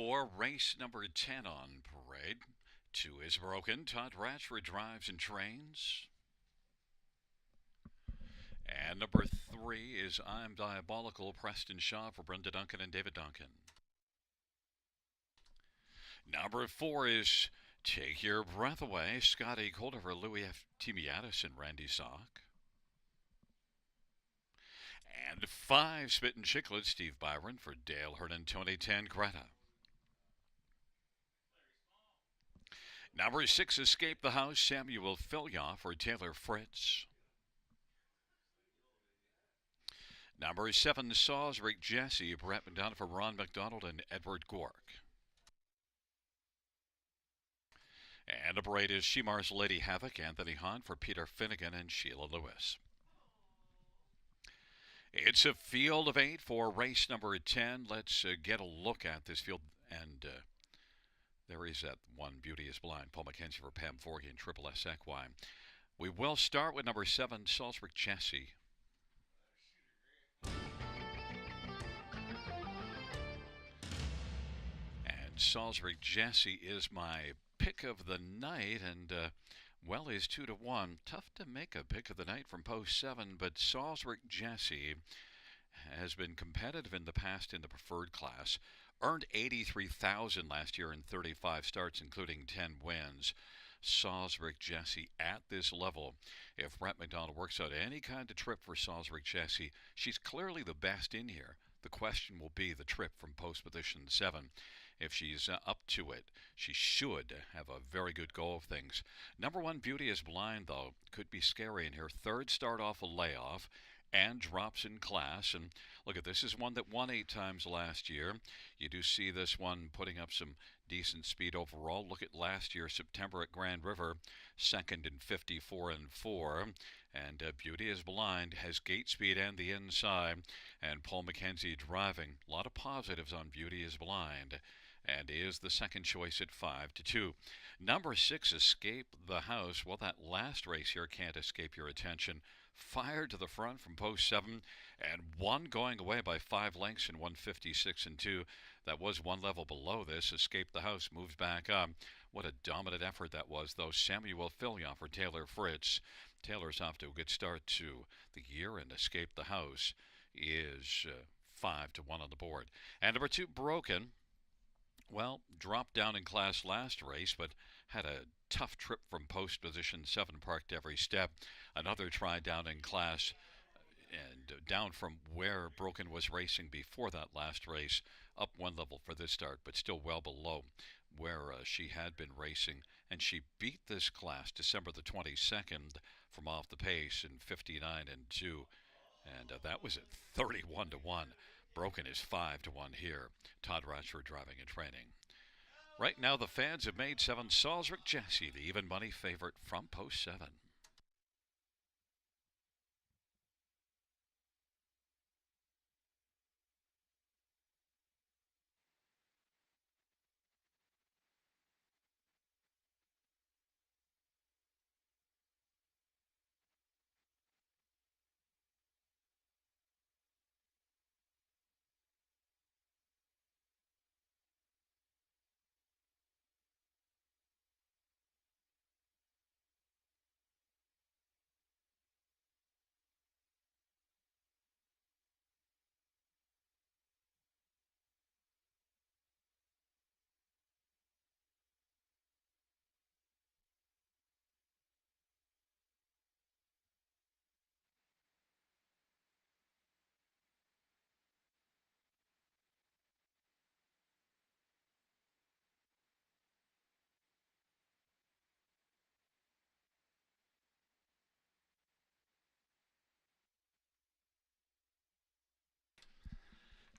4, race number 10 on parade. 2 is broken. Todd Ratchford drives and trains. And number 3 is I'm Diabolical, Preston Shaw for Brenda Duncan and David Duncan. Number 4 is Take Your Breath Away, Scotty Coldover, Louis F. Timiatis, and Randy Sock. And 5, Spittin' Chicklets, Steve Byron for Dale Hernan, Tony Greta. Number 6, Escape the House, Samuel Filya for Taylor Fritz. Number 7, Salisbury Jesse, Brett McDonough for Ron McDonald and Edward Gork. And number 8 is Shemar's Lady Havoc, Anthony Hahn for Peter Finnegan and Sheila Lewis. It's a field of 8 for race number 10. Let's get a look at this field. And there is that one, Beauty is Blind, Paul McKenzie for Pam Forgy and Triple S Equine. We will start with number 7, Salisbury Jesse. And Salisbury Jesse is my pick of the night, and well, is 2-1. Tough to make a pick of the night from post 7, but Salisbury Jesse has been competitive in the past in the preferred class. Earned $83,000 last year in 35 starts, including 10 wins. Salisbury Jesse at this level. If Brett McDonald works out any kind of trip for Salisbury Jesse, she's clearly the best in here. The question will be the trip from post position 7. If she's up to it, she should have a very good go of things. Number 1, Beauty is Blind, though. Could be scary in her third start off a layoff and drops in class. And look at this is one that won 8 times last year. You do see this one putting up some decent speed overall. Look at last year, September at Grand River, second in 54 and 4. And Beauty is Blind has gate speed and the inside. And Paul McKenzie driving. A lot of positives on Beauty is Blind. And is the second choice at 5-2. Number 6, Escape the House. Well, that last race here can't escape your attention. Fired to the front from post 7, and one going away by 5 lengths in 156 and 2. That was one level below this. Escape the House moves back up. What a dominant effort that was, though. Samuel Filya for Taylor Fritz. Taylor's off to a good start to the year, and Escape the House is 5-1 on the board. And number 2, Broken. Well, dropped down in class last race, but had a tough trip from post position 7, parked every step. Another try down in class and down from where Broken was racing before that last race, up one level for this start, but still well below where she had been racing. And she beat this class December the 22nd from off the pace in 59 and 2. And that was at 31-1. Broken is 5-1 here. Todd Ratchford driving and training. Right now, the fans have made 7 Salisbury Jesse the even money favorite from post 7.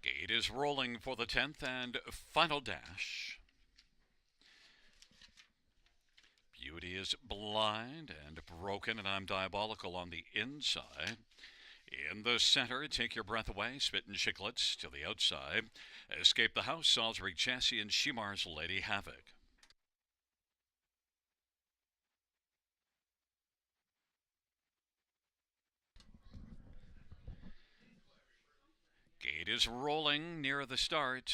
Gate is rolling for the 10th and final dash. Beauty is Blind and Broken, and I'm Diabolical on the inside. In the center, Take Your Breath Away, Spittin' Chicklets to the outside. Escape the House, Salisbury Jesse, and Shemar's Lady Havoc. Gate is rolling near the start.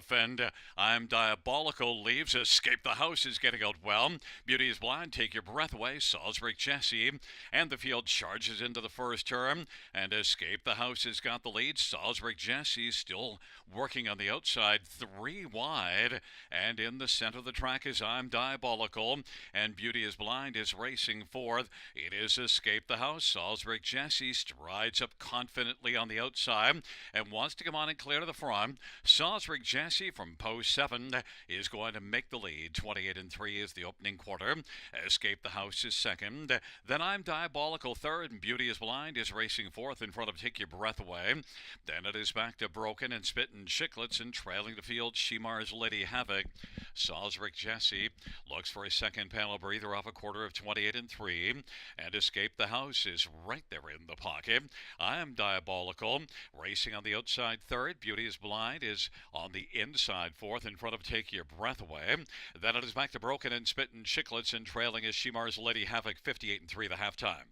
defend. I'm Diabolical leaves. Escape the House is getting out well. Beauty is Blind, Take Your Breath Away. Salisbury Jesse. And the field charges into the first term. And Escape the House has got the lead. Salisbury Jesse still working on the outside, 3 wide. And in the center of the track is I'm Diabolical. And Beauty is Blind is racing fourth. It is Escape the House. Salisbury Jesse strides up confidently on the outside and wants to come on and clear to the front. Salisbury Jesse from post 7 is going to make the lead. 28-3 is the opening quarter. Escape the House is second. Then I'm Diabolical third, and Beauty is Blind is racing fourth in front of Take Your Breath Away. Then it is back to Broken and Spittin' Chicklets, and trailing the field, Shemar's Lady Havoc. Salisbury Jesse looks for a second panel breather off a quarter of 28-3, and Escape the House is right there in the pocket. I am Diabolical racing on the outside third. Beauty is Blind is on the inside fourth in front of Take Your Breath Away. Then it is back to Broken and Spittin' Chicklets, and trailing is Shemar's Lady Havoc, 58-3 the halftime.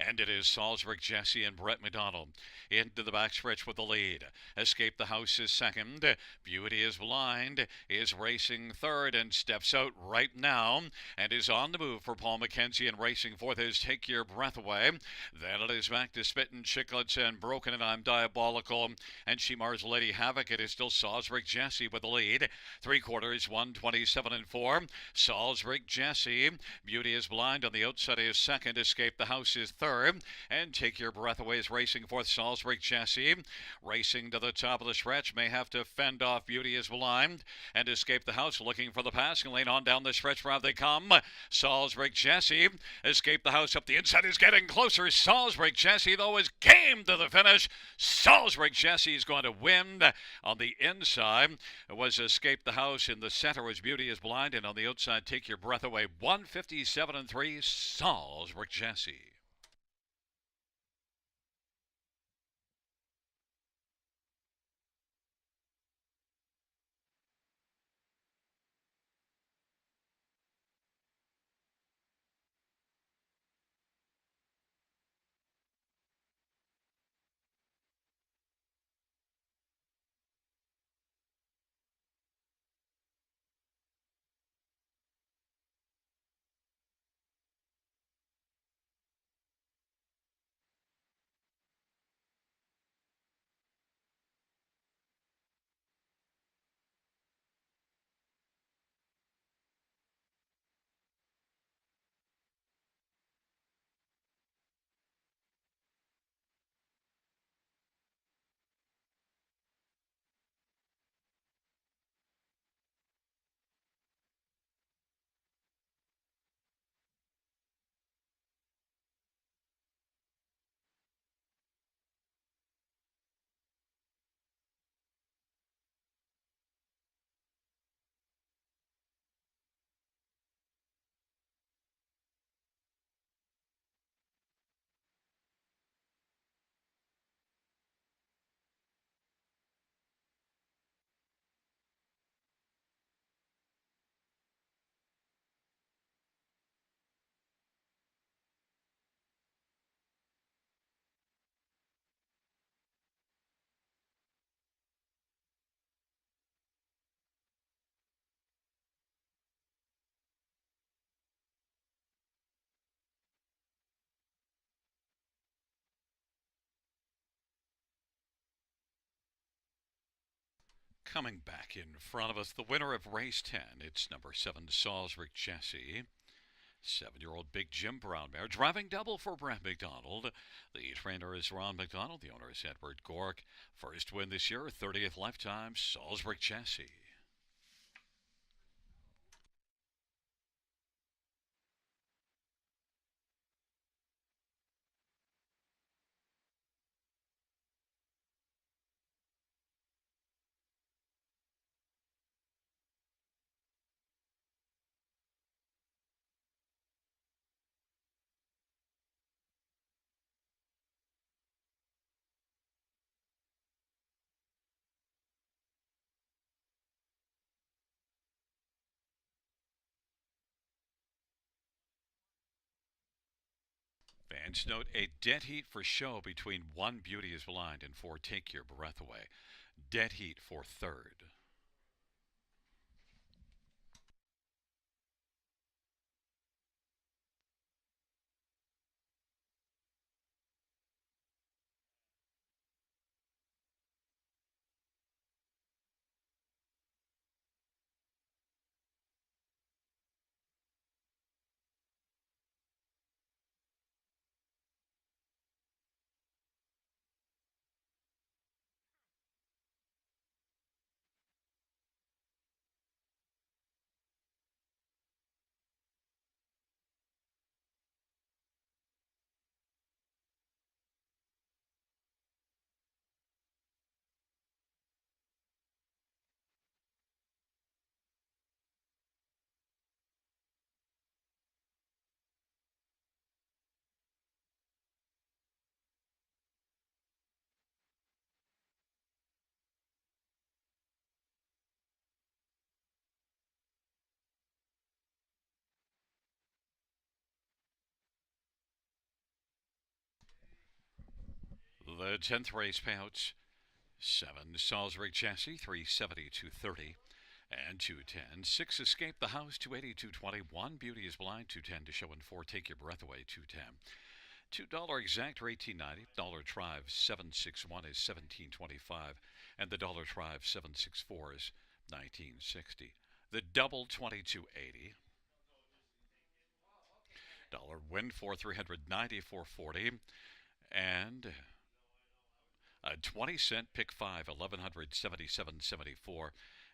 And it is Salisbury Jesse and Brett McDonald into the backstretch with the lead. Escape the House is second. Beauty is Blind is racing third and steps out right now and is on the move for Paul McKenzie, and racing fourth is Take Your Breath Away. Then it is back to Spittin' Chicklets and Broken, and I'm Diabolical and Shemar's Lady Havoc. It is still Salisbury Jesse with the lead. 3/4, 127-4. Salisbury Jesse. Beauty is Blind on the outside is second. Escape the House is third. And Take Your Breath Away is racing fourth. Salisbury Jesse racing to the top of the stretch, may have to fend off Beauty is Blind, and Escape the House looking for the passing lane. On down the stretch where they come. Salisbury Jesse. Escape the House up the inside is getting closer. Salisbury Jesse though is game to the finish. Salisbury Jesse is going to win. On the inside was Escape the House, in the center was Beauty is Blind, and on the outside Take Your Breath Away. 157-3 Salisbury Jesse. Coming back in front of us, the winner of race 10. It's number 7, Salisbury Jesse. 7-year-old Big Jim Brown mare, driving double for Brett McDonald. The trainer is Ron McDonald. The owner is Edward Gork. First win this year, 30th lifetime, Salisbury Jesse. Fans note a dead heat for show between 1 Beauty is Blind and 4 Take Your Breath Away. Dead heat for third. The 10th race payouts 7 Salisbury Chassis 370 230 and 210. 6 Escape the House 280 220. 1 Beauty is Blind 210 to show and 4 Take Your Breath Away 210. $2 exact or $18.90. Dollar Tribe 761 is $17.25, and the Dollar Tribe 764 is $19.60. The double 22.80. Dollar Win for 394.40, and a 20-cent pick 5 1177.74,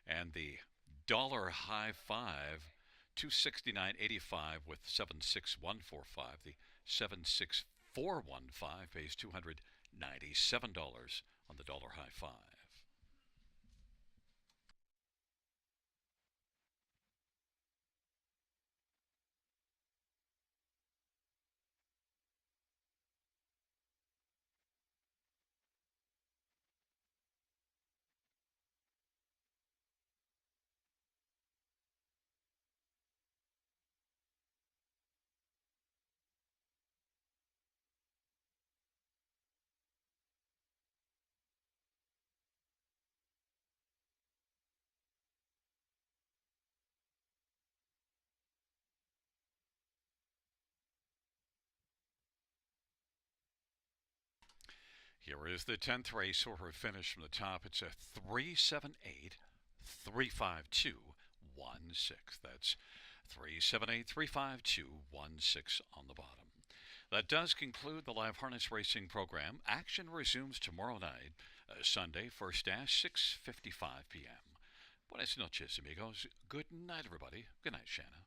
and the dollar high 5 269.85 with 76145. The 76415 pays $297 on the dollar high 5. Here is the 10th race order finish from the top. It's a 378 352 16. That's 378 352 16 on the bottom. That does conclude the live harness racing program. Action resumes tomorrow night, Sunday, first dash, 6:55 p.m. Buenas noches, amigos. Good night, everybody. Good night, Shanna.